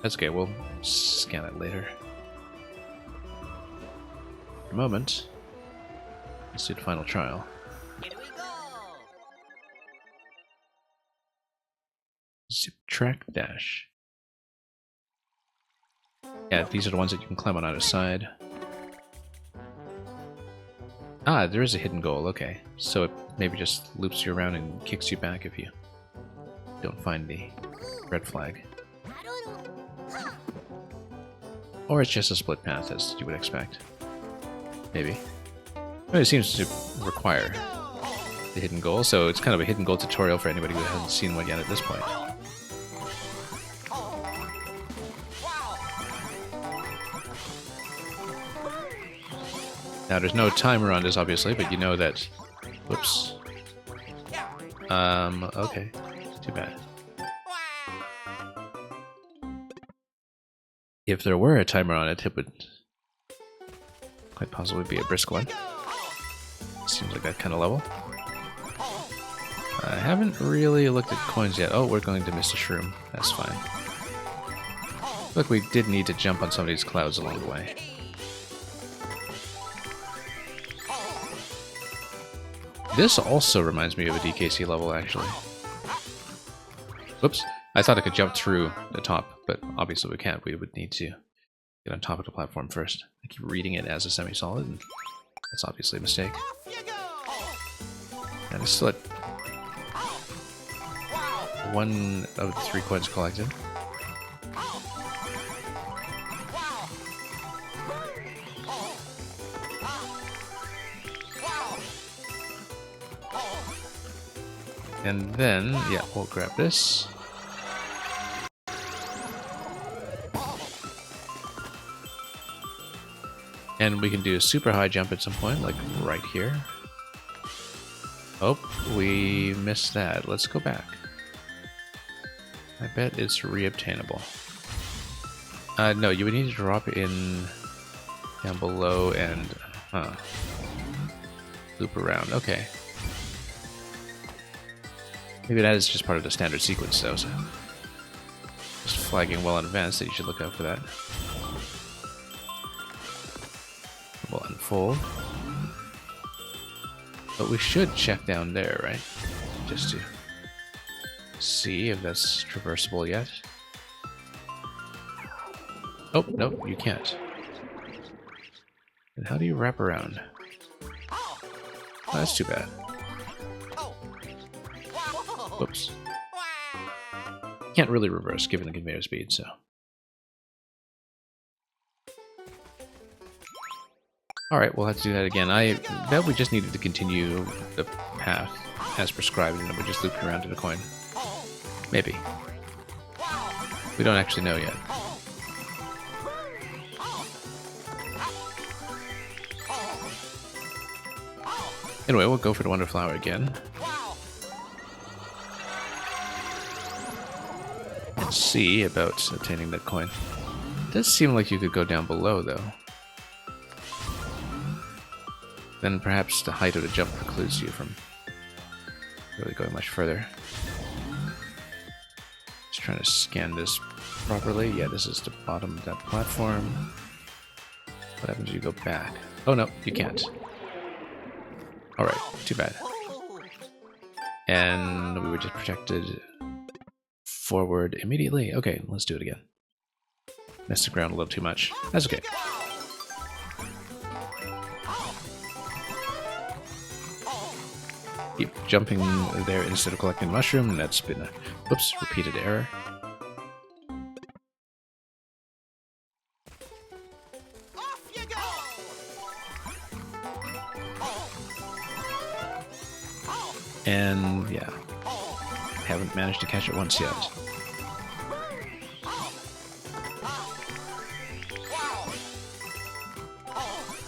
That's okay, we'll scan it later. For the moment, let's do the final trial. Here we go. Zip Track Dash. Yeah, these are the ones that you can climb on either side. Ah, there is a hidden goal, okay. So it maybe just loops you around and kicks you back if you don't find the red flag. Or it's just a split path, as you would expect. Maybe. But it seems to require the hidden goal, so it's kind of a hidden goal tutorial for anybody who hasn't seen one yet at this point. Now, there's no timer on this, obviously, but you know that... Whoops. Okay. Too bad. If there were a timer on it, it would quite possibly be a brisk one. Seems like that kind of level. I haven't really looked at coins yet. Oh, we're going to miss a shroom. That's fine. Look, we did need to jump on some of these clouds along the way. This also reminds me of a DKC level, actually. Whoops. I thought I could jump through the top, but obviously we can't. We would need to get on top of the platform first. I keep reading it as a semi-solid, and that's obviously a mistake. And it's still at... one of the 3 coins collected. And then, yeah, we'll grab this. And we can do a super high jump at some point, like right here. Oh, we missed that. Let's go back. I bet it's reobtainable. No, you would need to drop in down below and loop around. Okay. Maybe that is just part of the standard sequence, though. So just flagging well in advance that you should look out for that. Will unfold. But we should check down there, right? Just to see if that's traversable yet. Oh, no, you can't. And how do you wrap around? Oh, that's too bad. Whoops. Can't really reverse given the conveyor speed, so. Alright, we'll have to do that again. I bet we just needed to continue the path as prescribed and then we just looped around to the coin. Maybe. We don't actually know yet. Anyway, we'll go for the Wonder Flower again. And see about obtaining that coin. It does seem like you could go down below, though. Then perhaps the height of the jump precludes you from really going much further. Just trying to scan this properly. Yeah, this is the bottom of that platform. What happens if you go back? Oh no, you can't. Alright, too bad. And we were just projected forward immediately. Okay, let's do it again. Messed around a little too much. That's okay. Keep jumping there instead of collecting mushroom, and that's been a whoops, repeated error. Off you go! And yeah, haven't managed to catch it once yet.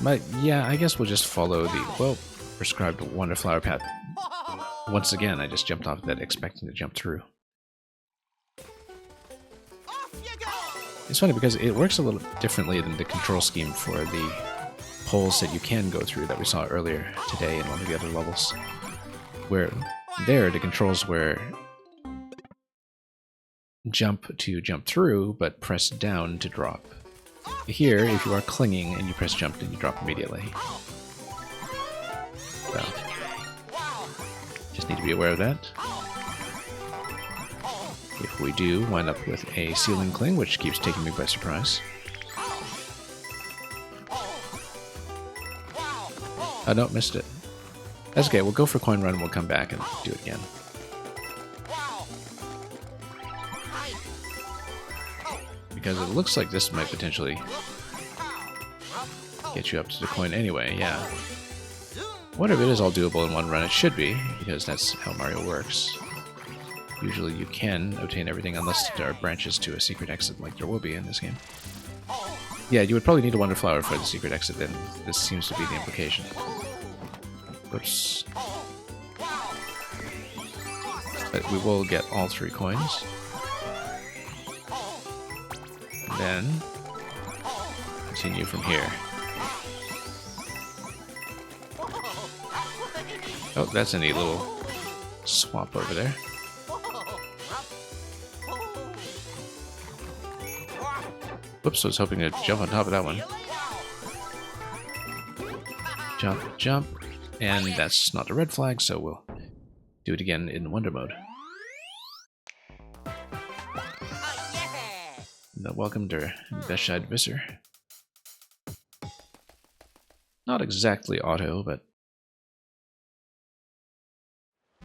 But yeah, I guess we'll just follow the well prescribed Wonder Flower path. Once again, I just jumped off that expecting to jump through. It's funny because it works a little differently than the control scheme for the holes that you can go through that we saw earlier today in one of the other levels. Where there, the controls were jump to jump through, but press down to drop. Here, if you are clinging and you press jump, then you drop immediately. So, just need to be aware of that. If we do wind up with a ceiling cling, which keeps taking me by surprise. Oh no, missed it. That's okay, we'll go for coin run and we'll come back and do it again. Because it looks like this might potentially get you up to the coin anyway, yeah. Wonder if it is all doable in one run. It should be, because that's how Mario works. Usually you can obtain everything unless there are branches to a secret exit like there will be in this game. Yeah, you would probably need a Wonder Flower for the secret exit, then this seems to be the implication. Whoops. But we will get all 3 coins. And then continue from here. Oh, that's a neat little swap over there. Whoops, I was hoping to jump on top of that one. Jump, jump. And that's not the red flag, so we'll do it again in Wonder Mode. Welcome to Beshide Visser. Not exactly auto, but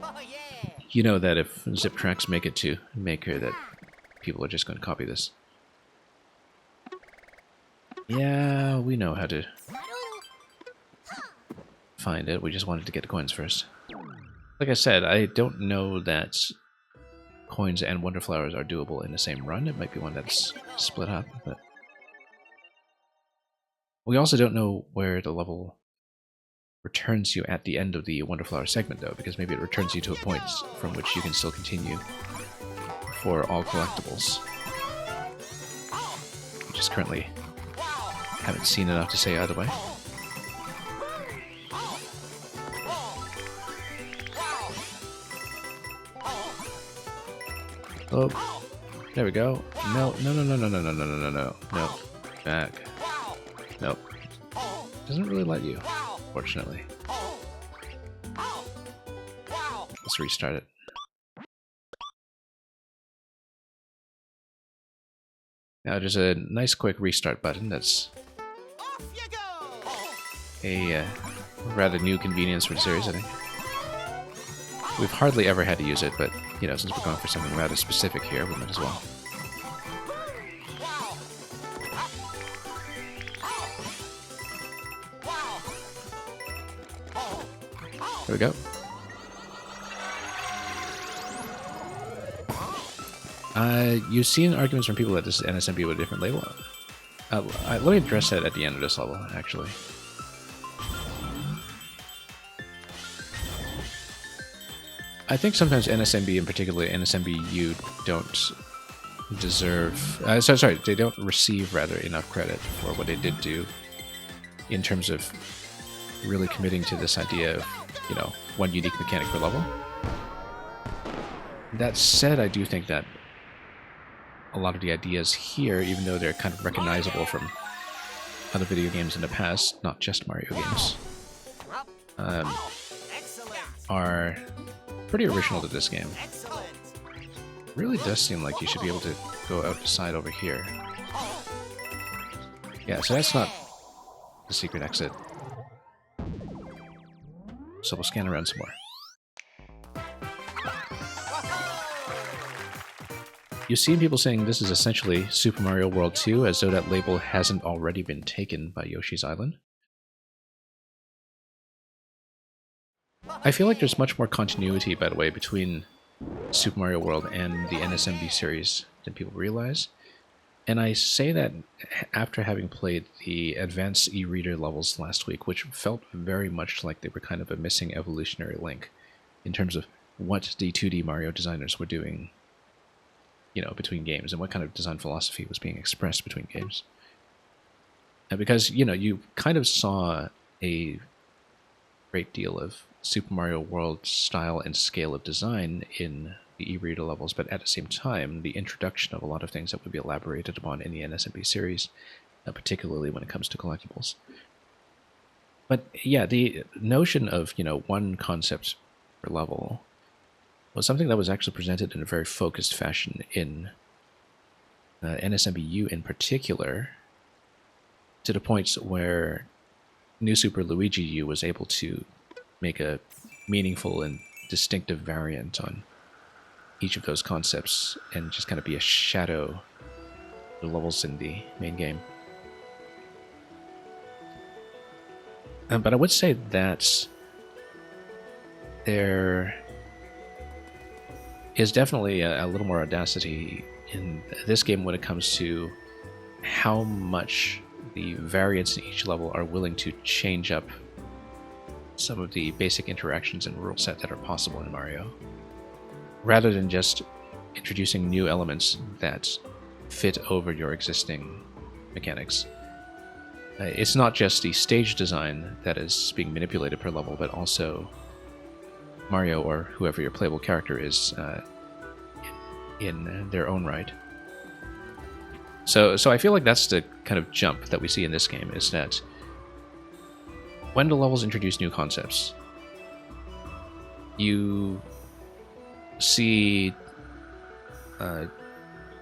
Oh yeah. You know that if Zip Tracks make it to Maker, that people are just going to copy this. Yeah, we know how to find it. We just wanted to get the coins first. Like I said, I don't know that coins and Wonder Flowers are doable in the same run. It might be one that's split up, but we also don't know where the level returns you at the end of the Wonder Flower segment, though, because maybe it returns you to a point from which you can still continue for all collectibles. We just currently haven't seen enough to say either way. Oh, there we go. No, no, no, no, no, no, no, no, no, no, no, no. Back. Nope. Doesn't really let you, fortunately. Let's restart it. Now there's a nice quick restart button that's a rather new convenience for the series, I think. We've hardly ever had to use it, but, you know, since we're going for something rather specific here, we might as well. There we go. You've seen arguments from people that this is NSMB with a different label. Let me address that at the end of this level, actually. I think sometimes NSMB, in particular NSMBU, don't deserve... sorry, they don't receive, rather, enough credit for what they did do in terms of really committing to this idea of, you know, one unique mechanic per level. That said, I do think that a lot of the ideas here, even though they're kind of recognizable from other video games in the past, not just Mario games, are pretty original to this game. It really does seem like you should be able to go out the side over here. Yeah, so that's not the secret exit. So we'll scan around some more. You've seen people saying this is essentially Super Mario World 2, as though that label hasn't already been taken by Yoshi's Island. I feel like there's much more continuity, by the way, between Super Mario World and the NSMB series than people realize. And I say that after having played the advanced e-reader levels last week, which felt very much like they were kind of a missing evolutionary link in terms of what the 2D Mario designers were doing, you know, between games, and what kind of design philosophy was being expressed between games. And because, you know, you kind of saw a great deal of Super Mario World style and scale of design in the e-reader levels, but at the same time, the introduction of a lot of things that would be elaborated upon in the NSMB series, particularly when it comes to collectibles. But yeah, the notion of, you know, one concept per level was something that was actually presented in a very focused fashion in NSMBU in particular, to the points where New Super Luigi U was able to make a meaningful and distinctive variant on each of those concepts and just kind of be a shadow of the levels in the main game. But I would say that there is definitely a little more audacity in this game when it comes to how much the variants in each level are willing to change up some of the basic interactions and rule set that are possible in Mario, rather than just introducing new elements that fit over your existing mechanics. It's not just the stage design that is being manipulated per level, but also Mario, or whoever your playable character is, in their own right. So I feel like that's the kind of jump that we see in this game, is that when the levels introduce new concepts, you see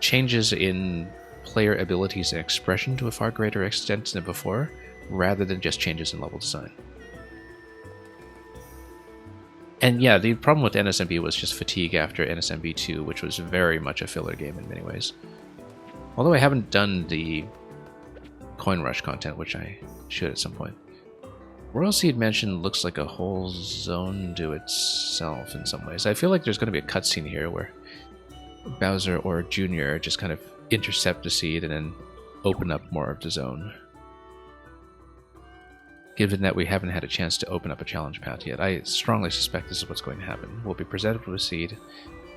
changes in player abilities and expression to a far greater extent than before, rather than just changes in level design. And yeah, the problem with NSMB was just fatigue after NSMB 2, which was very much a filler game in many ways. Although I haven't done the Coin Rush content, which I should at some point. Royal Seed Mansion looks like a whole zone to itself in some ways. I feel like there's going to be a cutscene here where Bowser or Junior just kind of intercept the seed and then open up more of the zone. Given that we haven't had a chance to open up a challenge path yet, I strongly suspect this is what's going to happen. We'll be presented with a seed,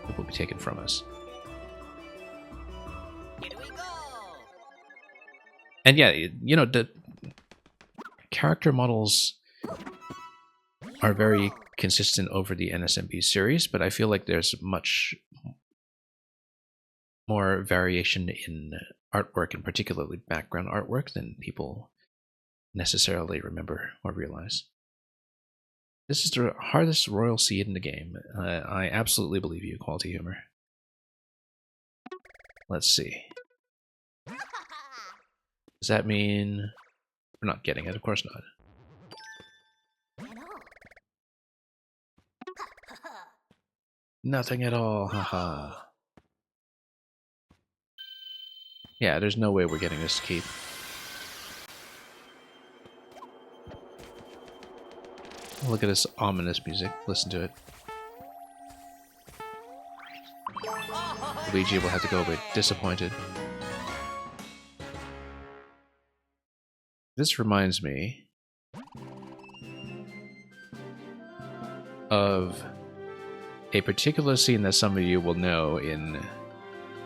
it will be taken from us. Here we go. And yeah, you know, the character models are very consistent over the NSMB series, but I feel like there's much more variation in artwork, and particularly background artwork, than people necessarily remember or realize. This is the hardest royal seed in the game. I absolutely believe you, Quality Humor. Let's see. Does that mean we're not getting it? Of course not. Nothing at all, haha. Yeah, there's no way we're getting this to keep. Look at this ominous music. Listen to it. Luigi will have to go away disappointed. This reminds me of a particular scene that some of you will know in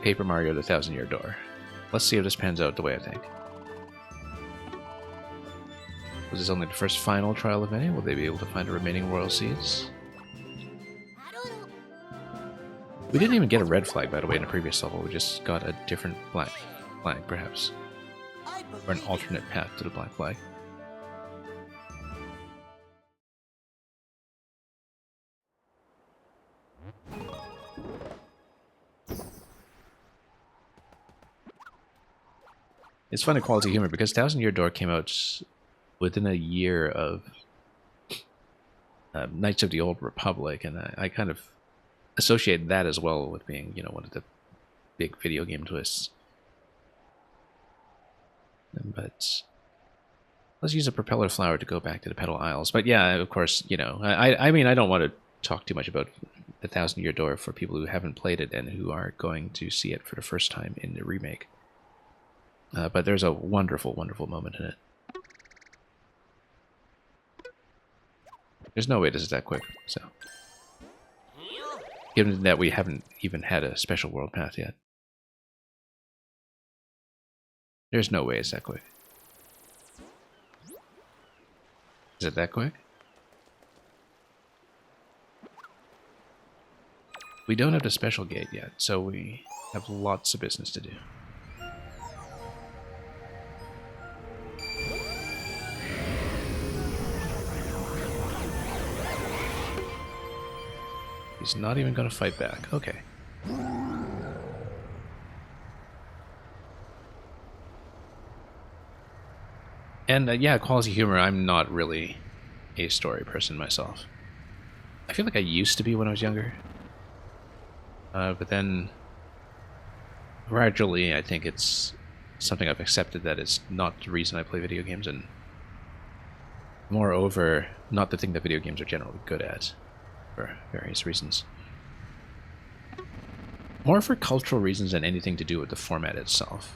Paper Mario: The Thousand Year Door. Let's see if this pans out the way I think. Was this only the first final trial of many? Will they be able to find the remaining royal seeds? We didn't even get a red flag, by the way, in the previous level. We just got a different black flag, perhaps. Or an alternate path to the black flag. It's funny Quality Humor because Thousand Year Door came out within a year of Knights of the Old Republic, and I kind of associate that as well with being, you know, one of the big video game twists. But let's use a propeller flower to go back to the Petal Isles. But yeah, of course, you know, I mean, I don't want to talk too much about the Thousand Year Door for people who haven't played it and who are going to see it for the first time in the remake. But there's a wonderful, wonderful moment in it. There's no way this is that quick, so. Given that we haven't even had a special world path yet. There's no way it's that quick. Is it that quick? We don't have the special gate yet, so we have lots of business to do. He's not even going to fight back. Okay. And yeah, Quality Humor, I'm not really a story person myself. I feel like I used to be when I was younger. But then gradually I think it's something I've accepted that it's not the reason I play video games, and moreover, not the thing that video games are generally good at. For various reasons. More for cultural reasons than anything to do with the format itself.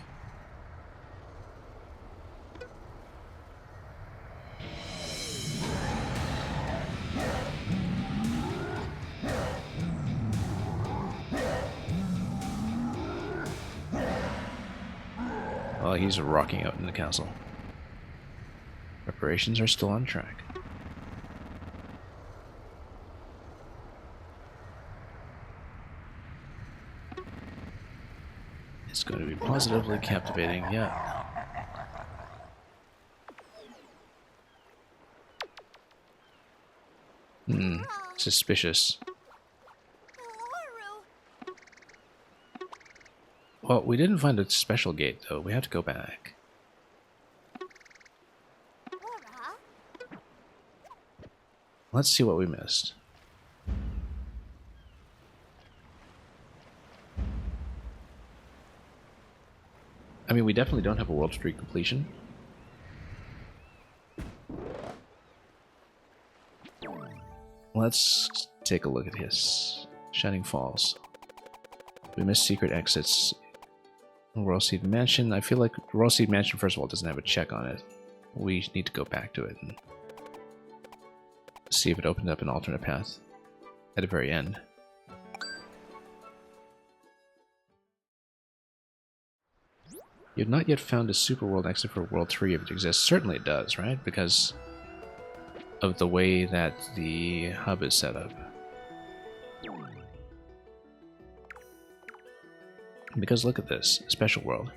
Well, he's rocking out in the castle. Preparations are still on track. It's going to be positively captivating, yeah. Suspicious. Well, we didn't find a special gate, though. We have to go back. Let's see what we missed. I mean, we definitely don't have a World 3 completion. Let's take a look at his Shining Falls. We missed secret exits. Royal Seed Mansion. I feel like Royal Seed Mansion, first of all, doesn't have a check on it. We need to go back to it and see if it opened up an alternate path at the very end. You've not yet found a super world exit for World 3 if it exists. Certainly it does, right? Because of the way that the hub is set up. Because look at this, special world.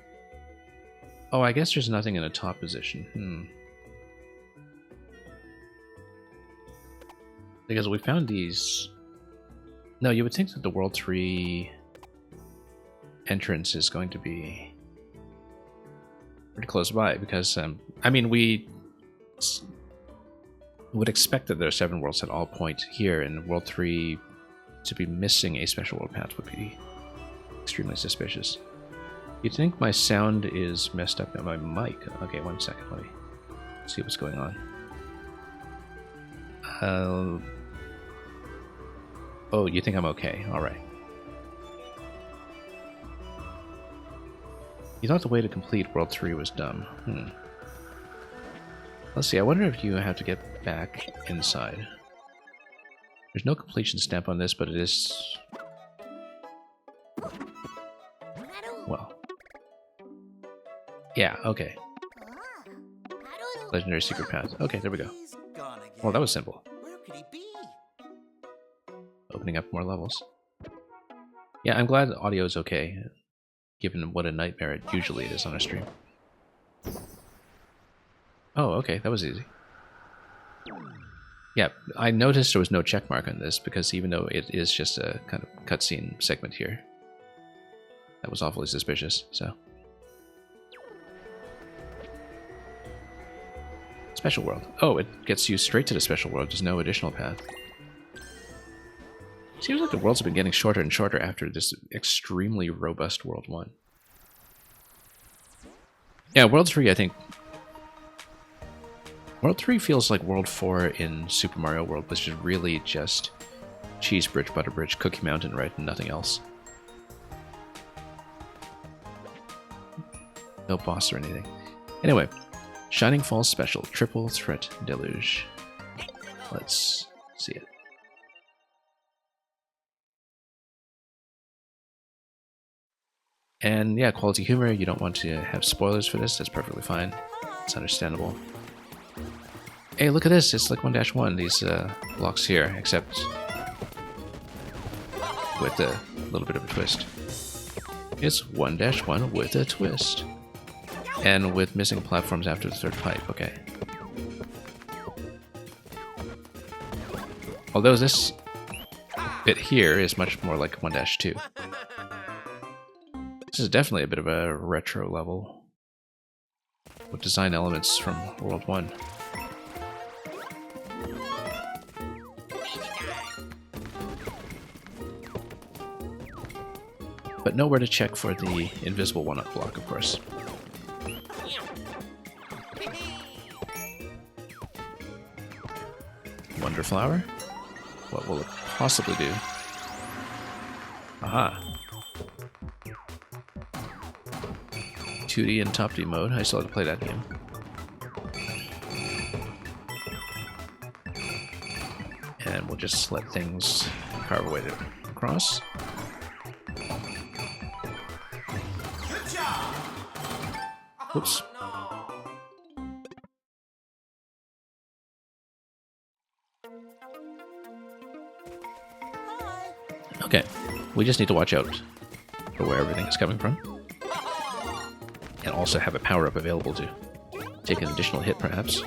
Oh, I guess there's nothing in a top position. Because we found these... No, you would think that the World 3 entrance is going to be pretty close by, because, I mean, we would expect that there are 7 worlds at all point here, and World 3 to be missing a special world path would be extremely suspicious. You think my sound is messed up on my mic? Okay, 1 second, let me see what's going on. Oh, you think I'm okay? Alright. You thought the way to complete World 3 was dumb. Let's see, I wonder if you have to get back inside. There's no completion stamp on this, but it is... Well. Yeah, okay. Legendary secret path. Okay, there we go. Well, that was simple. Where could he be? Opening up more levels. Yeah, I'm glad the audio is okay, given what a nightmare it usually is on a stream. Oh, okay, that was easy. Yeah, I noticed there was no checkmark on this, because even though it is just a kind of cutscene segment here, that was awfully suspicious, so. Special world. Oh, it gets you straight to the special world, there's no additional path. Seems like the worlds have been getting shorter and shorter after this extremely robust World 1. Yeah, World 3, I think... World 3 feels like World 4 in Super Mario World, which is really just Cheese Bridge, Butter Bridge, Cookie Mountain, right, and nothing else. No boss or anything. Anyway, Shining Falls Special, Triple Threat Deluge. Let's see it. And yeah, quality humor, you don't want to have spoilers for this, that's perfectly fine. It's understandable. Hey, look at this, it's like 1-1, these blocks here, except with a little bit of a twist. It's 1-1 with a twist. And with missing platforms after the third pipe, okay. Although this bit here is much more like 1-2. This is definitely a bit of a retro level with design elements from World 1. But nowhere to check for the invisible one-up block, of course. Wonder Flower? What will it possibly do? Aha! 2D and top D mode. I still have to play that game. And we'll just let things carve away across. Oops. Okay, we just need to watch out for where everything is coming from. And also have a power-up available to take an additional hit, perhaps.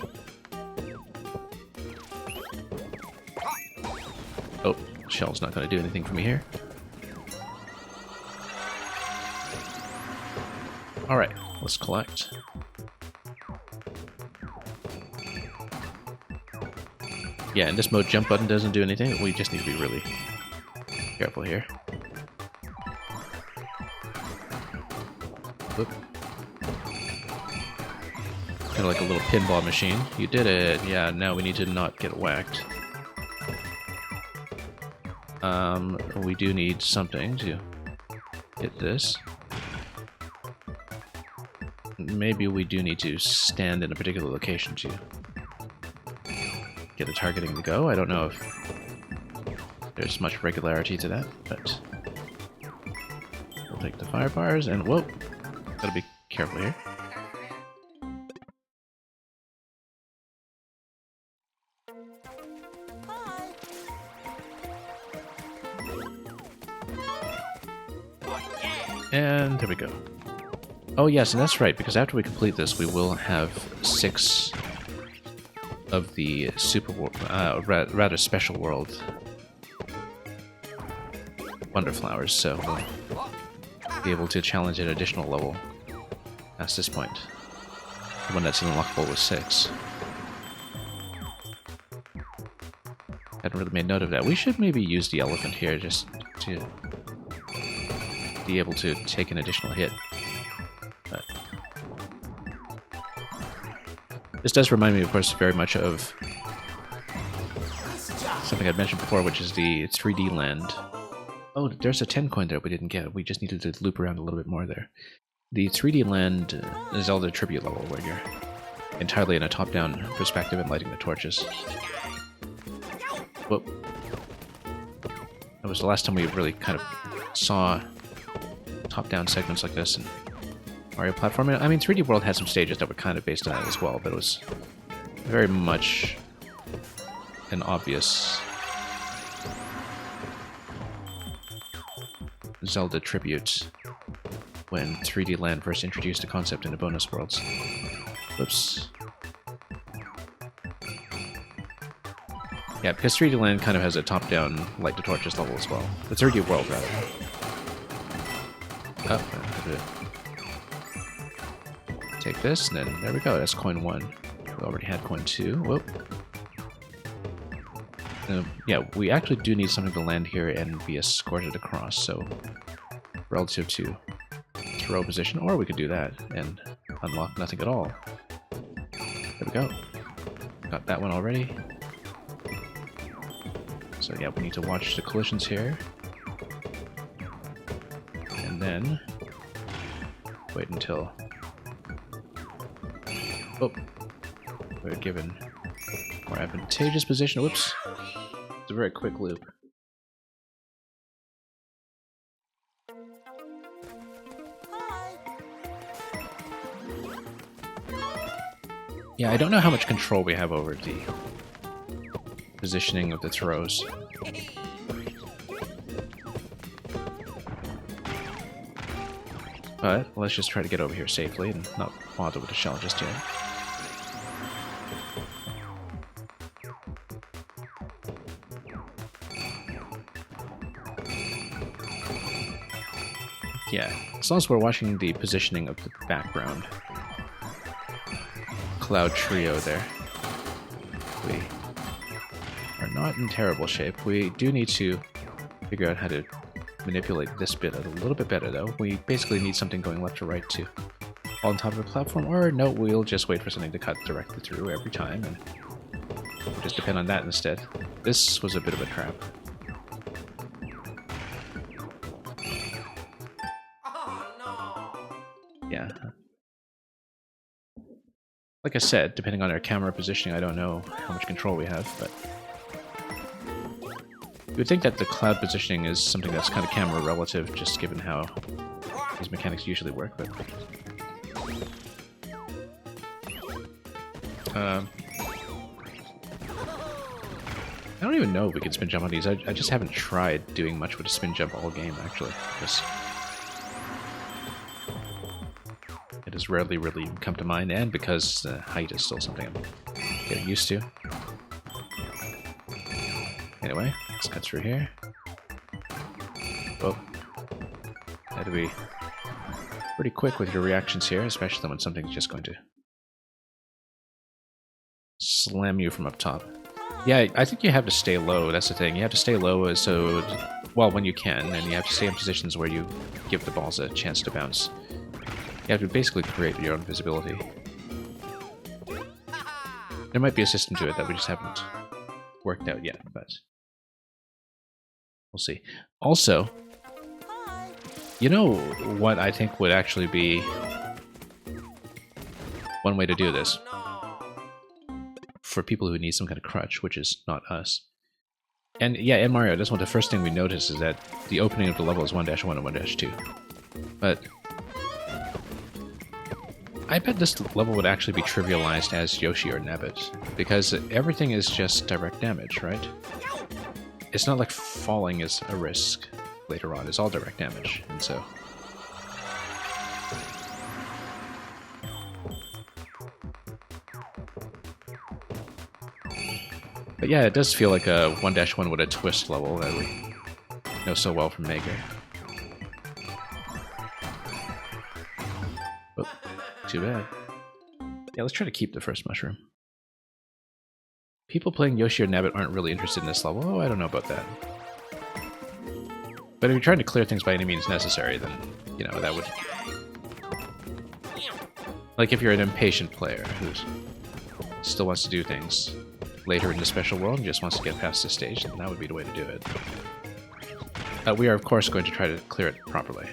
Oh, Shell's not going to do anything for me here. Alright, let's collect. Yeah, in this mode, jump button doesn't do anything. We just need to be really careful here. Oop. Kind of like a little pinball machine. You did it. Yeah, now we need to not get whacked. We do need something to hit this. Maybe we do need to stand in a particular location to get the targeting to go. I don't know if there's much regularity to that, but we'll take the fire bars and whoa, gotta be careful here. And there we go. Oh yes, and that's right, because after we complete this, we will have 6 of the rather special world Wonder Flowers, so we'll be able to challenge an additional level past this point. The one that's unlockable was 6. Hadn't really made note of that. We should maybe use the elephant here just to be able to take an additional hit. But this does remind me, of course, very much of something I'd mentioned before, which is the 3D land. Oh, there's a 10 coin there we didn't get. We just needed to loop around a little bit more there. The 3D land Zelda tribute level, where you're entirely in a top-down perspective and lighting the torches. Whoop. That was the last time we really kind of saw top-down segments like this in Mario platforming. I mean, 3D World had some stages that were kind of based on that as well, but it was very much an obvious Zelda tribute when 3D Land first introduced the concept into bonus worlds. Whoops. Yeah, because 3D Land kind of has a top-down light the torches level as well. The 3D World, rather. Oh, take this, and then there we go. That's coin 1. We already had coin 2. Whoop. Yeah, we actually do need something to land here and be escorted across, so relative to throw position, or we could do that and unlock nothing at all. There we go. Got that one already. So yeah, we need to watch the collisions here. And then wait until we're given more advantageous position. Whoops. It's a very quick loop. Yeah, I don't know how much control we have over the positioning of the throws. But let's just try to get over here safely and not bother with the shell just yet. Yeah, as long as we're watching the positioning of the background cloud trio there, we are not in terrible shape. We do need to figure out how to manipulate this bit a little bit better, though. We basically need something going left or right to fall on top of the platform, or no, we'll just wait for something to cut directly through every time, and we'll just depend on that instead. This was a bit of a trap. Yeah. Like I said, depending on our camera positioning, I don't know how much control we have, but you would think that the cloud positioning is something that's kind of camera relative, just given how these mechanics usually work, but I don't even know if we can spin jump on these. I just haven't tried doing much with a spin jump all game, actually. It has rarely really come to mind, and because height is still something I'm getting used to. Anyway, let's cut through here. Oh, had to be pretty quick with your reactions here, especially when something's just going to slam you from up top. Yeah, I think you have to stay low, that's the thing. You have to stay low so, well, when you can, and you have to stay in positions where you give the balls a chance to bounce. You have to basically create your own visibility. There might be a system to it that we just haven't worked out yet, but we'll see. Also, you know what I think would actually be one way to do this for people who need some kind of crutch, which is not us. And yeah, in Mario, that's one of the first thing we notice is that the opening of the level is 1-1 and 1-2. But I bet this level would actually be trivialized as Yoshi or Nabbit, because everything is just direct damage, right? It's not like falling is a risk later on, it's all direct damage, and so... But yeah, it does feel like a 1-1 with a twist level that we know so well from Mega. Oh, too bad. Yeah, let's try to keep the first mushroom. People playing Yoshi or Nabbit aren't really interested in this level. Oh, I don't know about that. But if you're trying to clear things by any means necessary, then, you know, that would... Like if you're an impatient player who still wants to do things later in the special world and just wants to get past this stage, then that would be the way to do it. We are, of course, going to try to clear it properly,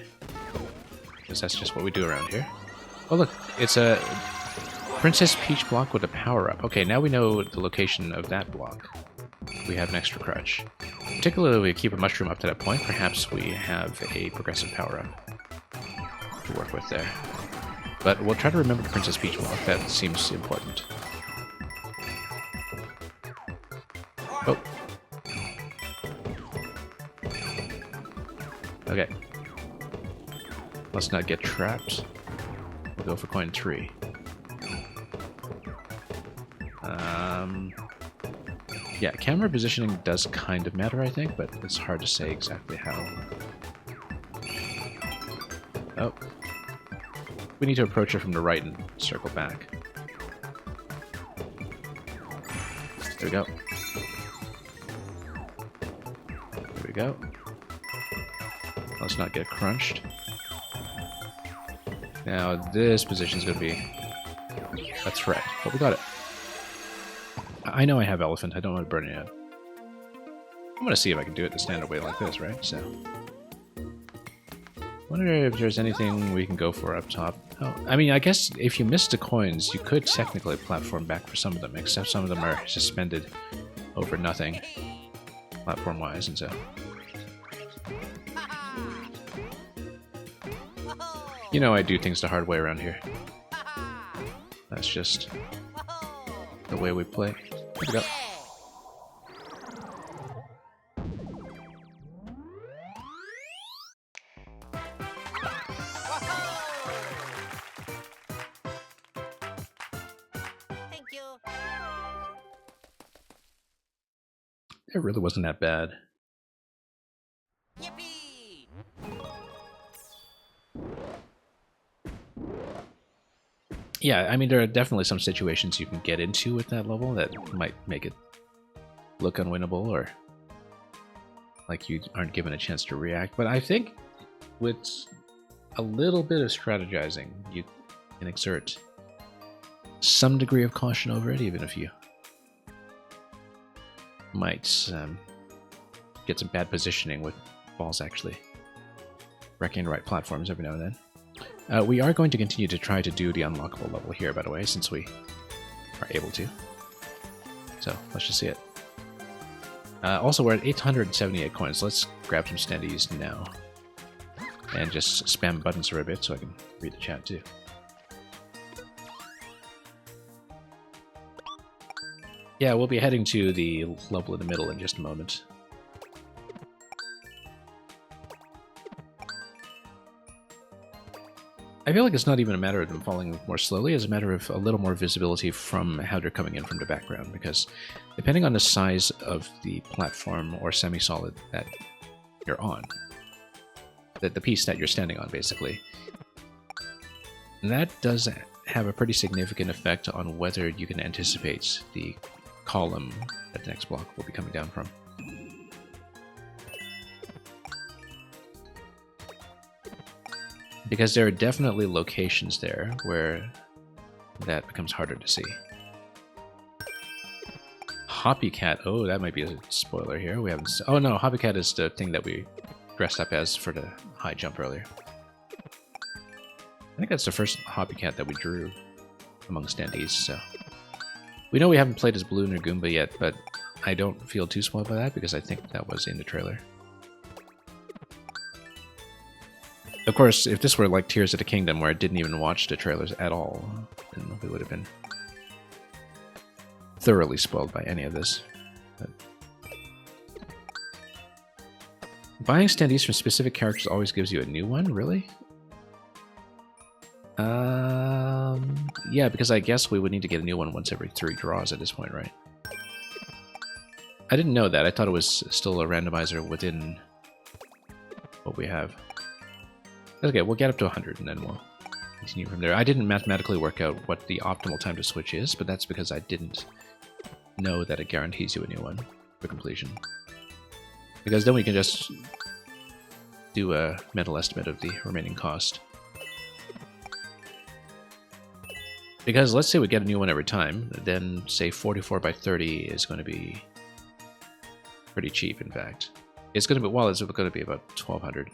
because that's just what we do around here. Oh, look, it's a Princess Peach block with a power-up. Okay, now we know the location of that block. We have an extra crutch. Particularly if we keep a mushroom up to that point, perhaps we have a progressive power-up to work with there. But we'll try to remember the Princess Peach block. That seems important. Oh. Okay. Let's not get trapped. We'll go for coin 3. Yeah, camera positioning does kind of matter, I think, but it's hard to say exactly how. Oh. We need to approach her from the right and circle back. There we go. There we go. Let's not get crunched. Now this position is going to be a threat, but we got it. I know I have elephant. I don't want to burn it yet. I'm going to see if I can do it the standard way like this, right? So, wonder if there's anything we can go for up top. Oh, I mean, I guess if you miss the coins, you could technically platform back for some of them, except some of them are suspended over nothing, platform-wise, and so. You know I do things the hard way around here. That's just the way we play. There we go. Thank you. It really wasn't that bad. Yippee! Yeah, I mean, there are definitely some situations you can get into with that level that might make it look unwinnable or like you aren't given a chance to react. But I think with a little bit of strategizing, you can exert some degree of caution over it, even if you might get some bad positioning with balls actually wrecking the right platforms every now and then. We are going to continue to try to do the unlockable level here, by the way, since we are able to. So, let's just see it. Also, we're at 878 coins. Let's grab some standees now. And just spam buttons for a bit so I can read the chat too. Yeah, we'll be heading to the level in the middle in just a moment. I feel like it's not even a matter of them falling more slowly, it's a matter of a little more visibility from how they're coming in from the background, because depending on the size of the platform or semi-solid that you're on, the piece that you're standing on, basically, that does have a pretty significant effect on whether you can anticipate the column that the next block will be coming down from. Because there are definitely locations there where that becomes harder to see. Hoppy Cat. Oh, that might be a spoiler here. We haven't. Oh no, Hoppy Cat is the thing that we dressed up as for the high jump earlier. I think that's the first Hoppy Cat that we drew among standees. So we know we haven't played as Balloon or Goomba yet, but I don't feel too spoiled by that because I think that was in the trailer. Of course, if this were like Tears of the Kingdom, where I didn't even watch the trailers at all, then we would have been thoroughly spoiled by any of this. But buying standees from specific characters always gives you a new one, really? Yeah, because I guess we would need to get a new one once every 3 draws at this point, right? I didn't know that. I thought it was still a randomizer within what we have. Okay, we'll get up to 100 and then we'll continue from there. I didn't mathematically work out what the optimal time to switch is, but that's because I didn't know that it guarantees you a new one for completion. Because then we can just do a mental estimate of the remaining cost. Because let's say we get a new one every time, then say 44 by 30 is going to be pretty cheap, in fact. It's going to be, well, it's going to be about 1,200.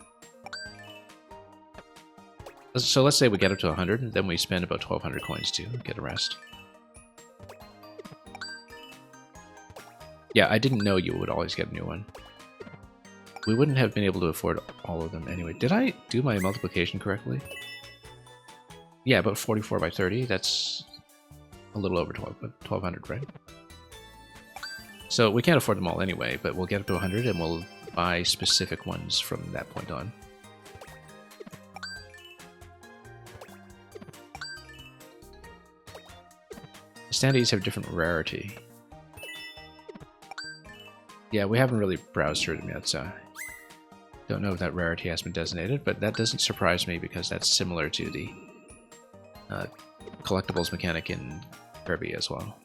So let's say we get up to 100, and then we spend about 1,200 coins to get a rest. Yeah, I didn't know you would always get a new one. We wouldn't have been able to afford all of them anyway. Did I do my multiplication correctly? Yeah, about 44 by 30. That's a little over 1,200, right? So we can't afford them all anyway, but we'll get up to 100 and we'll buy specific ones from that point on. Standees have different rarity. Yeah, we haven't really browsed through them yet, so don't know if that rarity has been designated, but that doesn't surprise me because that's similar to the collectibles mechanic in Kirby as well.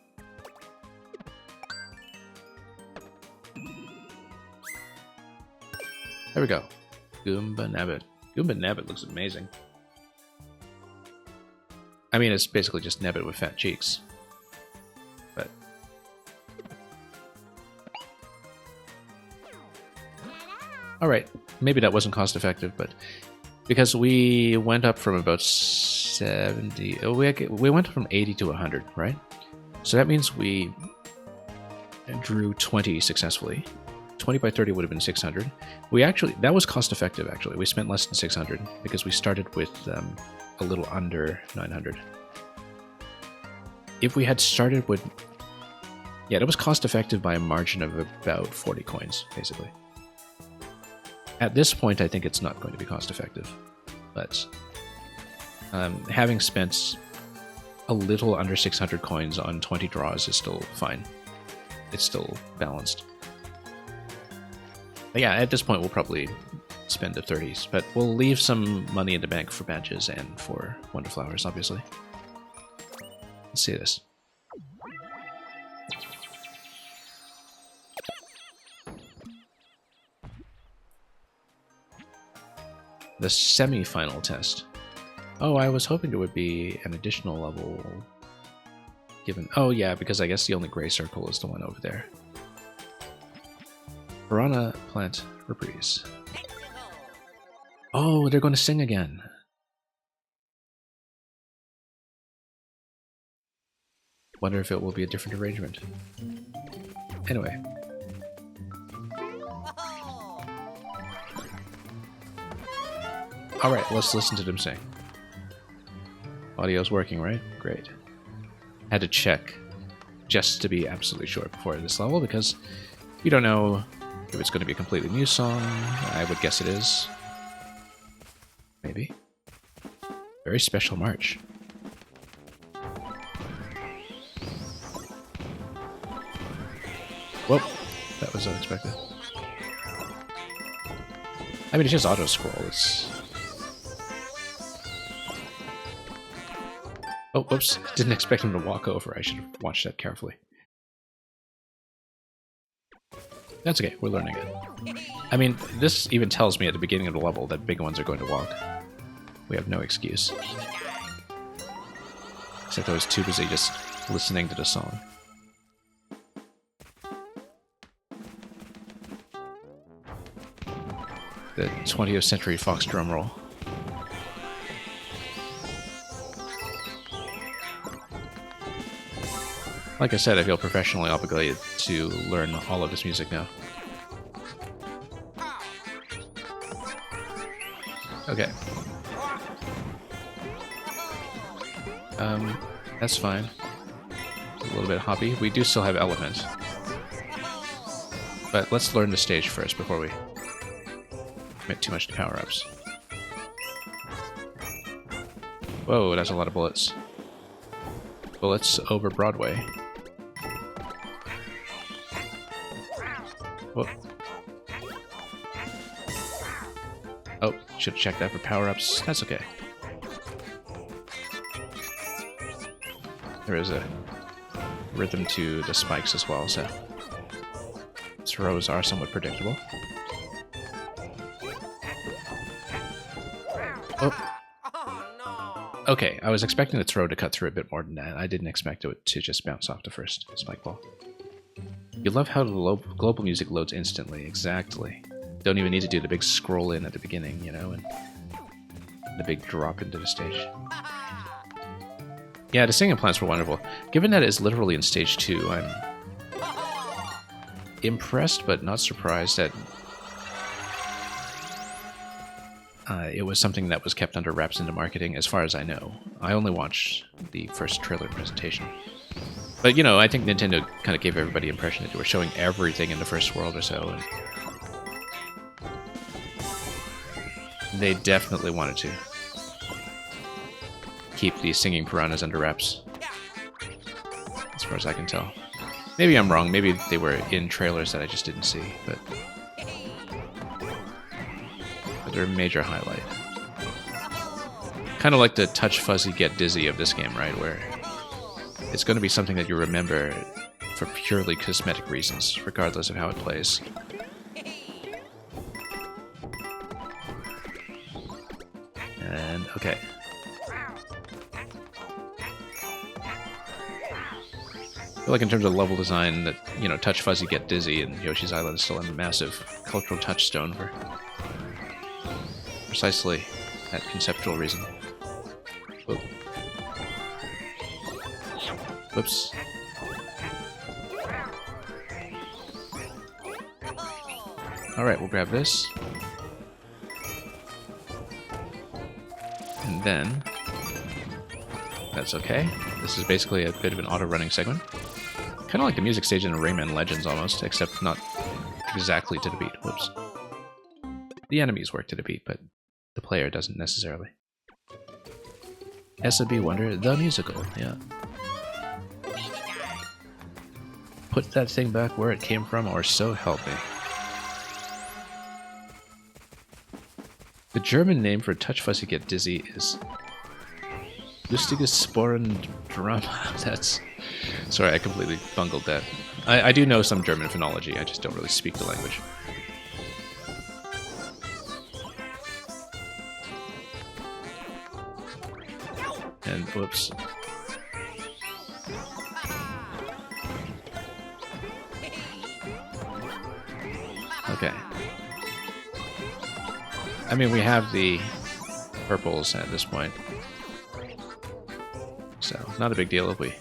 There we go. Goomba Nabbit. Goomba Nabbit looks amazing. I mean, it's basically just Nabbit with fat cheeks. But alright, maybe that wasn't cost effective, but because we went up from about 70, we went from 80 to 100, right? So that means we drew 20 successfully. 20 by 30 would have been 600. We actually, that was cost effective actually. We spent less than 600 because we started with a little under 900. If we had started with, yeah, that was cost effective by a margin of about 40 coins, basically. At this point, I think it's not going to be cost effective, but having spent a little under 600 coins on 20 draws is still fine. It's still balanced. But yeah, at this point, we'll probably spend the 30s, but we'll leave some money in the bank for badges and for Wonder Flowers, obviously. Let's see this. The semi-final test. Oh, I was hoping there would be an additional level given. Oh yeah, because I guess the only gray circle is the one over there. Piranha Plant Reprise. Oh, they're going to sing again. Wonder if it will be a different arrangement. Anyway. Alright, let's listen to them sing. Audio's working, right? Great. Had to check just to be absolutely sure before this level because you don't know if it's going to be a completely new song. I would guess it is. Maybe. Very special march. Whoop, that was unexpected. I mean, it's just auto-scroll. It's... Oh, whoops. Didn't expect him to walk over. I should have watched that carefully. That's okay. We're learning it. I mean, this even tells me at the beginning of the level that big ones are going to walk. We have no excuse. Except I was too busy just listening to the song. The 20th Century Fox drum roll. Like I said, I feel professionally obligated to learn all of this music now. Okay. That's fine. A little bit hoppy. We do still have elements. But let's learn the stage first before we commit too much to power-ups. Whoa, that's a lot of bullets. Bullets over Broadway. Whoa. Oh, should have checked that for power-ups. That's okay. There is a rhythm to the spikes as well, so throws are somewhat predictable. Oh. Okay, I was expecting the throw to cut through a bit more than that. I didn't expect it to just bounce off the first spike ball. You love how the global music loads instantly. Exactly. Don't even need to do the big scroll in at the beginning, you know, and the big drop into the stage. Yeah, the singing plants were wonderful. Given that it's literally in stage 2, I'm impressed but not surprised that it was something that was kept under wraps into marketing, as far as I know. I only watched the first trailer presentation. But, you know, I think Nintendo kind of gave everybody the impression that they were showing everything in the first world or so. And they definitely wanted to keep the singing piranhas under wraps, as far as I can tell. Maybe I'm wrong. Maybe they were in trailers that I just didn't see, but they're a major highlight. Kind of like the touch fuzzy get dizzy of this game, right? Where it's going to be something that you remember for purely cosmetic reasons, regardless of how it plays. And, okay. I feel like in terms of level design, that, you know, touch fuzzy get dizzy and Yoshi's Island is still a massive cultural touchstone for precisely that conceptual reason. Whoa. Whoops. Alright, we'll grab this. And then that's okay. This is basically a bit of an auto-running segment. Kind of like the music stage in Rayman Legends almost, except not exactly to the beat. Whoops. The enemies work to the beat, but the player doesn't necessarily. S.A.B. Wonder, the musical, yeah. Put that thing back where it came from, or so help me. The German name for touch fuzzy get dizzy is Lustiges Sporendrama. That's... Sorry, I completely bungled that. I do know some German phonology, I just don't really speak the language. And whoops. Okay. I mean, we have the purples at this point. So, not a big deal if we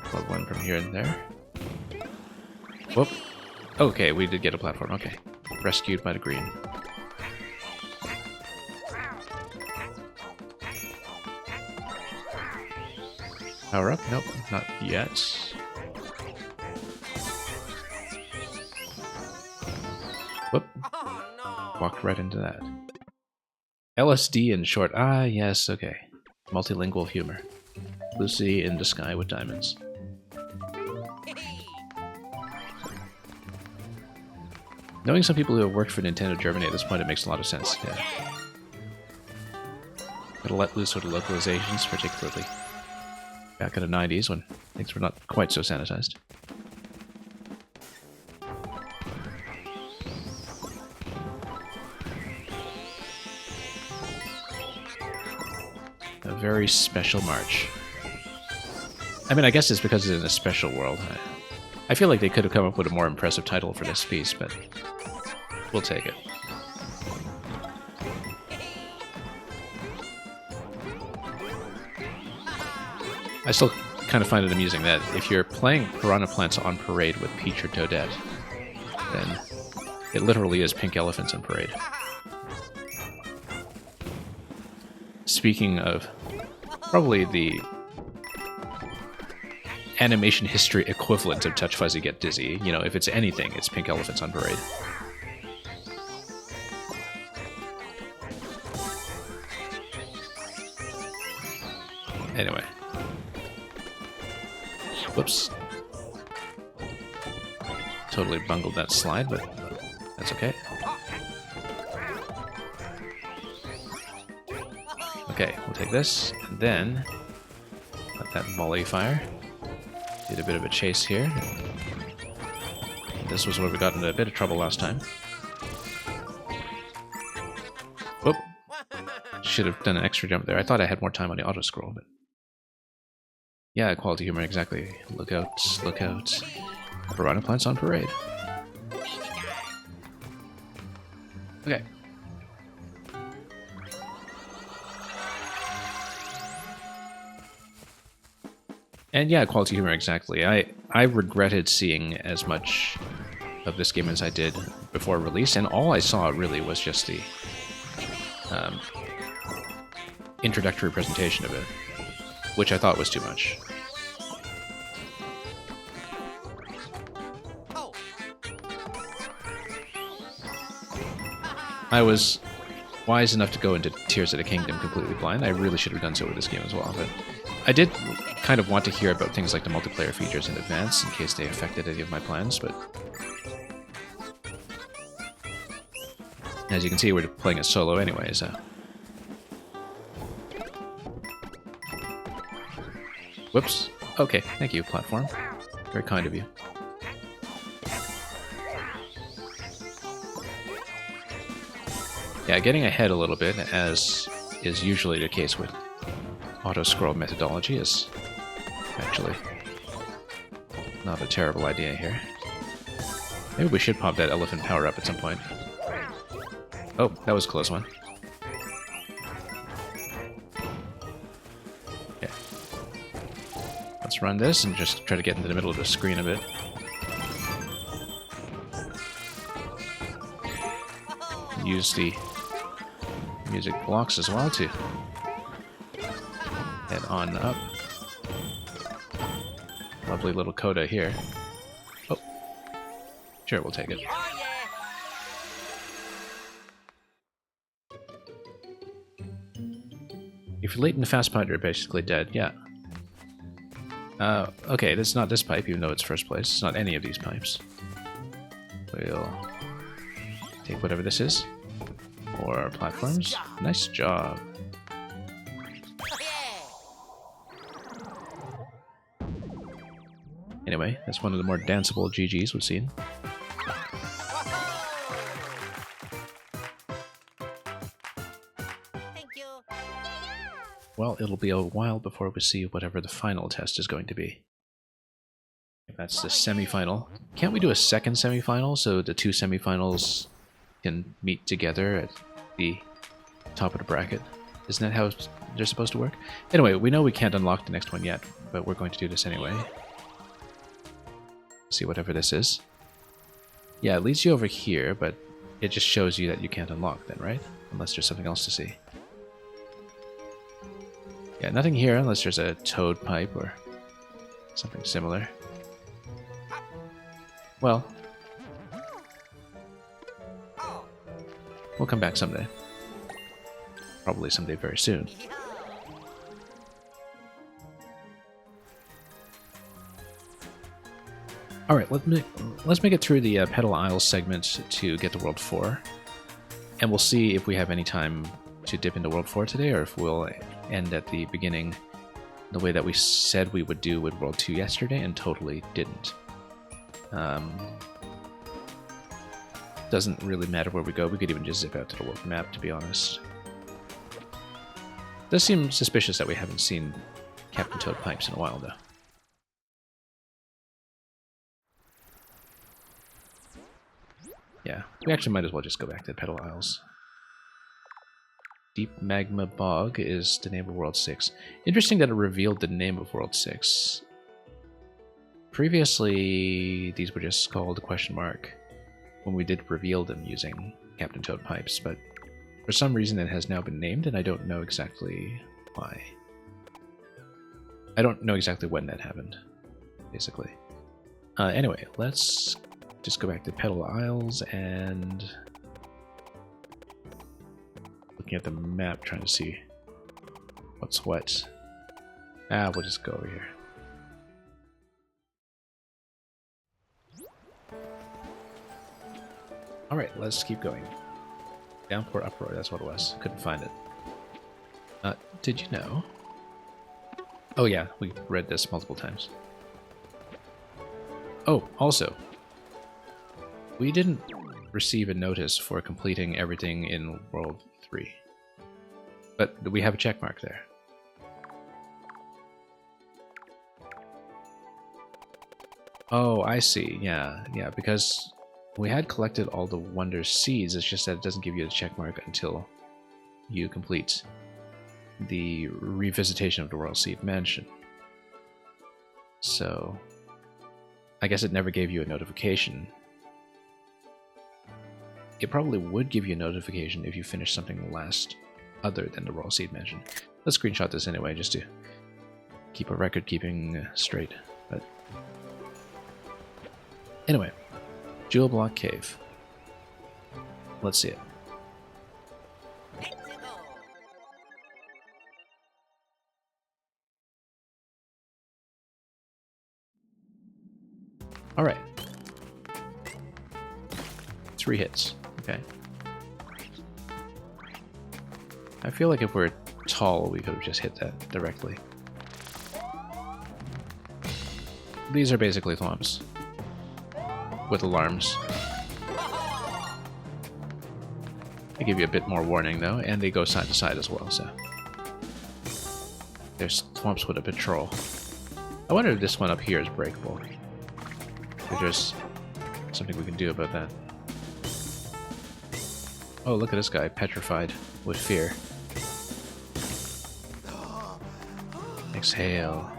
plug one from here and there. Whoop. Okay, we did get a platform. Okay. Rescued by the green. Power up? Nope, not yet. Whoop. Walked right into that. LSD in short. Ah, yes, okay. Multilingual humor. Lucy in the sky with diamonds. Knowing some people who have worked for Nintendo Germany at this point, it makes a lot of sense. Yeah. Gotta let loose with the localizations, particularly back in the 90s when things were not quite so sanitized. A very special march. I mean, I guess it's because it's in a special world. I feel like they could have come up with a more impressive title for this piece, but we'll take it. I still kind of find it amusing that if you're playing Piranha Plants on Parade with Peach or Toadette, then it literally is pink elephants on parade. Speaking of probably the animation history equivalent of Touch Fuzzy Get Dizzy, you know, if it's anything, it's pink elephants on parade. Anyway. Whoops. Totally bungled that slide, but that's okay. Okay, we'll take this, and then let that volley fire. Did a bit of a chase here. This was where we got into a bit of trouble last time. Whoop. Should have done an extra jump there. I thought I had more time on the auto-scroll, but... Yeah, quality humor, exactly. Look out, look out. Piranha Plants on parade. Okay. And yeah, quality humor, exactly. I regretted seeing as much of this game as I did before release, and all I saw really was just the introductory presentation of it, which I thought was too much. I was wise enough to go into Tears of the Kingdom completely blind. I really should have done so with this game as well, but I did kind of want to hear about things like the multiplayer features in advance in case they affected any of my plans, but as you can see, we're playing it solo anyways. Whoops. Okay, thank you, platform. Very kind of you. Yeah, getting ahead a little bit, as is usually the case with auto-scroll methodology, is actually not a terrible idea here. Maybe we should pop that elephant power-up at some point. Oh, that was a close one. Yeah. Let's run this and just try to get into the middle of the screen a bit. Use the music blocks as well to head on up. Lovely little coda here. Oh, sure, we'll take it. If you're late in the fast pipe, you're basically dead. Yeah. Okay, that's not this pipe, even though it's first place. It's not any of these pipes. We'll take whatever this is. Or our platforms. Nice job. Anyway, that's one of the more danceable GGs we've seen. Thank you. Well, it'll be a while before we see whatever the final test is going to be. That's the semi-final. Can't we do a second semi-final so the two semi-finals can meet together at the top of the bracket? Isn't that how they're supposed to work? Anyway, we know we can't unlock the next one yet, but we're going to do this anyway. See whatever this is. Yeah, it leads you over here, but it just shows you that you can't unlock then, right? Unless there's something else to see. Yeah, nothing here unless there's a toad pipe or something similar. Well, we'll come back someday. Probably someday very soon. Alright, let's make it through the Petal Isles segment to get to World 4. And we'll see if we have any time to dip into World 4 today, or if we'll end at the beginning the way that we said we would do with World 2 yesterday and totally didn't. Doesn't really matter where we go. We could even just zip out to the world map, to be honest. Does seem suspicious that we haven't seen Captain Toad pipes in a while, though. Yeah, we actually might as well just go back to the Petal Isles. Deep Magma Bog is the name of World 6. Interesting that it revealed the name of World 6. Previously, these were just called question mark when we did reveal them using Captain Toad pipes, but for some reason it has now been named, and I don't know exactly why. I don't know exactly when that happened, basically. Anyway, let's just go back to Petal Isles and looking at the map, trying to see what's what. We'll just go over here. Alright, let's keep going. Downpour Uproar, that's what it was. Couldn't find it. Did you know? Oh yeah, we read this multiple times. Oh, also, we didn't receive a notice for completing everything in World 3. But we have a check mark there. Oh, I see. Yeah, because we had collected all the Wonder Seeds, it's just that it doesn't give you a check mark until you complete the revisitation of the Royal Seed Mansion. So, I guess it never gave you a notification. It probably would give you a notification if you finished something last other than the Royal Seed Mansion. Let's screenshot this anyway, just to keep a record keeping straight. But anyway, Jewel Block Cave. Let's see it. Alright. 3 hits. Okay. I feel like if we're tall, we could have just hit that directly. These are basically thwomps. With alarms. They give you a bit more warning though, and they go side to side as well, so. There's thwomps with a patrol. I wonder if this one up here is breakable. If there's something we can do about that. Oh, look at this guy, petrified with fear. Exhale.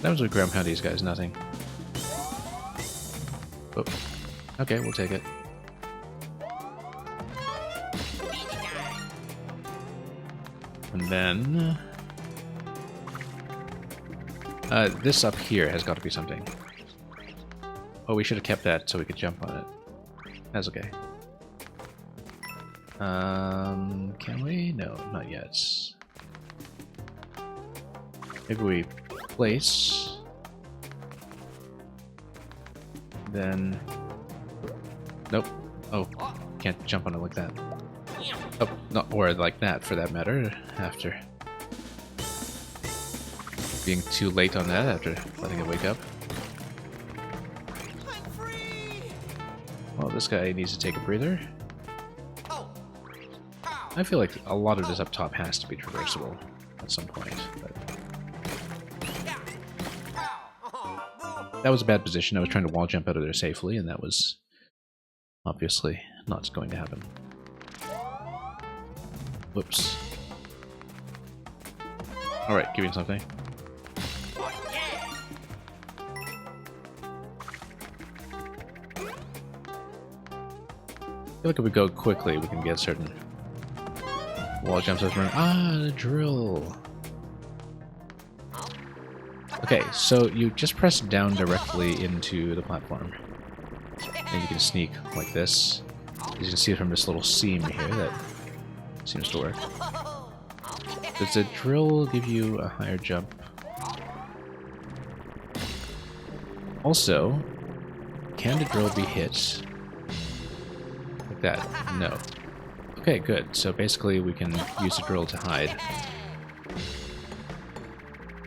That was with ground pound these guys, nothing. Oh. Okay, we'll take it. And then this up here has got to be something. Oh, we should have kept that so we could jump on it. That's okay. Can we? No, not yet. Maybe we place. Then... Nope. Oh, can't jump on it like that. Oh, no, or like that for that matter, after being too late on that, after letting it wake up. Well, this guy needs to take a breather. I feel like a lot of this up top has to be traversable at some point, but... That was a bad position. I was trying to wall jump out of there safely, and that was obviously not going to happen. Whoops. Alright, give me something. I feel like if we go quickly, we can get certain wall jumps over. The drill! Okay, so you just press down directly into the platform. And you can sneak like this. As you can see from this little seam here that seems to work. Does the drill give you a higher jump? Also, can the drill be hit like that? No. Okay, good. So basically we can use the drill to hide.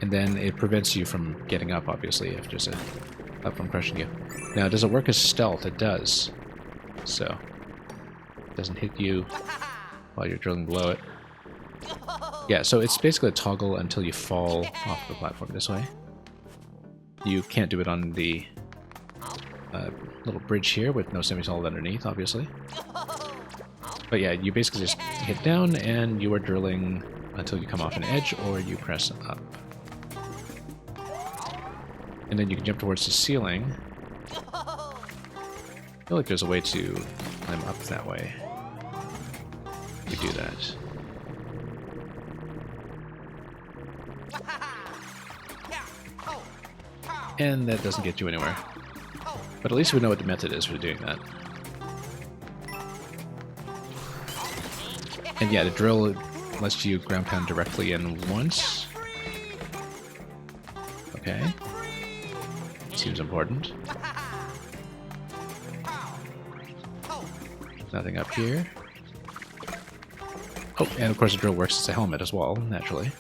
And then it prevents you from getting up, obviously, if there's a platform crushing you. Now, does it work as stealth? It does. So, it doesn't hit you while you're drilling below it. Yeah, so it's basically a toggle until you fall off the platform this way. You can't do it on the little bridge here with no semi-solid underneath, obviously. But yeah, you basically just hit down and you are drilling until you come off an edge, or you press up. And then you can jump towards the ceiling. I feel like there's a way to climb up that way. We do that. And that doesn't get you anywhere. But at least we know what the method is for doing that. And yeah, the drill lets you ground pound directly in once. Okay. Seems important. Nothing up here. Oh, and of course the drill works as a helmet as well, naturally.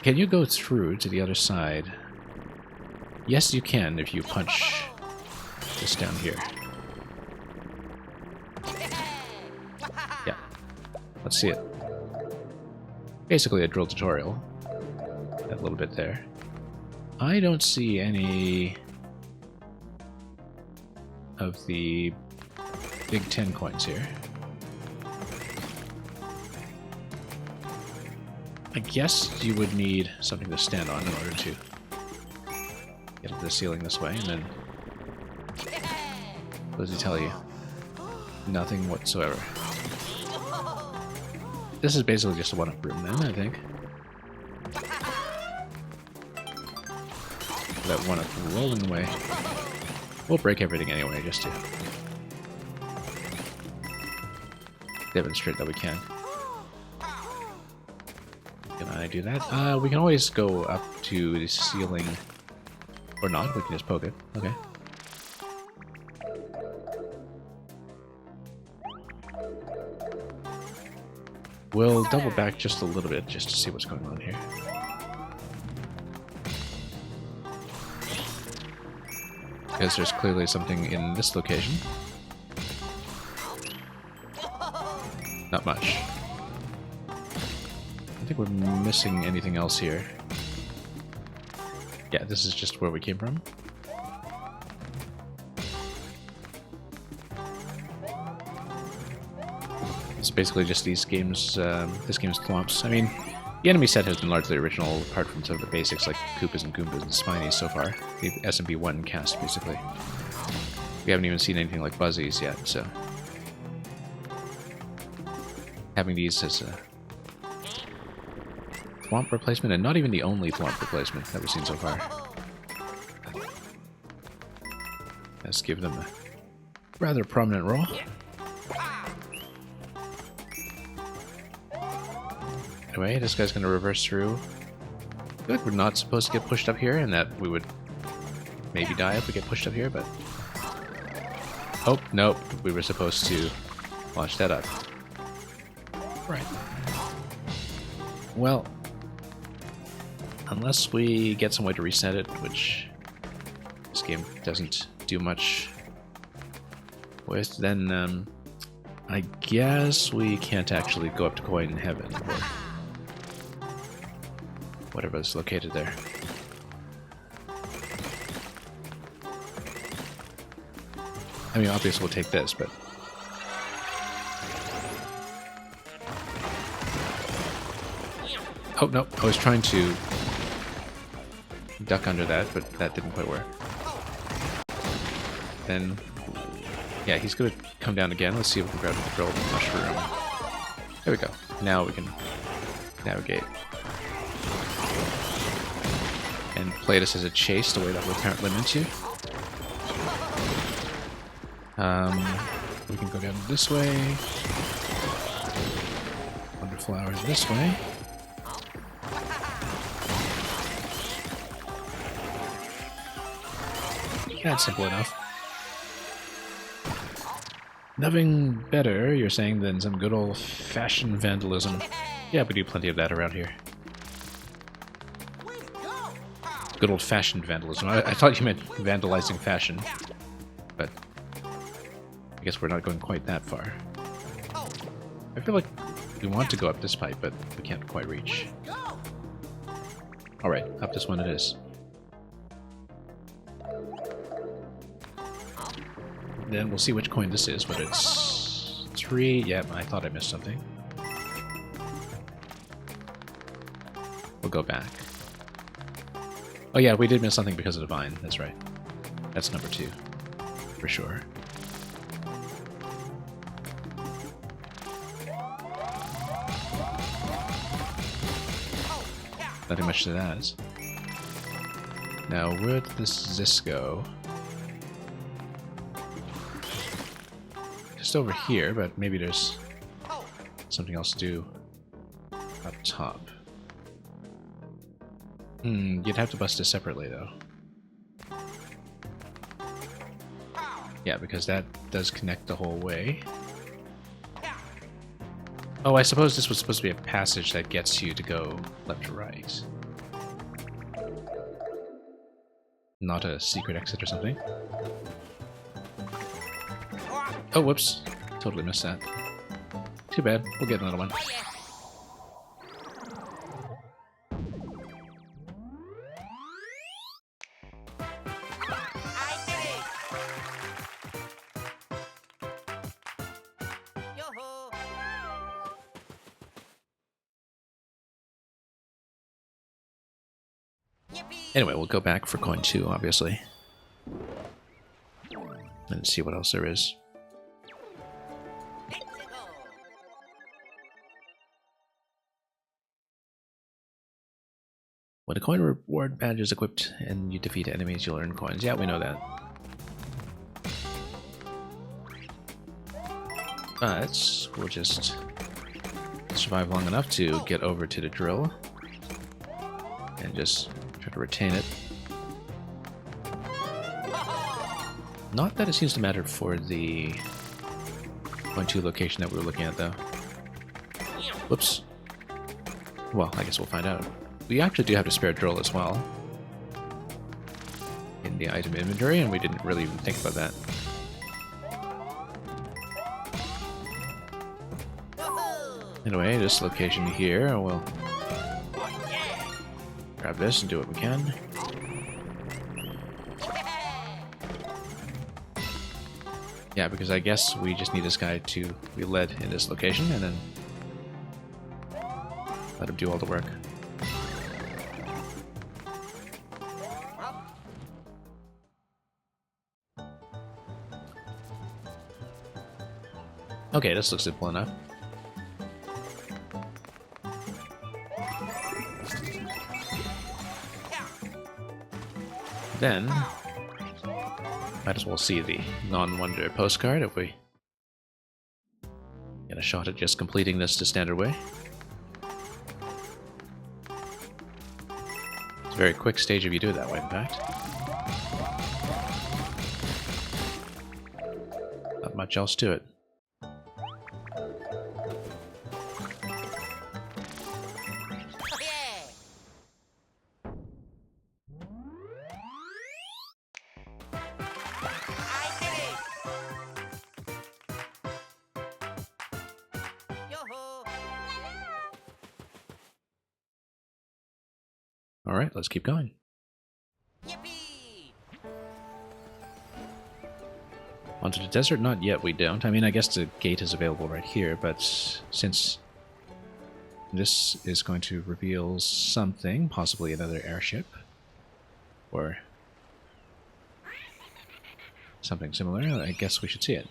Can you go through to the other side? Yes, you can if you punch this down here. Yeah. Let's see it. Basically a drill tutorial. That little bit there. I don't see any of the big 10 coins here. I guess you would need something to stand on in order to get to the ceiling this way, and then what does he tell you? Nothing whatsoever. This is basically just a one-up room then, I think. That one-up rolling away. We'll break everything anyway, just to demonstrate that we can. Can I do that? We can always go up to the ceiling. Or not, we can just poke it. Okay. We'll double back just a little bit just to see what's going on here. Because there's clearly something in this location. Not much. I think we're missing anything else here. Yeah, this is just where we came from. It's basically just these games, this game's thwomps. I mean, the enemy set has been largely original, apart from some of the basics like Koopas and Goombas and Spinies so far. The SMP1 cast, basically. We haven't even seen anything like Buzzies yet, so... having these as a thwomp replacement, and not even the only thwomp replacement that we've seen so far. Let's give them a rather prominent role. Anyway, this guy's going to reverse through. I feel like we're not supposed to get pushed up here, and that we would maybe die if we get pushed up here, but... oh, nope, we were supposed to launch that up. Right. Well, unless we get some way to reset it, which this game doesn't do much with, then I guess we can't actually go up to Coin Heaven, or whatever is located there. I mean, obviously we'll take this, but... oh, no, I was trying to duck under that, but that didn't quite work. Then, yeah, he's going to come down again. Let's see if we can grab the drill mushroom. There we go. Now we can navigate. And play this as a chase, the way that we're apparently meant to. We can go down this way. Wonder flowers this way. That's simple enough. Nothing better, you're saying, than some good old-fashioned vandalism. Yeah, we do plenty of that around here. Good old-fashioned vandalism. I thought you meant vandalizing fashion, but I guess we're not going quite that far. I feel like we want to go up this pipe, but we can't quite reach. Alright, up this one it is. Then we'll see which coin this is, whether it's 3. Yep, I thought I missed something. We'll go back. Oh yeah, we did miss something because of the vine. That's right. That's number 2. For sure. Nothing much to that. Now, where did this go? Just over here, but maybe there's something else to do up top. You'd have to bust this separately, though. Yeah, because that does connect the whole way. Oh, I suppose this was supposed to be a passage that gets you to go left to right. Not a secret exit or something. Oh, whoops. Totally missed that. Too bad. We'll get another one. Anyway, we'll go back for coin 2, obviously. And see what else there is. When a coin reward badge is equipped and you defeat enemies, you'll earn coins. Yeah, we know that. But we'll just survive long enough to get over to the drill and just try to retain it. Not that it seems to matter for the coin 2 location that we were looking at, though. Whoops. Well, I guess we'll find out. We actually do have a spare drill as well in the item inventory, and we didn't really even think about that. Anyway, this location here, we'll grab this and do what we can. Yeah, because I guess we just need this guy to be led in this location and then let him do all the work. Okay, this looks simple enough. Then, might as well see the non-wonder postcard if we get a shot at just completing this the standard way. It's a very quick stage if you do it that way, in fact. Not much else to it. Alright, let's keep going. Yippee! Onto the desert? Not yet, we don't. I mean, I guess the gate is available right here, but since this is going to reveal something, possibly another airship, or something similar, I guess we should see it.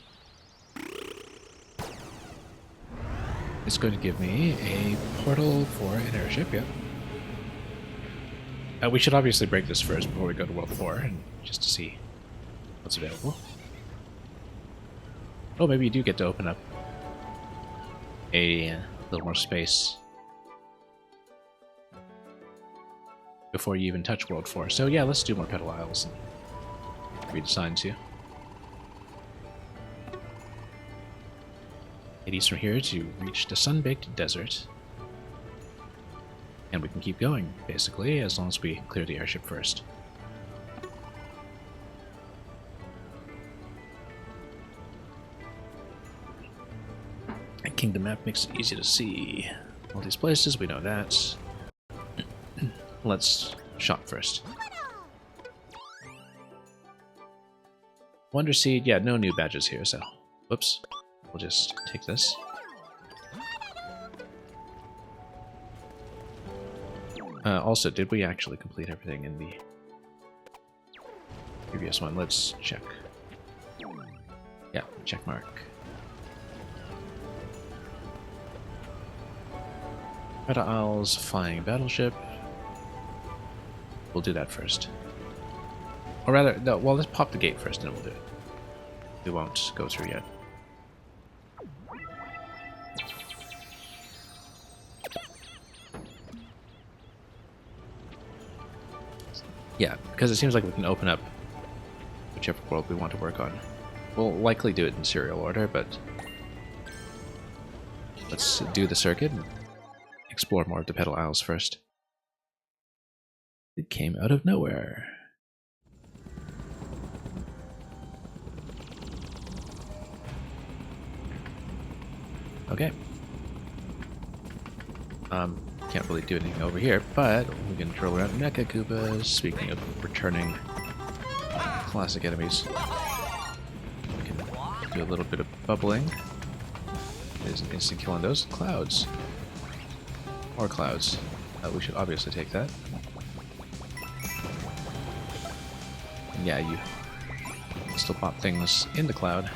It's going to give me a portal for an airship, yeah. We should obviously break this first before we go to World 4, and just to see what's available. Oh, maybe you do get to open up a little more space before you even touch World 4. So yeah, let's do more Petal Isles and read the signs here. It east from here to reach the sun-baked desert. And we can keep going, basically, as long as we clear the airship first. A kingdom map makes it easy to see all these places, we know that. Let's shop first. Wonder Seed, yeah, no new badges here, so... Whoops. We'll just take this. Also, did we actually complete everything in the previous one? Let's check. Yeah, check mark. Meta Isles, flying battleship. We'll do that first. Or rather, no, well, let's pop the gate first and then we'll do it. We won't go through yet. Yeah, because it seems like we can open up whichever world we want to work on. We'll likely do it in serial order, but let's do the circuit and explore more of the Petal Isles first. It came out of nowhere. Okay. Can't really do anything over here, but we can troll around Mecha Koopas. Speaking of returning classic enemies, we can do a little bit of bubbling. There's an instant kill on those. Clouds. More clouds. We should obviously take that. And yeah, you can still pop things in the cloud.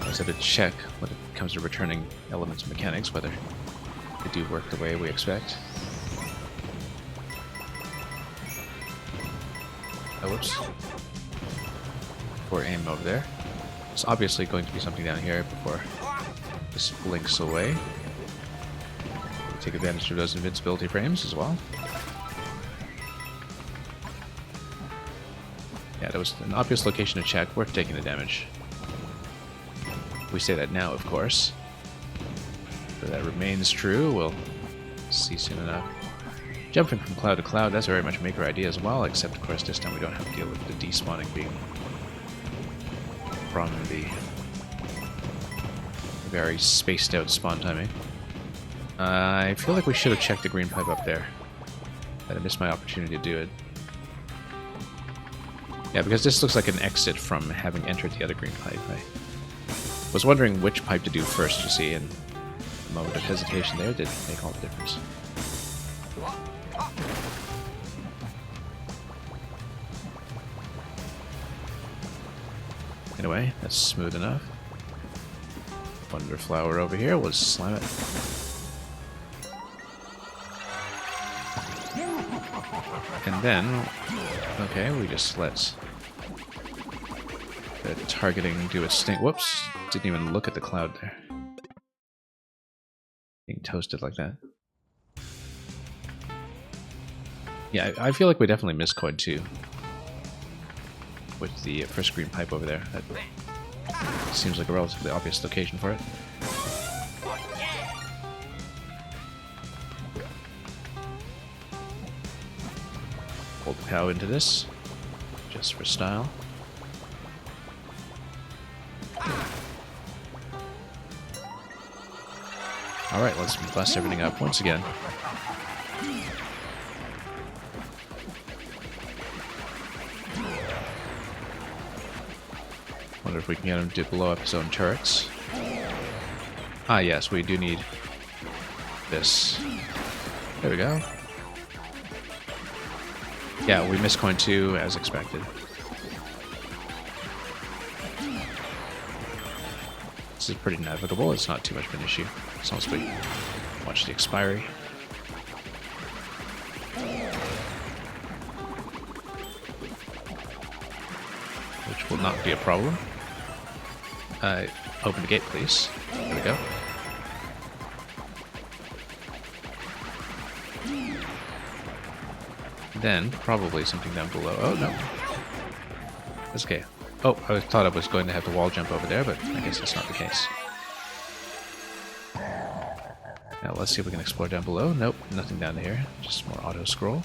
I just have to check when it comes to returning elements and mechanics, whether they do work the way we expect. Oh, whoops. Poor aim over there. It's obviously going to be something down here before this blinks away. We'll take advantage of those invincibility frames as well. Yeah, that was an obvious location to check, worth taking the damage. We say that now, of course. But that remains true, we'll see soon enough. Jumping from cloud to cloud, that's very much Maker idea as well, except of course this time we don't have to deal with the despawning being from the very spaced out spawn timing. I feel like we should have checked the green pipe up there. I missed my opportunity to do it. Yeah, because this looks like an exit from having entered the other green pipe. I was wondering which pipe to do first, you see, and a moment of hesitation there did make all the difference. Anyway, that's smooth enough. Wonder flower over here, we'll just slam it. And then, okay, we just let the targeting do its thing. Whoops, didn't even look at the cloud there. Being toasted like that. Yeah, I feel like we definitely missed Coin 2 with the first green pipe over there. That seems like a relatively obvious location for it. Hold the cow into this, just for style. Alright, let's bust everything up once again. Wonder if we can get him to blow up his own turrets. Ah yes, we do need this. There we go. Yeah, we missed Coin 2 as expected. This is pretty navigable, it's not too much of an issue. As long as we watch the expiry. Which will not be a problem. Open the gate, please. There we go. Then, probably something down below. Oh, no. That's okay. Oh, I thought I was going to have to wall jump over there, but I guess that's not the case. Now, let's see if we can explore down below. Nope, nothing down here. Just more auto-scroll.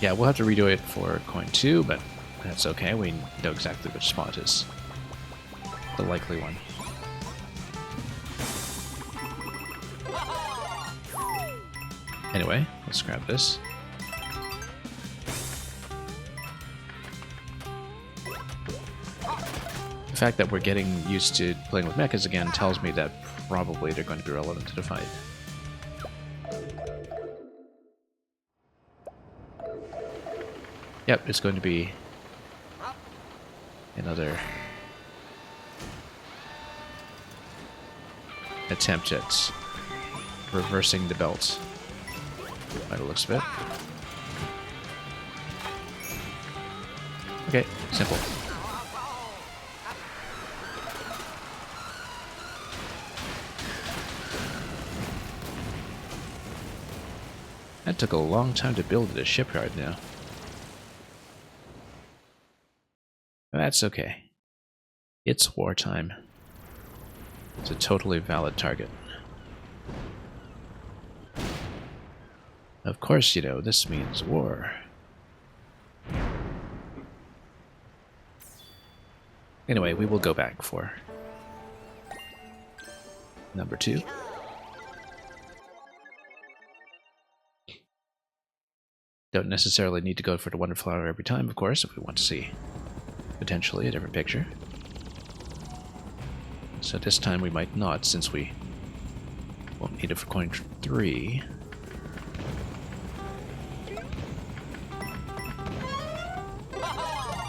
Yeah, we'll have to redo it for Coin 2, but that's okay. We know exactly which spot is the likely one. Anyway, let's grab this. The fact that we're getting used to playing with mechas again tells me that probably they're going to be relevant to the fight. Yep, it's going to be another attempt at reversing the belt by the looks of it. Okay, simple. That took a long time to build at a shipyard now. That's okay. It's wartime. It's a totally valid target. Of course, you know, this means war. Anyway, we will go back for number 2. Don't necessarily need to go for the Wonder Flower every time, of course, if we want to see potentially a different picture. So this time we might not, since we won't need it for coin 3.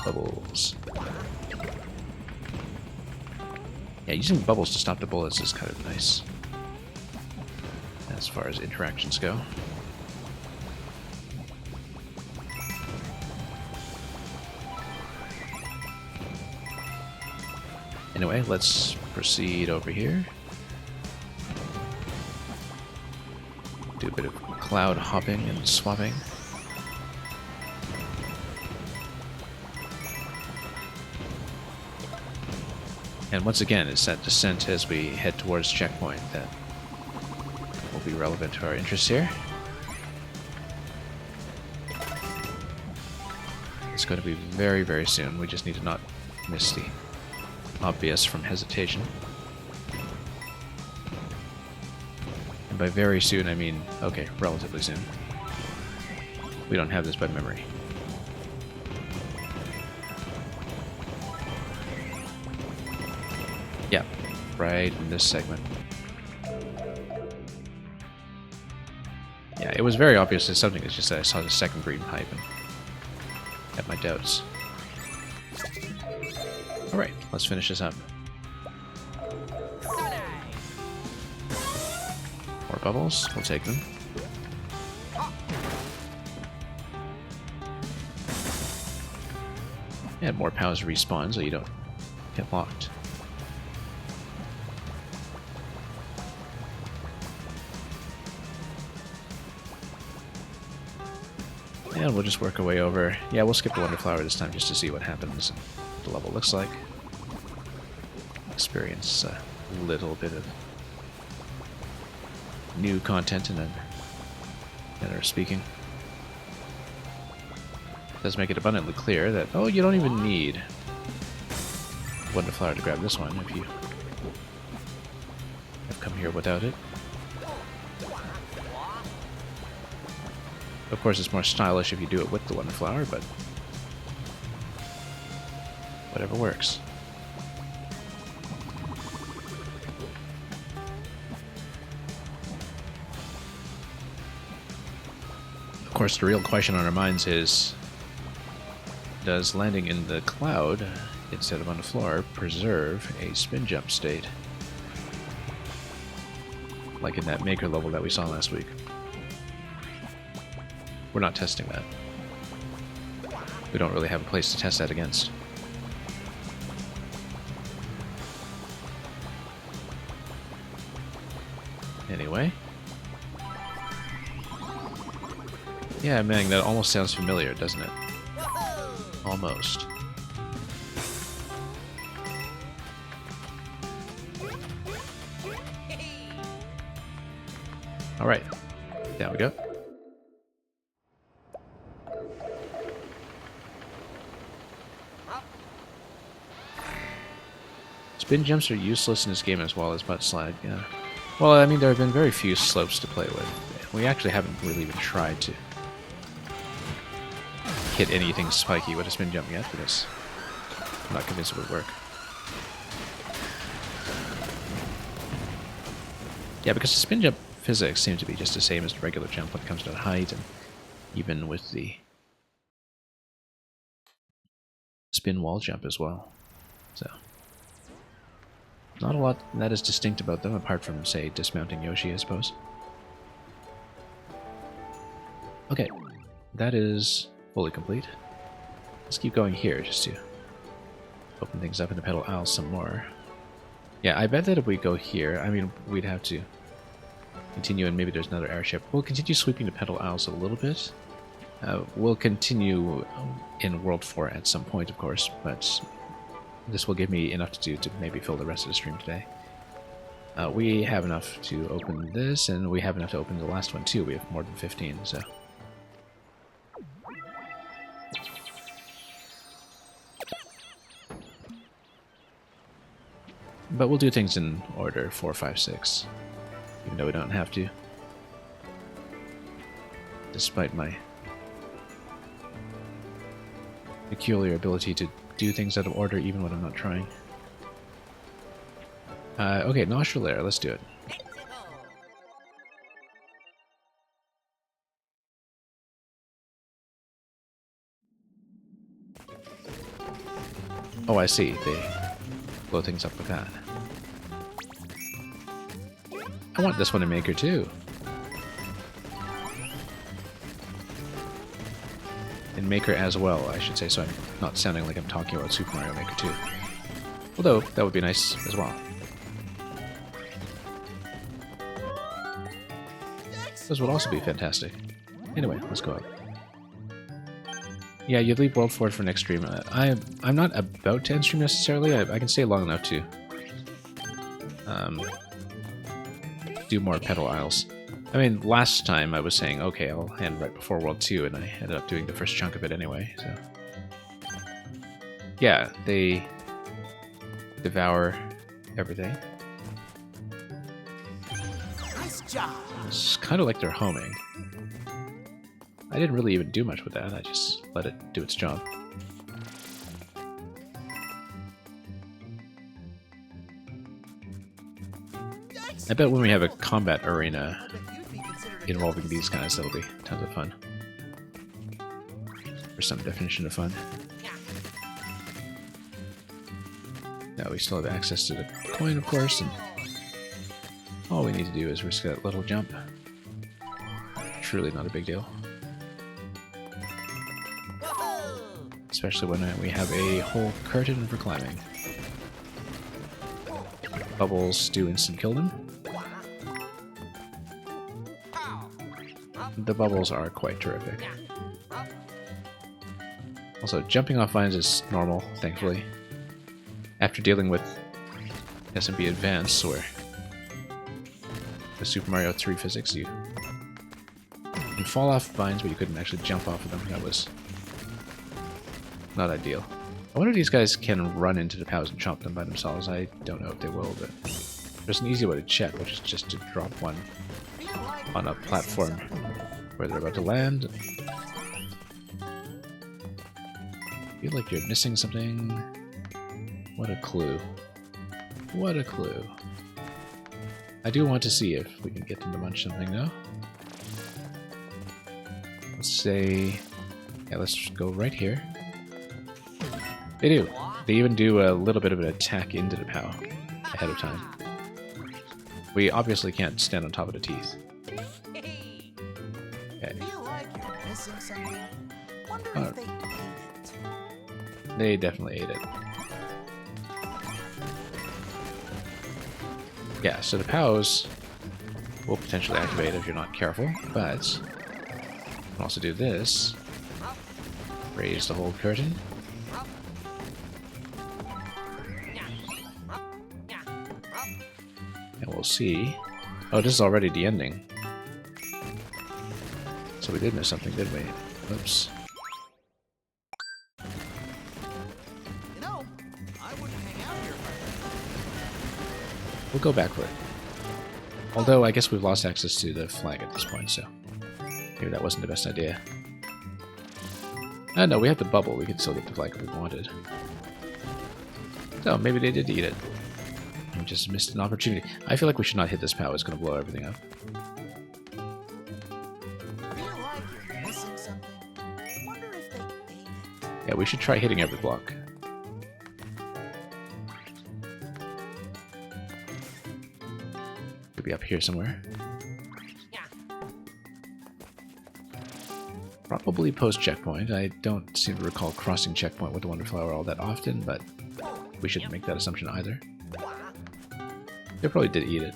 Bubbles. Yeah, using bubbles to stop the bullets is kind of nice, as far as interactions go. Anyway, let's proceed over here. Do a bit of cloud hopping and swapping. And once again, it's that descent as we head towards checkpoint that will be relevant to our interests here. It's going to be very, very soon. We just need to not miss the obvious from hesitation. And by very soon, I mean, okay, relatively soon. We don't have this by memory. Yeah, right in this segment. Yeah, it was very obvious as something. It's just that I saw the second green pipe and had my doubts. Alright, let's finish this up. More bubbles, we'll take them. And more POWs respawn so you don't get locked. And we'll just work our way over. Yeah, we'll skip the Wonder Flower this time just to see what happens and what the level looks like. Experience a little bit of new content in a manner of speaking. It does make it abundantly clear that, oh, you don't even need Wonder Flower to grab this one if you have come here without it. Of course, it's more stylish if you do it with the Wonder Flower, but whatever works. Of course, the real question on our minds is, does landing in the cloud instead of on the floor preserve a spin jump state? Like in that Maker level that we saw last week. We're not testing that. We don't really have a place to test that against. Anyway. Yeah, man, that almost sounds familiar, doesn't it? Almost. Alright. Down we go. Spin jumps are useless in this game as well as butt slide, yeah. Well, I mean, there have been very few slopes to play with. We actually haven't really even tried to hit anything spiky with a spin jump yet, because I'm not convinced it would work. Yeah, because the spin jump physics seem to be just the same as the regular jump when it comes to height, and even with the spin wall jump as well. So, not a lot that is distinct about them, apart from, say, dismounting Yoshi, I suppose. Okay, that is fully complete. Let's keep going here, just to open things up in the pedal aisle some more. Yeah, I bet that if we go here, I mean, we'd have to continue, and maybe there's another airship. We'll continue sweeping the pedal aisles a little bit. We'll continue in World 4 at some point, of course, but this will give me enough to do to maybe fill the rest of the stream today. We have enough to open this, and we have enough to open the last one too. We have more than 15, so... But we'll do things in order 4, 5, 6, even though we don't have to. Despite my peculiar ability to do things out of order even when I'm not trying. Okay, Nostril Air, let's do it. Oh, I see. They blow things up with that. I want this one in Maker too. In Maker as well, I should say, so I'm not sounding like I'm talking about Super Mario Maker 2. Although, that would be nice as well. Those would also be fantastic. Anyway, let's go up. Yeah, you'd leave World 4 for next stream. I'm not about to end stream necessarily. I can stay long enough to do more pedal aisles. I mean, last time I was saying, okay, I'll end right before World 2, and I ended up doing the first chunk of it anyway, so... Yeah, they devour everything. Nice job. It's kind of like they're homing. I didn't really even do much with that, I just let it do its job. I bet when we have a combat arena involving these guys, that'll be tons of fun. For some definition of fun. Now we still have access to the coin, of course, and all we need to do is risk that little jump. Truly not a big deal. Especially when we have a whole curtain for climbing. Bubbles do instant kill them. The bubbles are quite terrific. Also, jumping off vines is normal, thankfully. After dealing with SMP Advance, or the Super Mario 3 physics, you can fall off vines, but you couldn't actually jump off of them. That was not ideal. I wonder if these guys can run into the POWs and chomp them by themselves. I don't know if they will, but there's an easy way to check, which is just to drop one on a platform where they're about to land. I feel like you're missing something. What a clue. What a clue. I do want to see if we can get them to munch something now. Let's say... yeah, let's go right here. They do. They even do a little bit of an attack into the POW ahead of time. We obviously can't stand on top of the teeth. Okay. Feel like you're missing something? Wonder Oh. if they ate it. They definitely ate it. Yeah, so the POWs will potentially activate if you're not careful, but you can also do this. Raise the whole curtain. And we'll see. Oh, this is already the ending. So we did miss something, didn't we? Oops. You know, I wouldn't hang out here We'll go back for it. Although, I guess we've lost access to the flag at this point, so maybe that wasn't the best idea. No, we have the bubble. We could still get the flag if we wanted. So, maybe they did eat it. I'm just missed an opportunity. I feel like we should not hit this POW. It's going to blow everything up. Feel like you're missing something? Wonder if they ate it. Yeah, we should try hitting every block. Could be up here somewhere. Probably post checkpoint. I don't seem to recall crossing checkpoint with the Wonder Flower all that often, but we shouldn't make that assumption either. They probably did eat it.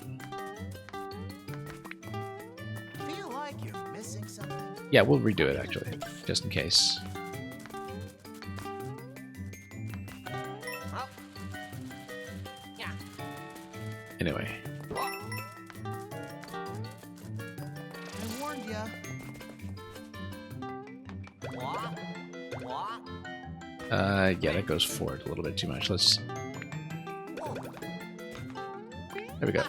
Feel like you're missing something? Yeah, we'll redo it actually, just in case. Anyway. I warned ya. Yeah, that goes forward a little bit too much. Let's... There we go.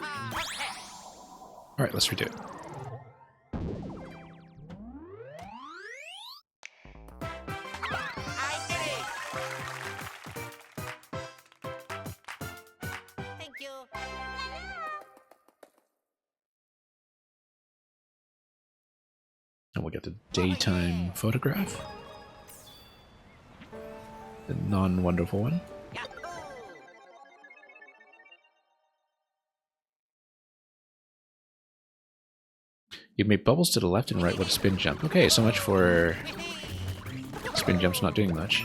Alright, let's redo it. I did it! Thank you. And we'll get the daytime photograph. The non-wonderful one. Yahoo! You make bubbles to the left and right with a spin jump. Okay, so much for spin jumps not doing much.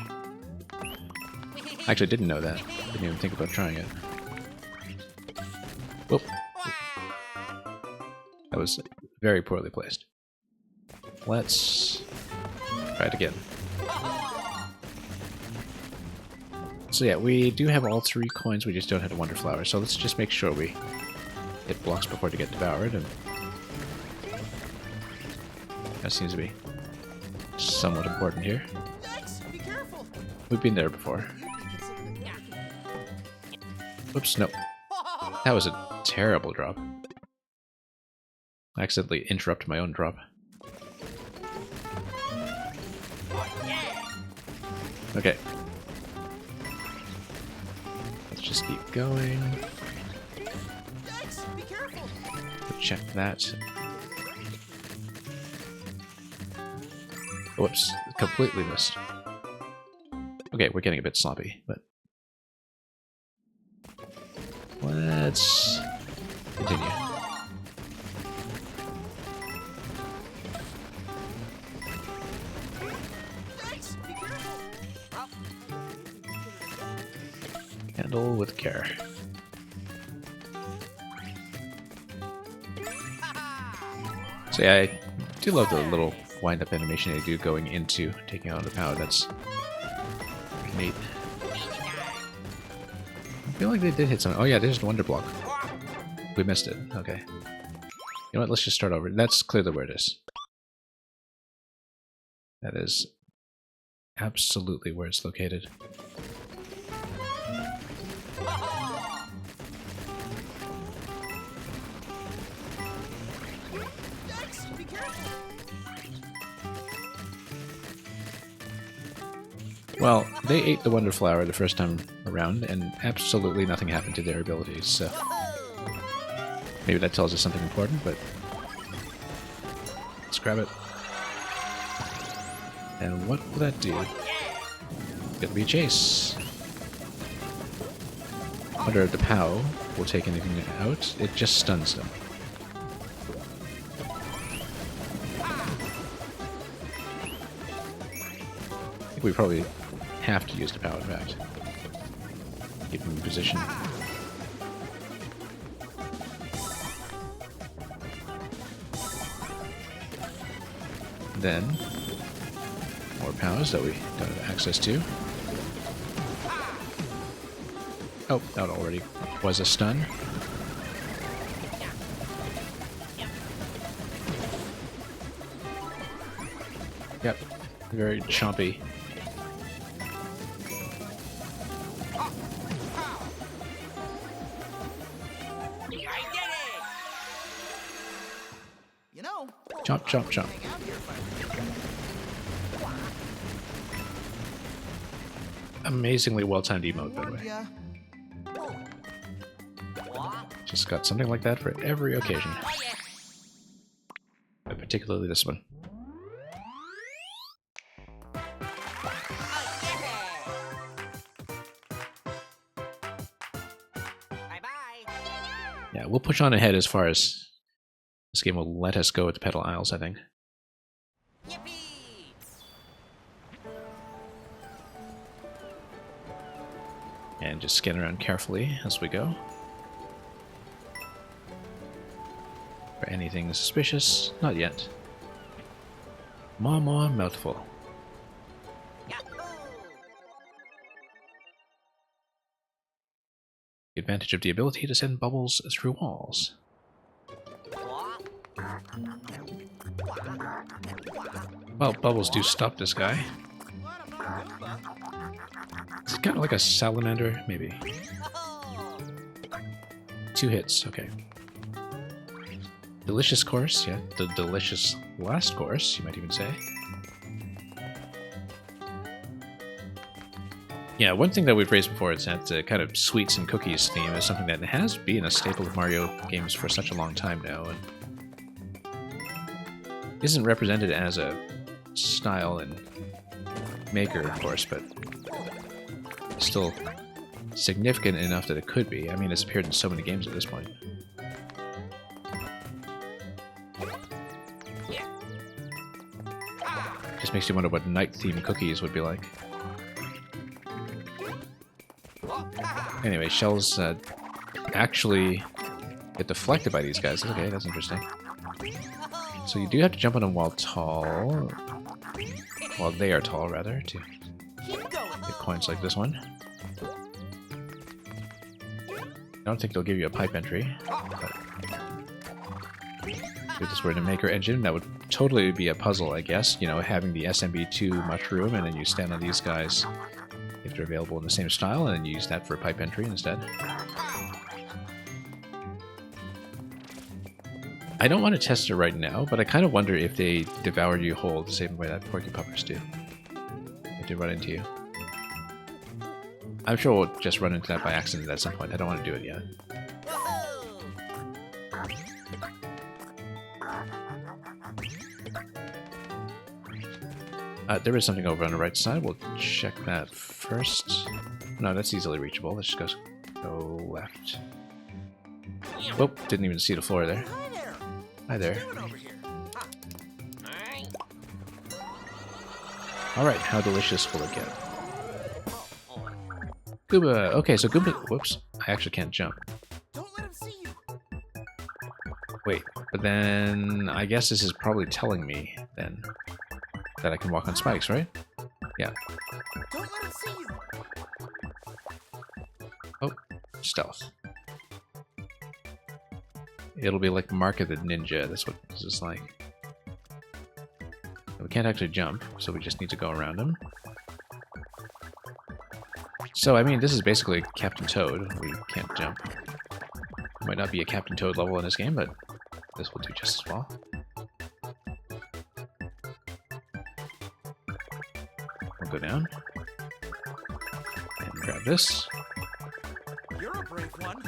Actually, I didn't know that. Didn't even think about trying it. Whoop. That was very poorly placed. Let's try it again. So yeah, we do have all 3 coins, we just don't have the Wonder Flower, so let's just make sure we hit blocks before they get devoured, and that seems to be somewhat important here. Yikes, be careful. We've been there before. Whoops, no. That was a terrible drop. I accidentally interrupted my own drop. Okay. Let's just keep going. Yikes, be careful. Check that. Whoops, completely missed. Okay, we're getting a bit sloppy, but let's continue. Yikes, be careful. Handle with care. So yeah, I do love the little wind-up animation they do going into taking out the POW. That's neat. I feel like they did hit something. Oh yeah, there's the Wonder Block. We missed it. Okay. You know what? Let's just start over. That's clearly where it is. That is absolutely where it's located. Yikes, be careful. Well, they ate the Wonder Flower the first time around, and absolutely nothing happened to their abilities, so maybe that tells us something important, but let's grab it. And what will that do? It'll be a chase. I wonder if the POW will take anything out. It just stuns them. I think we probably have to use the POW, in fact. Keep them in position. Then, more POWs that we don't have access to. Oh, that already was a stun. Yep, very chompy. You know, Chomp, chomp, chomp. hang out here if Amazingly well-timed emote, by the warned way. ya. Just got something like that for every occasion. Oh yeah. But particularly this one. Bye bye. Yeah, we'll push on ahead as far as this game will let us go with the Petal Isles, I think. Yippee! And just scan around carefully as we go. For anything suspicious? Not yet. More mouthful. Yahoo! The advantage of the ability to send bubbles through walls. Well, bubbles do stop this guy. It's kind of like a salamander, maybe. 2 hits, okay. Delicious course, yeah. The delicious last course, you might even say. Yeah, one thing that we've raised before is that the kind of sweets and cookies theme is something that has been a staple of Mario games for such a long time now, and isn't represented as a style in Maker, of course, but still significant enough that it could be. I mean, it's appeared in so many games at this point. Just makes you wonder what night-themed cookies would be like. Anyway, shells actually get deflected by these guys. Okay, that's interesting. So you do have to jump on them while tall. While they are tall, rather, to get coins like this one. I don't think they'll give you a pipe entry. But if this were in a Maker engine, that would totally be a puzzle, I guess. You know, having the SMB2 mushroom, and then you stand on these guys if they're available in the same style, and then you use that for a pipe entry instead. I don't want to test it right now, but I kind of wonder if they devour you whole the same way that Porky Puppers do. If they run into you. I'm sure we'll just run into that by accident at some point. I don't want to do it yet. There is something over on the right side. We'll check that first. No, that's easily reachable. Let's just go left. Whoop, didn't even see the floor there. Hi there. Alright, how delicious will it get? Goomba! Okay, so Goomba... Whoops. I actually can't jump. Don't let him see you. Wait, but then... I guess this is probably telling me, then, that I can walk on spikes, right? Yeah. Don't let him see you. Oh, stealth. It'll be like Mark of the Ninja, that's what this is like. We can't actually jump, so we just need to go around him. So, I mean, this is basically Captain Toad. We can't jump. Might not be a Captain Toad level in this game, but this will do just as well. We'll go down. And grab this. You're a brave one.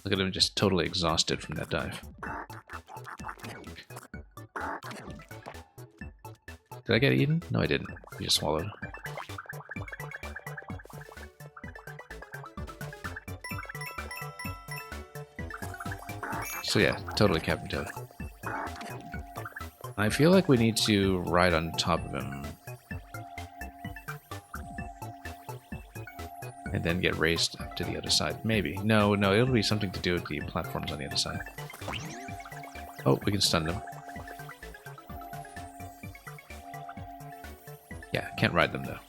Look at him just totally exhausted from that dive. Did I get eaten? No, I didn't. He just swallowed. So yeah, totally Captain Toad. I feel like we need to ride on top of him. And then get raced up to the other side. Maybe. No, it'll be something to do with the platforms on the other side. Oh, we can stun them. Yeah, can't ride them though.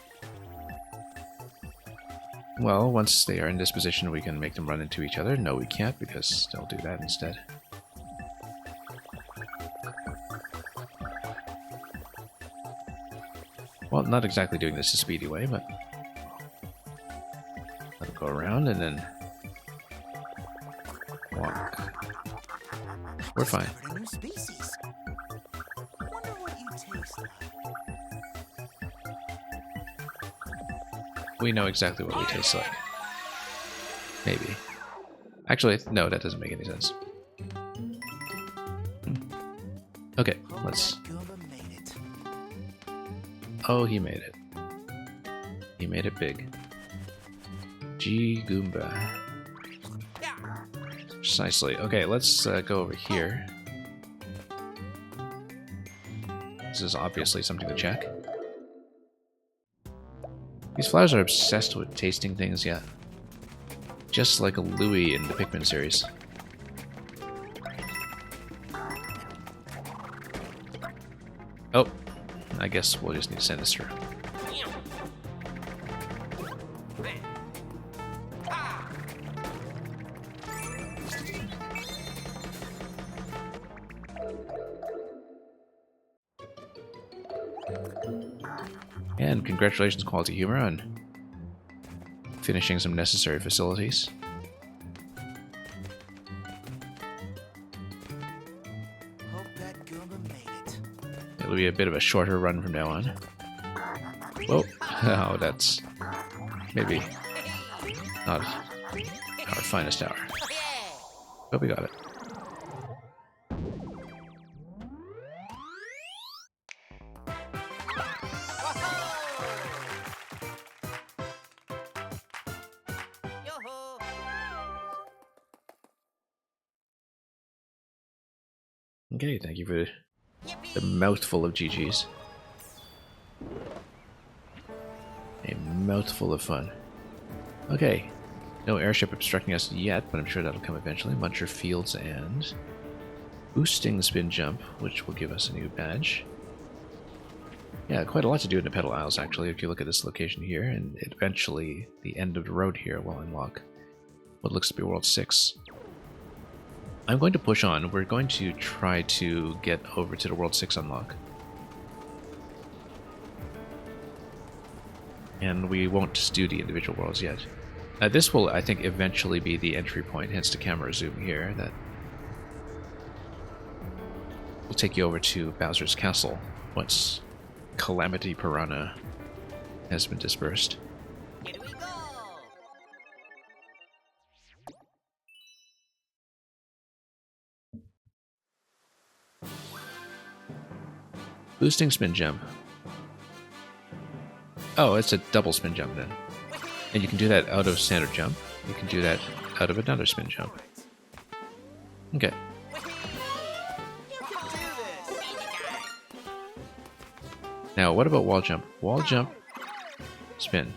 Well, once they are in this position, we can make them run into each other. No, we can't, because they'll do that instead. Well, not exactly doing this the speedy way, but... Let it go around and then... walk. We're fine. Discovered a new species. Wonder what you taste like. We know exactly what we taste like. Maybe. Actually, no, that doesn't make any sense. Okay, let's... That Goomba made it. Oh, he made it. He made it big. G Goomba. Yeah. Precisely. Okay, let's go over here. This is obviously something to check. These flowers are obsessed with tasting things, yeah. Just like a Louie in the Pikmin series. Oh, I guess we'll just need to send this through. Ah. And congratulations, Quality Humor, on finishing some necessary facilities. Hope that Goomba made it. It'll be a bit of a shorter run from now on. Whoa. Oh, that's maybe not our finest hour. Yeah. But we got it. Yo-ho. Okay, thank you for the Yippee. mouthful of GGs. A mouthful of fun. Okay, no airship obstructing us yet, but I'm sure that'll come eventually. Muncher Fields and boosting spin jump, which will give us a new badge. Yeah, quite a lot to do in the Petal Isles, actually, if you look at this location here, and eventually the end of the road here will unlock what looks to be World 6. I'm going to push on. We're going to try to get over to the World 6 unlock. And we won't just do the individual worlds yet. This will, I think, eventually be the entry point, hence the camera zoom here, that will take you over to Bowser's Castle once Calamity Piranha has been dispersed. Here we go. Boosting spin jump. Oh, it's a double spin jump then. And you can do that out of standard jump. You can do that out of another spin jump. Okay. You can do this. Easy time. Now, what about wall jump? Wall jump, spin.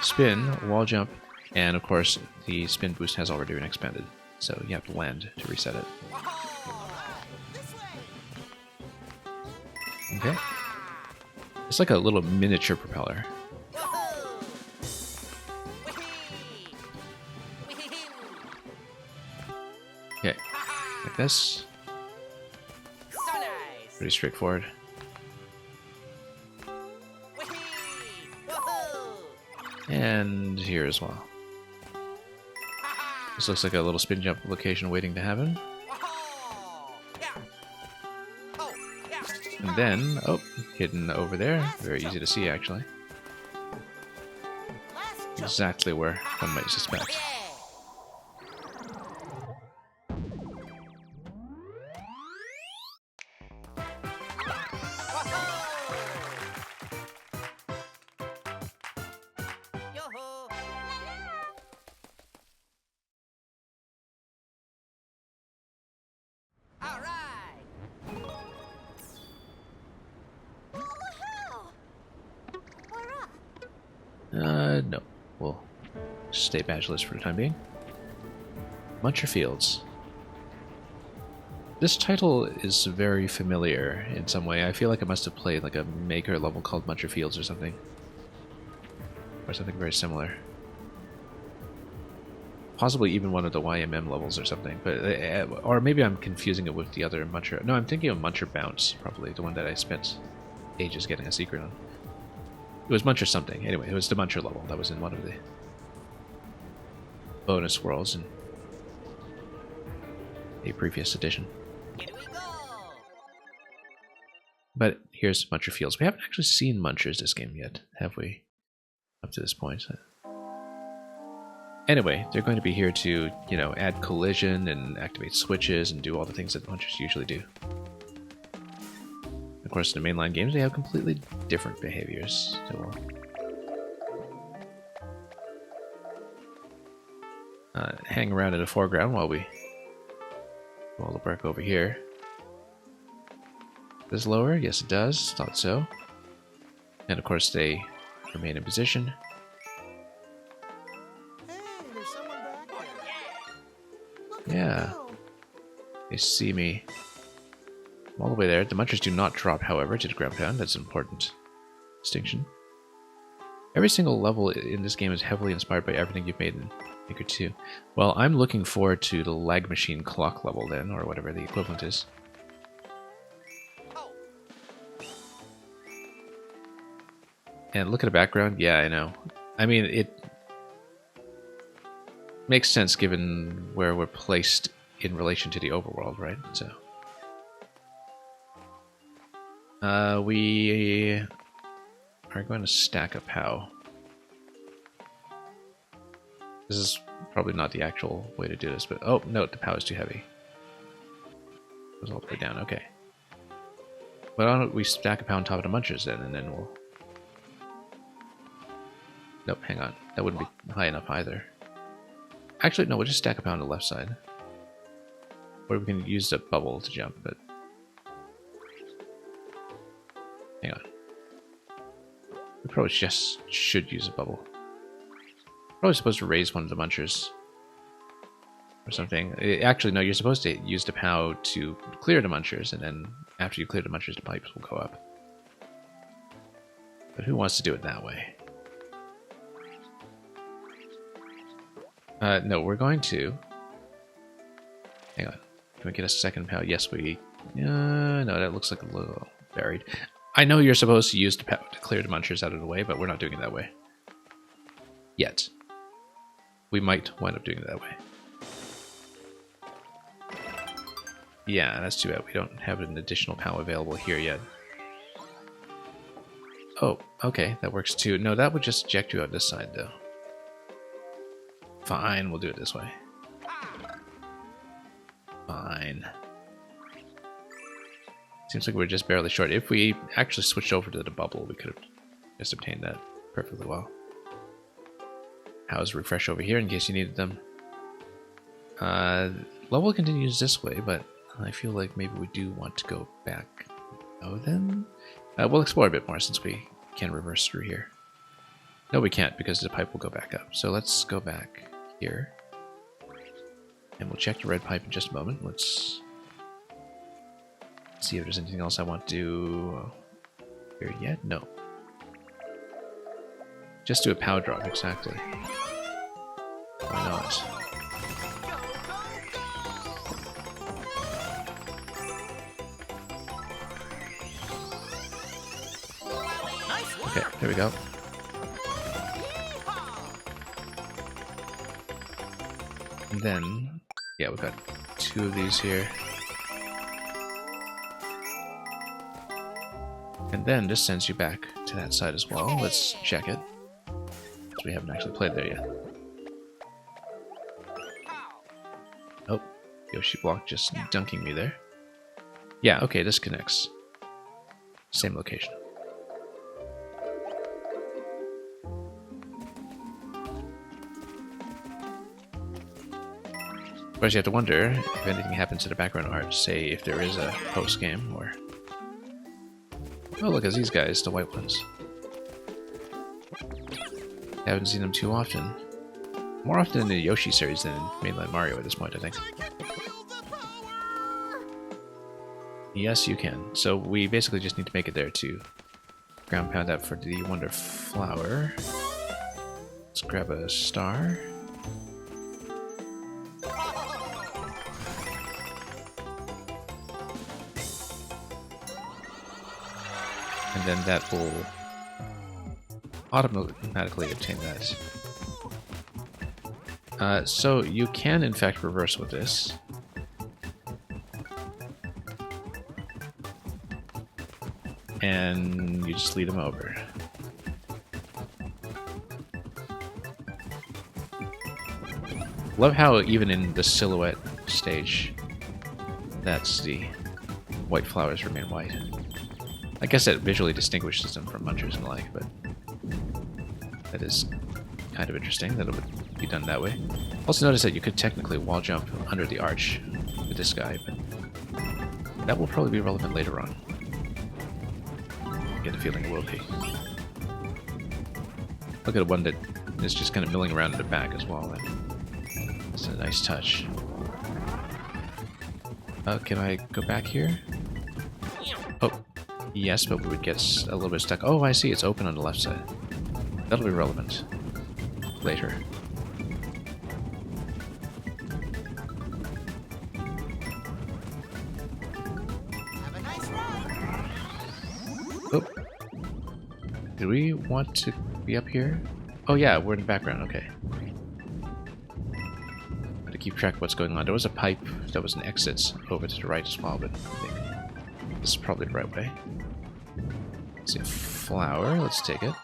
Spin, wall jump, and of course, the spin boost has already been expended. So you have to land to reset it. This way. Okay. It's like a little miniature propeller. Yo-ho. Whee. Wee-hee-hoo. Okay, like this. So nice. Pretty straightforward. Whee. Woohoo. And here as well. This looks like a little spin jump location waiting to happen. Whoa. Yeah. Oh, yeah. And then, oh, hidden over there. Very easy to see, actually. Last jump. Exactly where one might suspect. Yeah. Yo-ho. All right. No. We'll stay badgeless for the time being. Muncher Fields. This title is very familiar in some way. I feel like I must have played like a Maker level called Muncher Fields or something. Or something very similar. Possibly even one of the YMM levels or something. But or maybe I'm confusing it with the other Muncher. No, I'm thinking of Muncher Bounce, probably. The one that I spent ages getting a secret on. It was Muncher something. Anyway, it was the Muncher level. That was in one of the bonus worlds in a previous edition. Here we go. But here's Muncher Fields. We haven't actually seen Munchers this game yet, have we? up to this point. Anyway, they're going to be here to, you know, add collision and activate switches and do all the things that munchers usually do. Of course, in the mainline games, they have completely different behaviors. So we'll hang around in the foreground while we roll the Burke over here. Does it lower? Yes, it does. Thought so. And of course, they remain in position. Hey, there's someone back there. Look Yeah. around. They see me. I'm all the way there. The munchers do not drop, however, to the ground pound. That's an important distinction. Every single level in this game is heavily inspired by everything you've made in Maker 2. Well, I'm looking forward to the lag machine clock level then, or whatever the equivalent is. Oh, And look at the background. Yeah, I know. I mean, it makes sense given where we're placed in relation to the overworld, right? So, we are going to stack up how. This is probably not the actual way to do this, but oh no, the POW is too heavy. It goes all the way down. Okay. Why don't we stack a POW on top of the munchers then, and then we'll. Nope, hang on. That wouldn't be high enough either. Actually, no, we'll just stack a POW on the left side. Or we can use the bubble to jump, but... Hang on. We probably just should use a bubble. Probably supposed to raise one of the munchers. Or something. Actually, no, you're supposed to use the POW to clear the munchers, and then after you clear the munchers, the pipes will go up. But who wants to do it that way? No, we're going to... Hang on. Can we get a second POW? Yes, we... no, that looks like a little buried. I know you're supposed to use the POW to clear the munchers out of the way, but we're not doing it that way. Yet. We might wind up doing it that way. Yeah, that's too bad. We don't have an additional POW available here yet. Oh, okay, that works too. No, that would just eject you out this side, though. Fine, we'll do it this way. Fine. Seems like we're just barely short. If we actually switched over to the bubble, we could have just obtained that perfectly well. How's refresh over here in case you needed them? Level continues this way, but I feel like maybe we do want to go back. Oh, then? We'll explore a bit more since we can reverse through here. No, we can't because the pipe will go back up. So let's go back here. And we'll check the red pipe in just a moment. Let's see if there's anything else I want to do here yet. No. Just do a POW drop, exactly. Why not? Okay, there we go. And then, yeah, we've got two of these here. And then this sends you back to that side as well. Let's check it. Because we haven't actually played there yet. Oh, Yoshi block just dunking me there. Yeah, okay, this connects. Same location. Of course, you have to wonder if anything happens to the background art, say if there is a post-game, or... Oh, look, it's these guys, the white ones. Haven't seen them too often. More often in the Yoshi series than in mainline Mario at this point, I think. Yes, you can. So we basically just need to make it there to ground pound that for the Wonder Flower. Let's grab a star. And then that will automatically obtain that. So you can in fact reverse with this. And you just lead them over. Love how even in the silhouette stage, that's the white flowers remain white. I guess that visually distinguishes them from munchers and the like, but that is kind of interesting that it would be done that way. Also notice that you could technically wall jump under the arch with this guy, but that will probably be relevant later on. I get the feeling it will be. Look at one that is just kind of milling around in the back as well. That's a nice touch. Can I go back here? Oh, yes, but we would get a little bit stuck. Oh, I see, it's open on the left side. That'll be relevant later. Have a nice ride. Oh. Did we want to be up here? Oh yeah, we're in the background, okay. Got to keep track of what's going on. There was a pipe that was an exit over to the right as well, but I think this is probably the right way. Let's see, a flower, let's take it.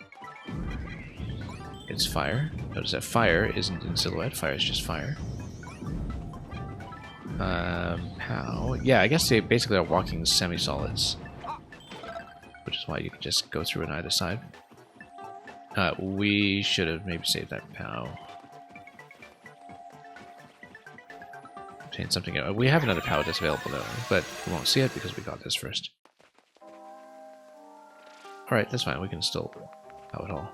It's fire. Notice that fire isn't in silhouette, fire is just fire. How? Yeah, I guess they basically are walking semi-solids. Which is why you can just go through on either side. We should have maybe saved that POW. Obtain something else. We have another POW that's available though, but we won't see it because we got this first. Alright, that's fine. We can still POW it all.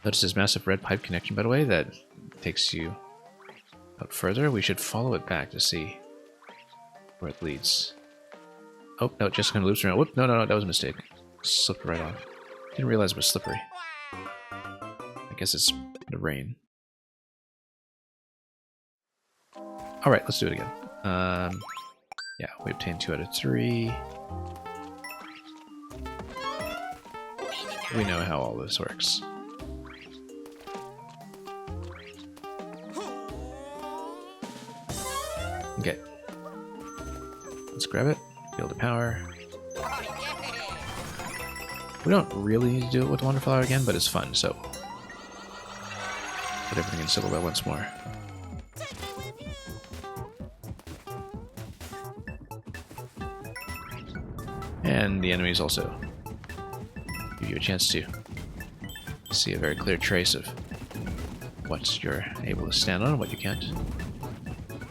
Notice this massive red pipe connection, by the way, that takes you out further. We should follow it back to see where it leads. Oh, no, it just kind of loops around. Whoop, no, that was a mistake. Slipped right off. Didn't realize it was slippery. I guess it's the rain. Alright, let's do it again. Yeah, we obtained 2 out of 3. We know how all this works. Okay. Let's grab it. Feel the power. We don't really need to do it with Wonderflower again, but it's fun, so put everything in silhouette once more. And the enemies also give you a chance to see a very clear trace of what you're able to stand on and what you can't.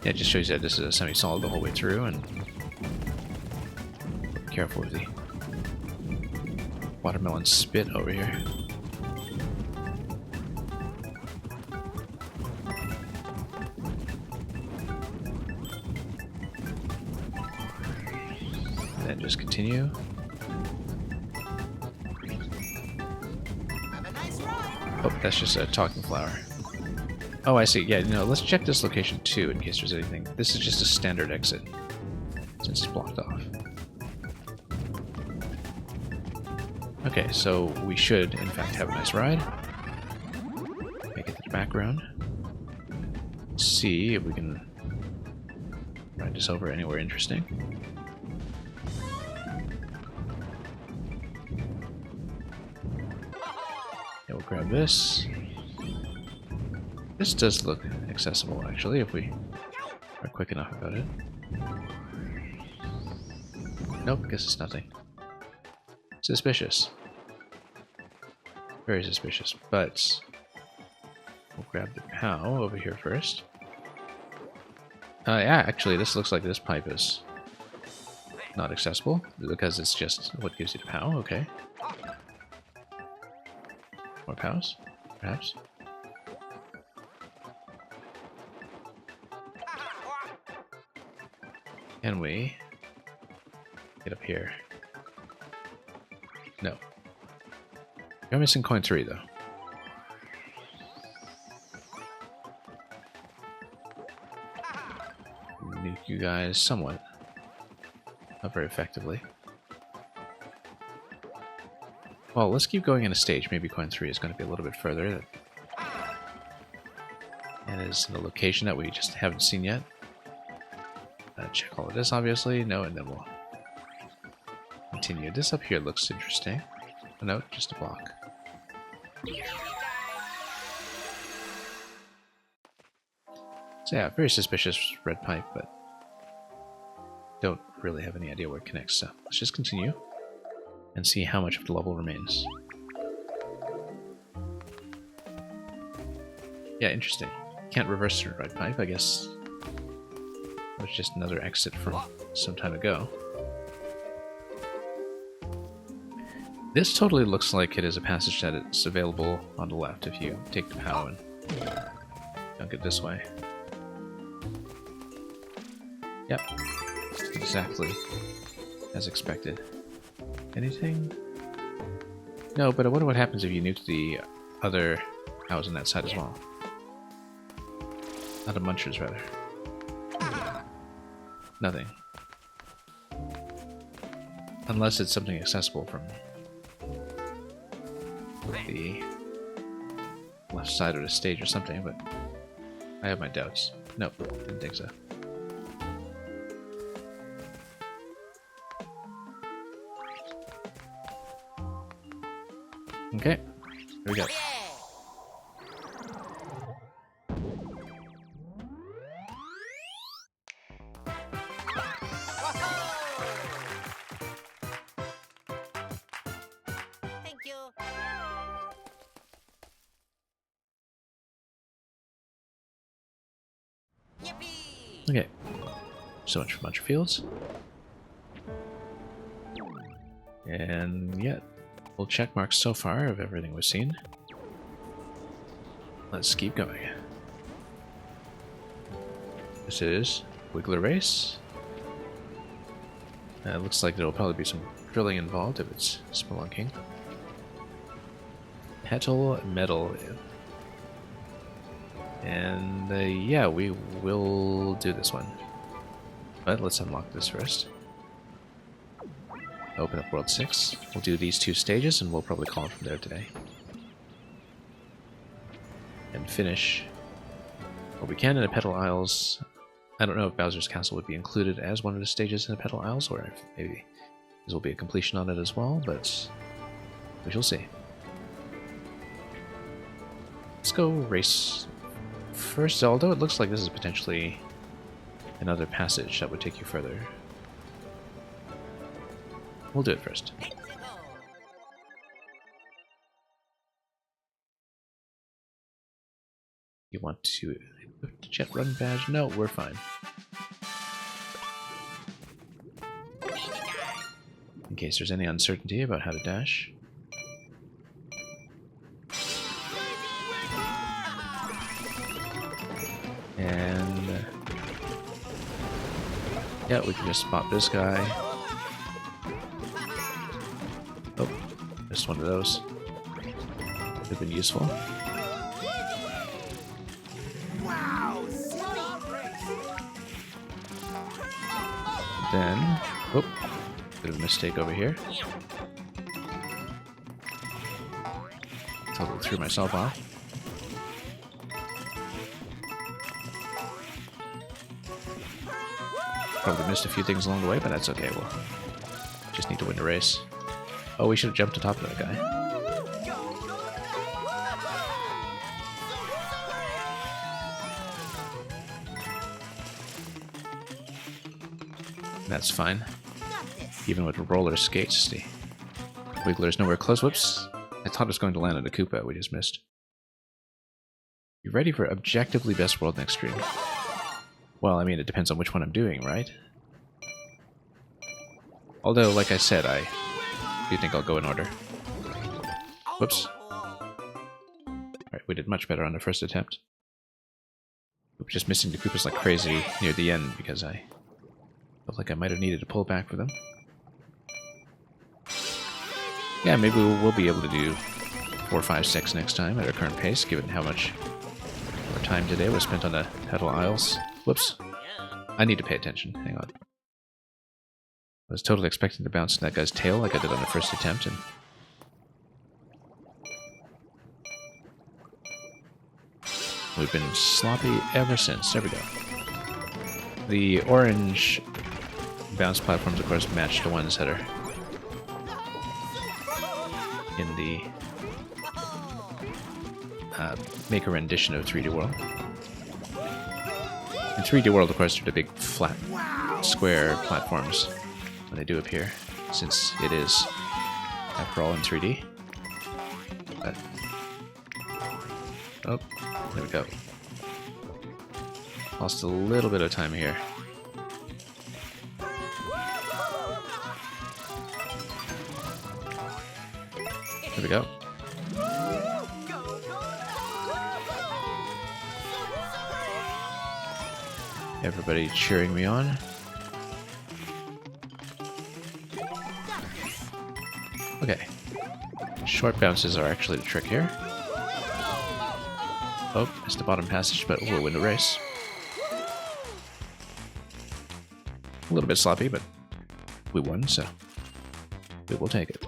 Yeah, it just shows you that this is a semi-solid the whole way through, and be careful with the watermelon spit over here. And then just continue. Have a nice ride. Oh, that's just a talking flower. Oh, I see. Yeah, no, let's check this location too in case there's anything. This is just a standard exit since it's blocked off. Okay, so we should, in fact, have a nice ride. Make it to the background. See if we can ride this over anywhere interesting. Yeah, we'll grab this. This does look accessible, actually, if we are quick enough about it. Nope, guess it's nothing. Suspicious. Very suspicious, but we'll grab the POW over here first. Yeah, actually, this looks like this pipe is not accessible because it's just what gives you the POW. Okay. More POWs, perhaps. Can we get up here? No. You're missing coin 3, though. Nuke you guys somewhat. Not very effectively. Well, let's keep going in a stage. Maybe coin 3 is going to be a little bit further. And is in a location that we just haven't seen yet. Check all of this, obviously. No, and then we'll continue. This up here looks interesting. Oh, no, just a block. So yeah, very suspicious red pipe, but don't really have any idea where it connects, so let's just continue and see how much of the level remains. Yeah, interesting. Can't reverse the red pipe, I guess. It was just another exit from some time ago. This totally looks like it is a passage that is available on the left if you take the POW and dunk it this way. Yep, exactly as expected. Anything? No, but I wonder what happens if you nuke the other POWs on that side as well. Not the munchers, rather. Nothing. Unless it's something accessible from the left side of the stage or something, but I have my doubts. Nope, didn't think so. Okay, here we go. Thank you. Yippee! Okay, so much for Muncher Fields. And yeah, full check marks so far of everything we've seen. Let's keep going. This is Wiggler Race. It looks like there will probably be some drilling involved if it's spelunking. Petal Metal. And yeah, we will do this one. But let's unlock this first. Open up World 6. We'll do these 2 stages and we'll probably call it from there today. And finish what we can in the Petal Isles. I don't know if Bowser's Castle would be included as one of the stages in the Petal Isles, or if maybe this will be a completion on it as well, but we shall see. Let's go race first, although it looks like this is potentially another passage that would take you further. We'll do it first. You want to equip the jet run badge? No, we're fine. In case there's any uncertainty about how to dash. And yeah, we can just spot this guy. Oh, missed one of those. Would have been useful. Then, oh, bit of a mistake over here. Totally threw myself off. Probably missed a few things along the way, but that's okay. We'll just need to win the race. Oh, we should have jumped on top of that guy. That's fine. Even with roller skates, the Wiggler's nowhere close. Whoops. I thought it was going to land on a Koopa. We just missed. You ready for objectively best world next stream? Well, I mean, it depends on which one I'm doing, right? Although, like I said, I do think I'll go in order. Whoops. Alright, we did much better on the first attempt. We're just missing the Koopas like crazy near the end because I felt like I might have needed to pull back for them. Yeah, maybe we'll be able to do 4, 5, 6 next time at our current pace, given how much our time today was spent on the Petal Isles. Whoops. I need to pay attention. Hang on. I was totally expecting to bounce in that guy's tail like I did on the first attempt, and we've been sloppy ever since. There we go. The orange bounce platforms, of course, match the ones that are in the Maker rendition of 3D World. In 3D World, of course, they're the big flat square platforms when they do appear, since it is, after all, in 3D. But, oh, there we go. Lost a little bit of time here. There we go. Everybody cheering me on. Okay. Short bounces are actually the trick here. Oh, missed the bottom passage, but we'll win the race. A little bit sloppy, but we won, so we will take it.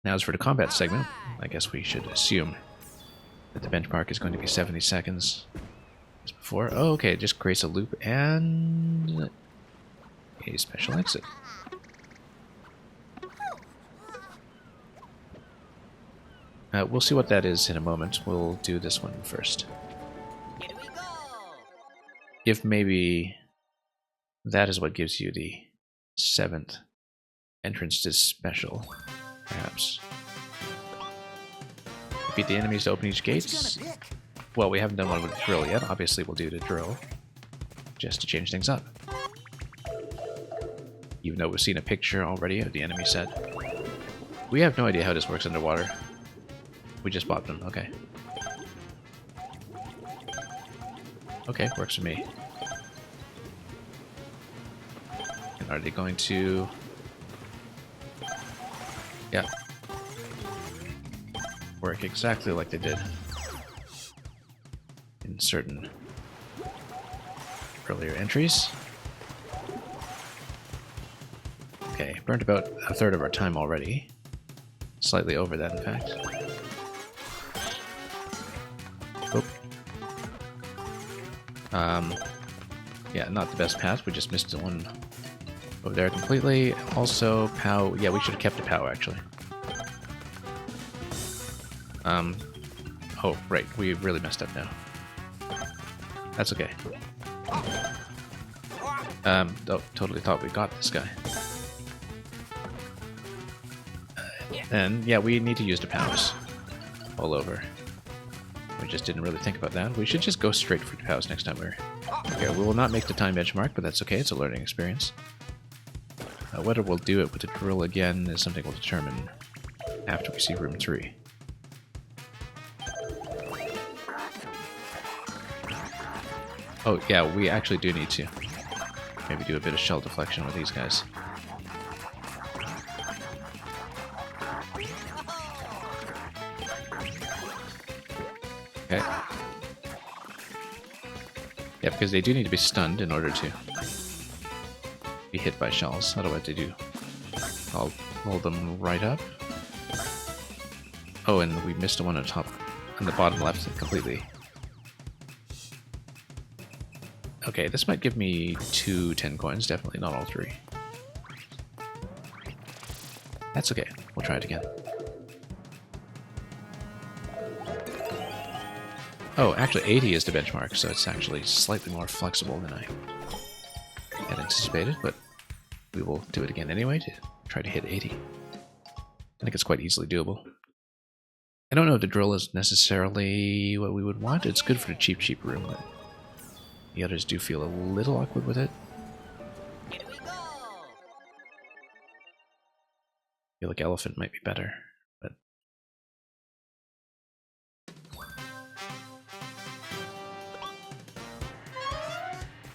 Now as for the combat segment, I guess we should assume that the benchmark is going to be 70 seconds as before. Oh, okay, it just creates a loop and a special exit. We'll see what that is in a moment. We'll do this one first. Here we go. If maybe that is what gives you the 7th entrance to special, perhaps. Defeat the enemies to open each gate. Well, we haven't done one with the drill yet. Obviously, we'll do the drill just to change things up. Even though we've seen a picture already of the enemy set. We have no idea how this works underwater. We just bought them, okay. Okay, works for me. And are they going to... Yeah. Work exactly like they did in certain earlier entries. Okay, burned about a third of our time already. Slightly over that, in fact. Oh. Yeah, not the best path. We just missed the one over there completely. Also, POW. Yeah, we should have kept the POW, actually. Oh, right. We really messed up now. That's okay. Oh, totally thought we got this guy. And, yeah, we need to use the POWs all over. We just didn't really think about that. We should just go straight for the POWs next time we're here. We will not make the time benchmark, but that's okay. It's a learning experience. Whether we'll do it with the drill again is something we'll determine after we see room 3. Oh, yeah, we actually do need to maybe do a bit of shell deflection with these guys. Okay. Yeah, because they do need to be stunned in order to be hit by shells. Otherwise they do. I'll hold them right up. Oh, and we missed the one on top, on the bottom left completely. Okay, this might give me 2 10 coins, definitely not all 3. That's okay, we'll try it again. Oh, actually 80 is the benchmark, so it's actually slightly more flexible than I had anticipated, but we will do it again anyway to try to hit 80. I think it's quite easily doable. I don't know if the drill is necessarily what we would want. It's good for the cheap room, but the others do feel a little awkward with it. Here we go. I feel like elephant might be better, but...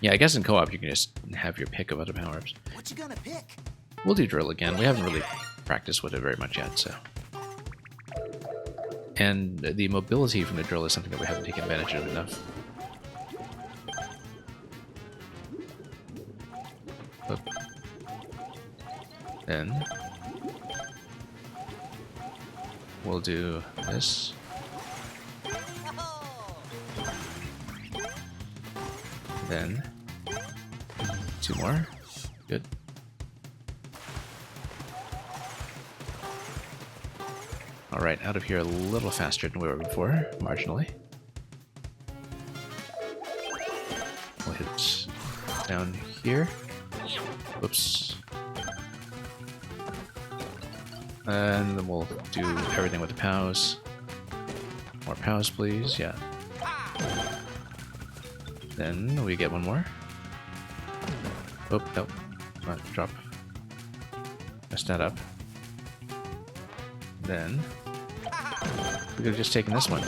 Yeah, I guess in co-op you can just have your pick of other power-ups. What you gonna pick? We'll do drill again. We haven't really practiced with it very much yet, so... And the mobility from the drill is something that we haven't taken advantage of enough. Oop. Then... we'll do this. Then... 2 more. Good. Alright, out of here a little faster than we were before, marginally. We'll hit down here. Whoops. And then we'll do everything with the POWs. More POWs, please. Yeah. Then we get one more. Oh, no. Not drop. Messed that up. Then we could have just taken this one.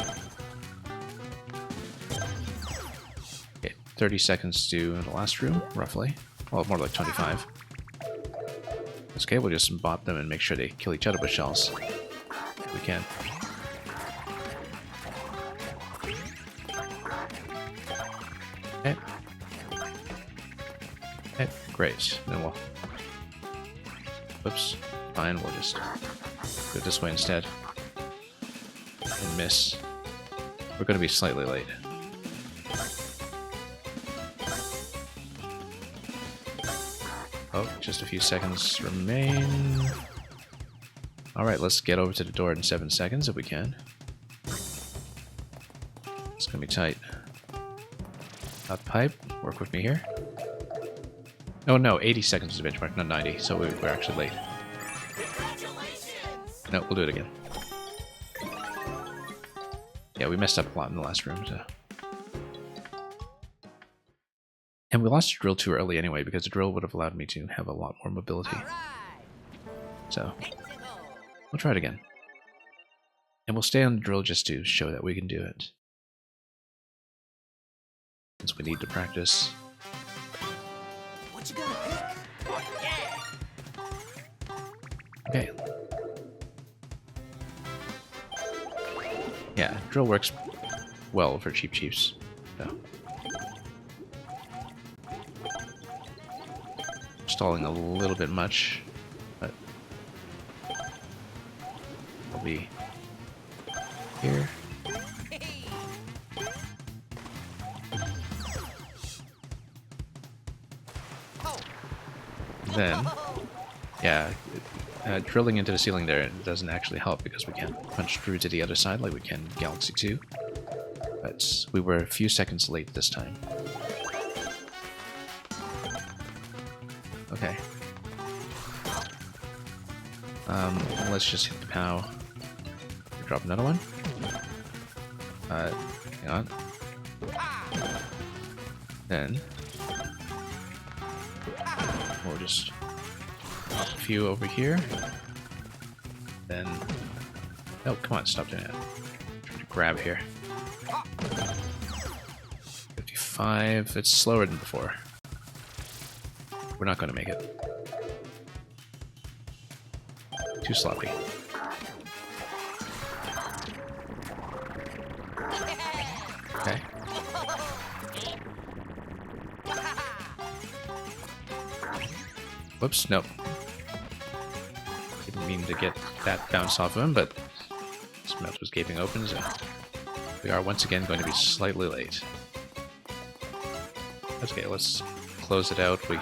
Okay, 30 seconds to the last room, roughly. Well, more like 25. That's okay, we'll just bot them and make sure they kill each other with shells. If we can. Okay. Okay, great. Then we'll... Whoops. Fine, we'll just go this way instead. And miss. We're going to be slightly late. Oh, just a few seconds remain. Alright, let's get over to the door in 7 seconds if we can. It's going to be tight. Pipe, work with me here. Oh no, 80 seconds is the benchmark, not 90, so we're actually late. No, we'll do it again. Yeah, we messed up a lot in the last room, so... And we lost the drill too early anyway, because the drill would have allowed me to have a lot more mobility. So, we'll try it again. And we'll stay on the drill just to show that we can do it. Since we need to practice. What you gonna pick? Okay. Yeah, drill works well for Cheep Cheeps. So. Stalling a little bit much, but I'll be here. Then, yeah, drilling into the ceiling there doesn't actually help because we can't punch through to the other side like we can in Galaxy 2. But we were a few seconds late this time. Okay. Let's just hit the POW. Drop another one. Hang on. Then we'll just pop a few over here. Then, oh, come on, stop doing that. Trying to grab here. 55. It's slower than before. We're not going to make it. Too sloppy. Okay. Whoops, nope. Didn't mean to get that bounce off of him, but his mouth was gaping open, so we are once again going to be slightly late. Okay, let's close it out. We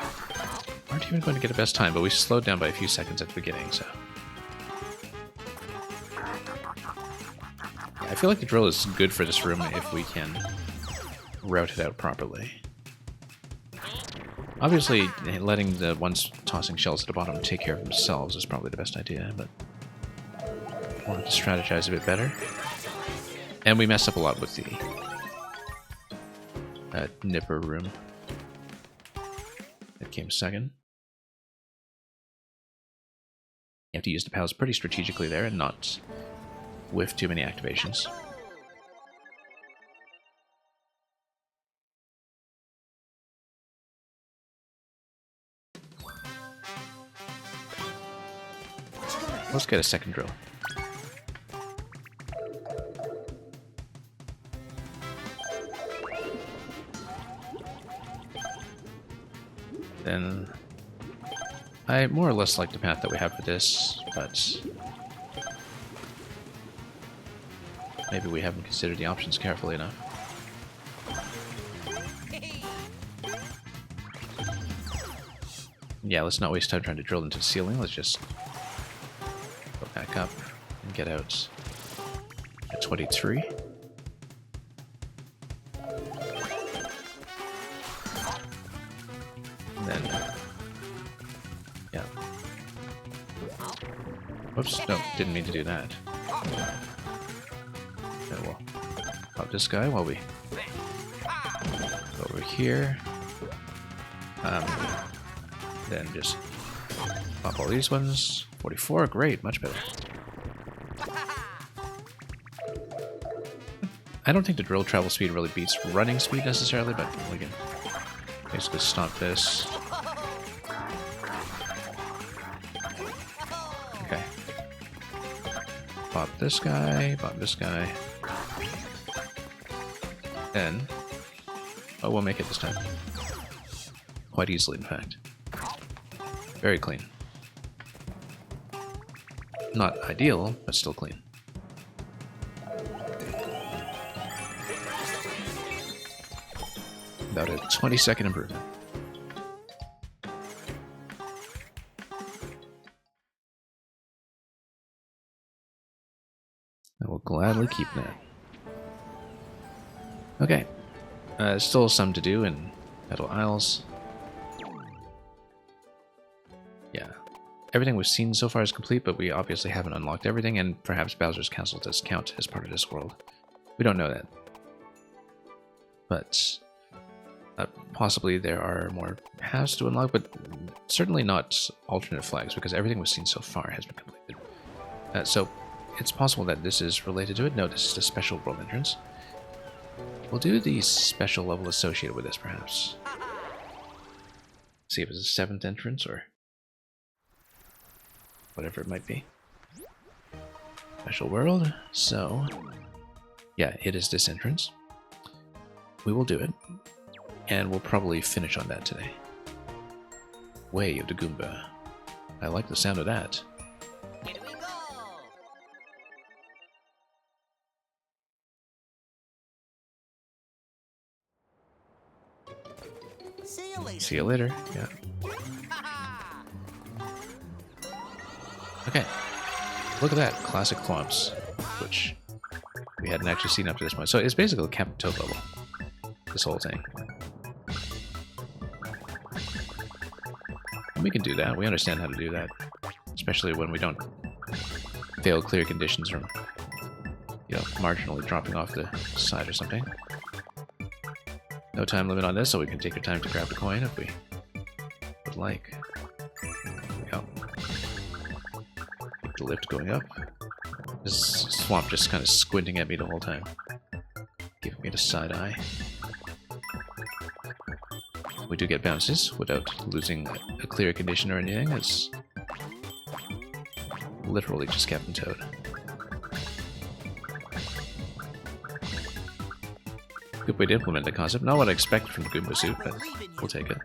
aren't even going to get a best time, but we slowed down by a few seconds at the beginning, so... Yeah, I feel like the drill is good for this room if we can route it out properly. Obviously, letting the ones tossing shells at the bottom take care of themselves is probably the best idea, but I wanted to strategize a bit better. And we messed up a lot with the Nipper room. It came second. You have to use the POWs pretty strategically there and not whiff too many activations. Let's get a second drill. Then I more or less like the path that we have for this, but maybe we haven't considered the options carefully enough. Yeah, let's not waste time trying to drill into the ceiling. Let's just go back up and get out. at 23. And then, yeah. Whoops, no, didn't mean to do that. Okay, we'll pop this guy while we go over here. Then just pop all these ones. 44, great, much better. I don't think the drill travel speed really beats running speed necessarily, but we can basically stomp this. Okay. Pop this guy, pop this guy. Then, oh, we'll make it this time. Quite easily, in fact. Very clean. Not ideal, but still clean. About a 20-second improvement. I will gladly keep that. Okay. Still some to do in Petal Isles. Yeah. Everything we've seen so far is complete, but we obviously haven't unlocked everything, and perhaps Bowser's Castle does count as part of this world. We don't know that. But possibly there are more paths to unlock, but certainly not alternate flags, because everything we've seen so far has been completed. So it's possible that this is related to it. No, this is a special world entrance. We'll do the special level associated with this, perhaps. See if it's a 7th entrance, or whatever it might be. Special world. So, yeah, it is this entrance. We will do it. And we'll probably finish on that today. Way of the Goomba. I like the sound of that. Here we go. See you later. See you later. Yeah. Okay. Look at that. Classic Thwomps, which we hadn't actually seen up to this point. So it's basically Captain Toad level. This whole thing. We can do that. We understand how to do that. Especially when we don't fail clear conditions from, you know, marginally dropping off the side or something. No time limit on this, so we can take our time to grab the coin if we would like. There we go. Keep the lift going up. This Thwomp just kind of squinting at me the whole time. Giving me the side eye. We do get bounces without losing a clear condition or anything. It's literally just Captain Toad. Good way to implement the concept. Not what I expected from the Goomba suit, but we'll take it.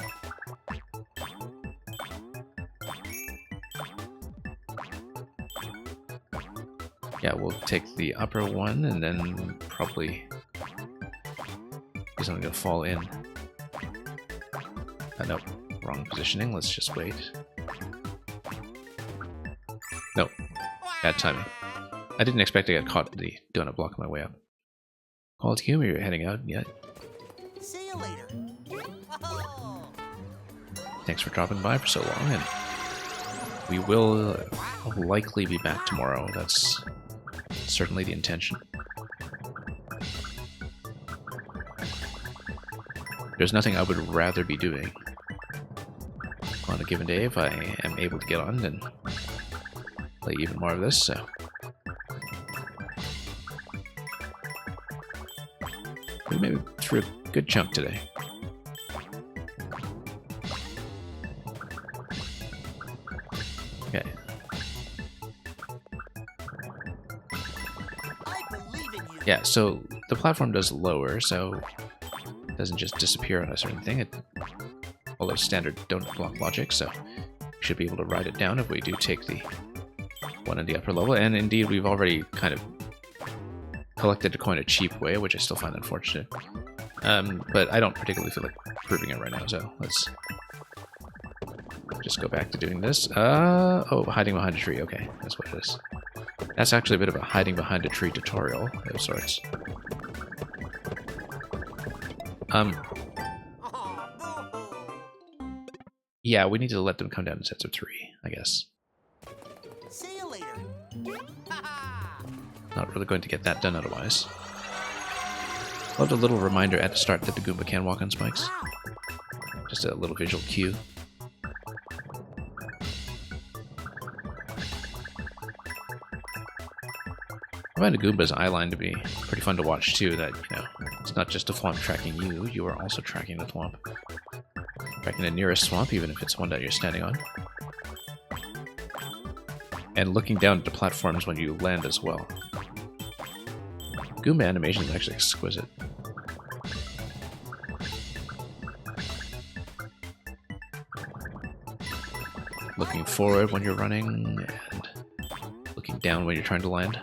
Yeah, we'll take the upper one and then probably do something to fall in. Nope, wrong positioning. Let's just wait. Nope, bad timing. I didn't expect to get caught in the donut block on my way up. Call it humor, you're heading out yet. See you later. Oh. Thanks for dropping by for so long, and we will likely be back tomorrow. That's certainly the intention. There's nothing I would rather be doing on a given day if I am able to get on and play even more of this, so. We made it through a good chunk today. Okay. I believe in you. Yeah, so the platform does lower, so it doesn't just disappear on us or anything. It follows standard donut block logic, so we should be able to ride it down if we do take the one in the upper level. And indeed, we've already kind of collected the coin a cheap way, which I still find unfortunate. But I don't particularly feel like proving it right now, so let's just go back to doing this. Oh, hiding behind a tree. Okay, that's what it is. That's actually a bit of a hiding behind a tree tutorial of sorts. Yeah, we need to let them come down in sets of 3, I guess. See you later. Not really going to get that done otherwise. Loved a little reminder at the start that the Goomba can walk on spikes. Just a little visual cue. I find a Goomba's eyeline to be pretty fun to watch too, that, you know, it's not just a Thwomp tracking you, you are also tracking the Thwomp. Tracking the nearest Thwomp, even if it's one that you're standing on. And looking down at the platforms when you land as well. Goomba animation is actually exquisite. Looking forward when you're running, and looking down when you're trying to land.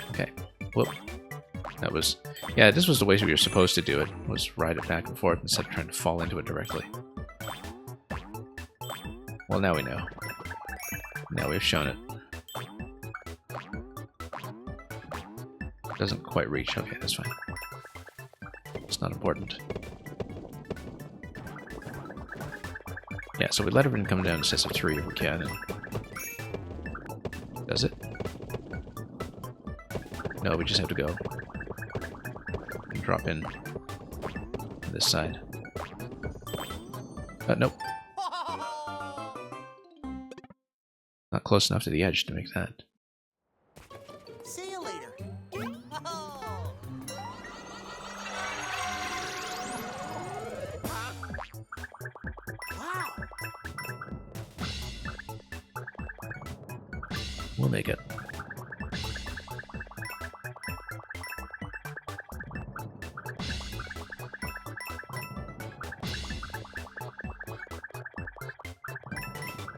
Okay, whoop. That was... yeah, this was the way we were supposed to do it, was ride it back and forth instead of trying to fall into it directly. Well, now we know. Now we've shown it. Doesn't quite reach. Okay, that's fine. It's not important. Yeah, so we let everything come down in sets of 3 if we can, and... does it? No, we just have to go. And drop in on this side. Nope. Not close enough to the edge to make that. See you later. Wow. We'll make it.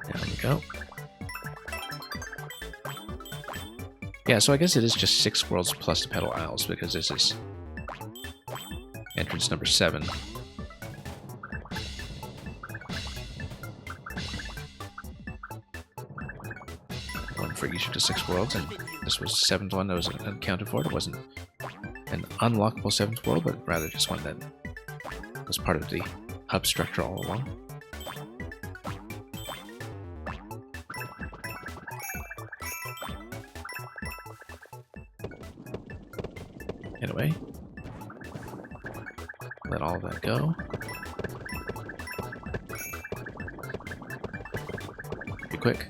There we go. Yeah, so I guess it is just 6 worlds plus the Petal Isles, because this is entrance number 7. One for each of the 6 worlds, and this was the 7th one that was unaccounted for. It wasn't an unlockable 7th world, but rather just one that was part of the hub structure all along. Anyway, let all of that go. Be quick.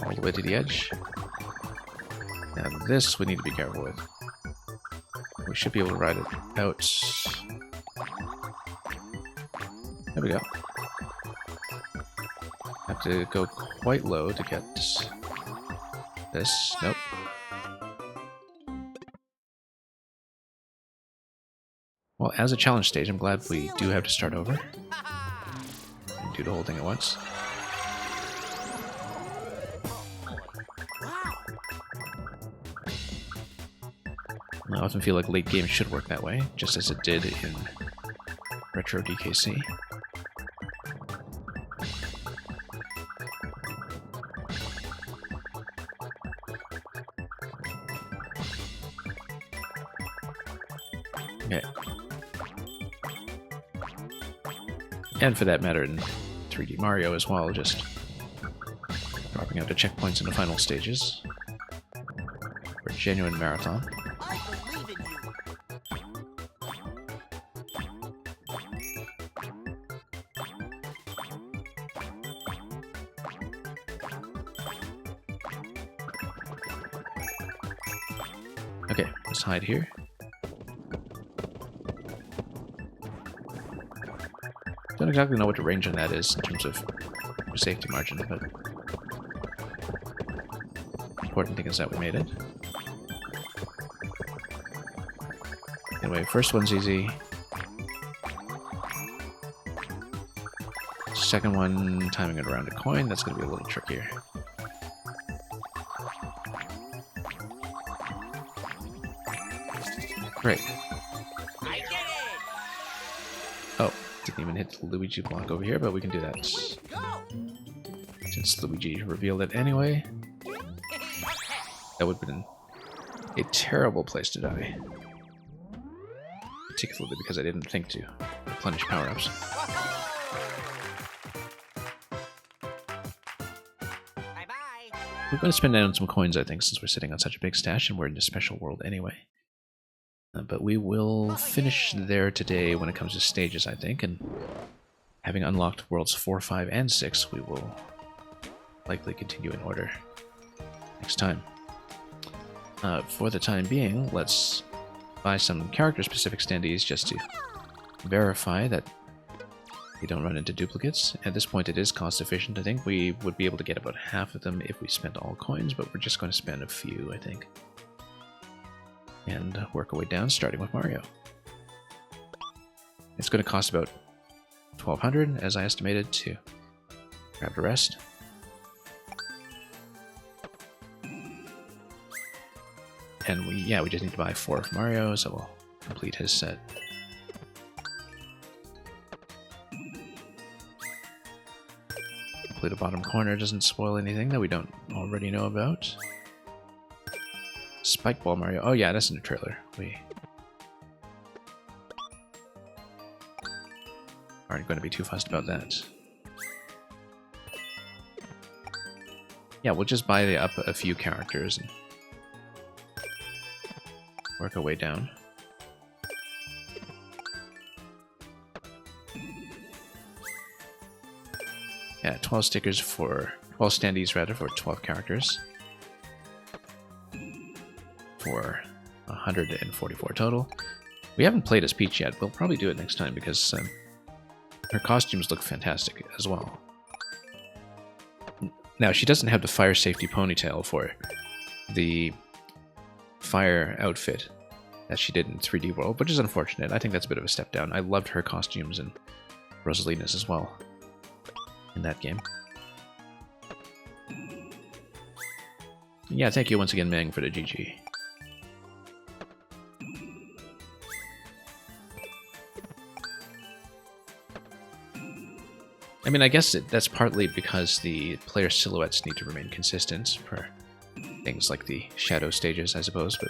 All the way to the edge. Now this we need to be careful with. We should be able to ride it out. There we go. Have to go quite low to get this. Nope. Well, as a challenge stage, I'm glad we do have to start over and do the whole thing at once. I often feel like late games should work that way, just as it did in Retro DKC. Okay. And for that matter in 3D Mario as well, just dropping out the checkpoints in the final stages for a genuine marathon. I believe in you. Okay, let's hide here. Don't exactly know what the range on that is in terms of safety margin, but important thing is that we made it. Anyway, first one's easy. Second one, timing it around a coin, that's going to be a little trickier. Great. I did it! Oh, Didn't even hit the Luigi block over here, but we can do that since Luigi revealed it anyway. That would have been a terrible place to die. Particularly because I didn't think to replenish power-ups. Bye-bye. We're going to spend down some coins, I think, since we're sitting on such a big stash and we're in a special world anyway. But we will finish there today when it comes to stages, I think, and having unlocked worlds 4, 5, and 6, we will likely continue in order next time. For the time being, let's buy some character-specific standees just to verify that we don't run into duplicates. At this point, it is cost-efficient, I think. We would be able to get about half of them if we spent all coins, but we're just going to spend a few, I think. And work our way down, starting with Mario. It's going to cost about 1,200, as I estimated, to grab the rest. And we just need to buy 4 of Mario, so we'll complete his set. Hopefully the bottom corner doesn't spoil anything that we don't already know about. Spike Ball Mario. Oh yeah, that's in the trailer. We aren't going to be too fussed about that. Yeah, we'll just buy up a few characters and work our way down. Yeah, 12 stickers for 12 standees rather for 12 characters. For 144 total. We haven't played as Peach yet. We'll probably do it next time because her costumes look fantastic as well. Now, she doesn't have the fire safety ponytail for the fire outfit that she did in 3D World, which is unfortunate. I think that's a bit of a step down. I loved her costumes and Rosalina's as well in that game. Yeah, thank you once again, Mang, for the GG. I mean, I guess that's partly because the player silhouettes need to remain consistent for things like the shadow stages, I suppose, but...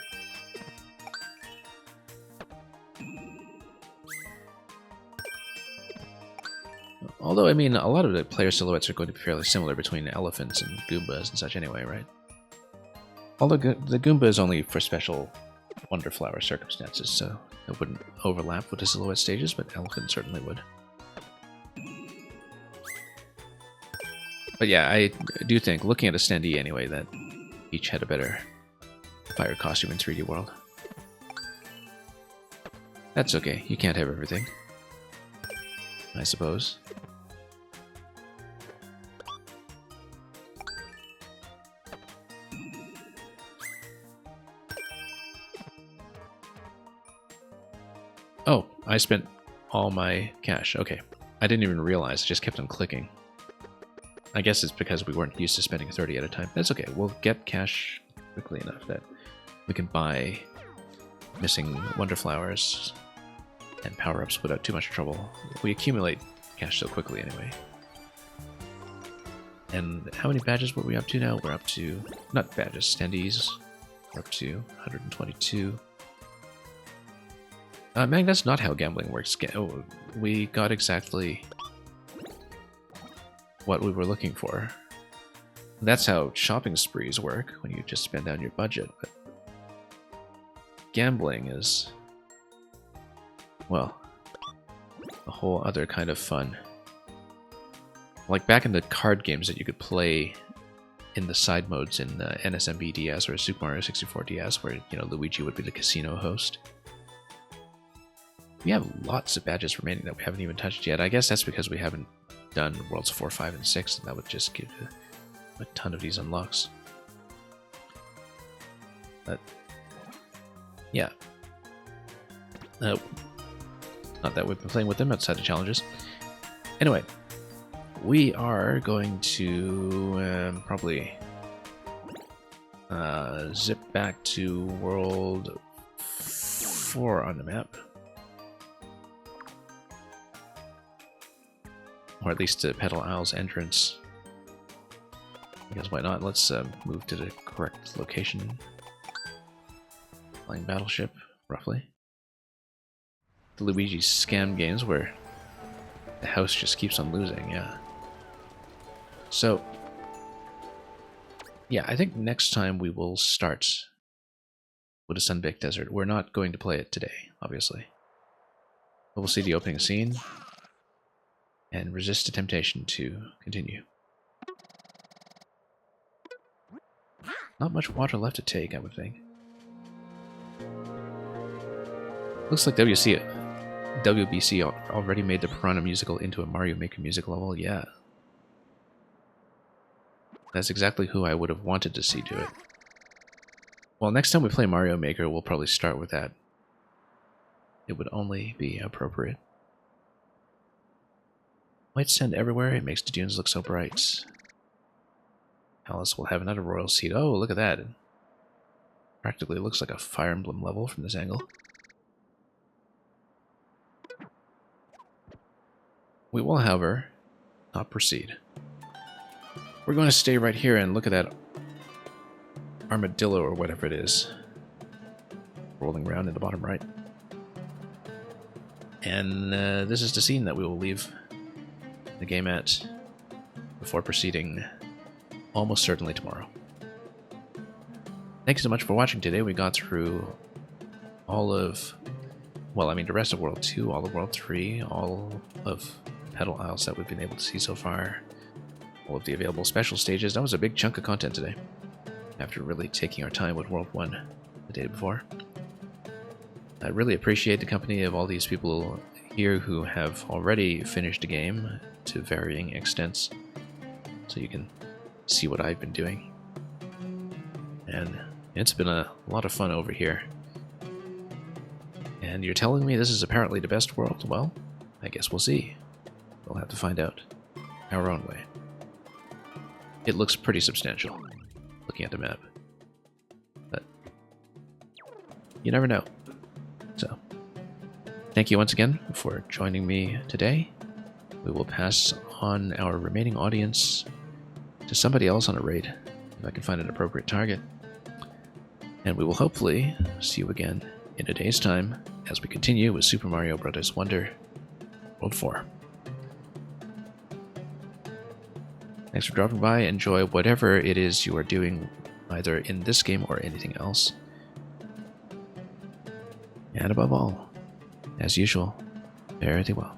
Although, I mean, a lot of the player silhouettes are going to be fairly similar between elephants and Goombas and such anyway, right? Although the Goomba is only for special Wonder Flower circumstances, so it wouldn't overlap with the silhouette stages, but elephant certainly would. But yeah, I do think, looking at a standee anyway, that each had a better fire costume in 3D World. That's okay, you can't have everything, I suppose. Oh, I spent all my cash. Okay, I didn't even realize, I just kept on clicking. I guess it's because we weren't used to spending 30 at a time. That's okay, we'll get cash quickly enough that we can buy missing Wonder Flowers and power-ups without too much trouble. We accumulate cash so quickly anyway. And how many badges were we up to now? We're up to, not badges, standees. We're up to 122. Mang, that's not how gambling works. We got exactly what we were looking for. That's how shopping sprees work, when you just spend down your budget. But gambling is, well, a whole other kind of fun. Like back in the card games that you could play in the side modes in NSMB DS or Super Mario 64 DS, where, you know, Luigi would be the casino host. We have lots of badges remaining that we haven't even touched yet. I guess that's because we haven't done Worlds 4, 5, and 6, and that would just give a ton of these unlocks. But, yeah. Not that we've been playing with them outside the challenges. Anyway, we are going to probably zip back to World 4 on the map. Or at least to Petal Isle's entrance. Because why not? Let's move to the correct location. Flying battleship, roughly. The Luigi scam games where the house just keeps on losing, yeah. So, yeah, I think next time we will start with a Sunbaked Desert. We're not going to play it today, obviously. But we'll see the opening scene and resist the temptation to continue. Not much water left to take, I would think. Looks like WBC already made the Piranha musical into a Mario Maker music level. Yeah. That's exactly who I would have wanted to see do it. Well, next time we play Mario Maker, we'll probably start with that. It would only be appropriate. White sand everywhere, it makes the dunes look so bright. Alice will have another royal seat. Oh, look at that. It practically looks like a Fire Emblem level from this angle. We will, however, not proceed. We're going to stay right here and look at that armadillo or whatever it is rolling around in the bottom right. And this is the scene that we will leave the game at before proceeding almost certainly tomorrow. Thanks so much for watching today. We got through all of, well, I mean the rest of World 2, all of World 3, all of Petal Isles that we've been able to see so far, all of the available special stages. That was a big chunk of content today, after really taking our time with World 1 the day before. I really appreciate the company of all these people here who have already finished the game to varying extents, so you can see what I've been doing. And it's been a lot of fun over here. And you're telling me this is apparently the best world? Well, I guess we'll see. We'll have to find out our own way. It looks pretty substantial, looking at the map. But you never know. So, thank you once again for joining me today. We will pass on our remaining audience to somebody else on a raid, if I can find an appropriate target. And we will hopefully see you again in a day's time as we continue with Super Mario Bros. Wonder World 4. Thanks for dropping by. Enjoy whatever it is you are doing, either in this game or anything else. And above all, as usual, fare thee well.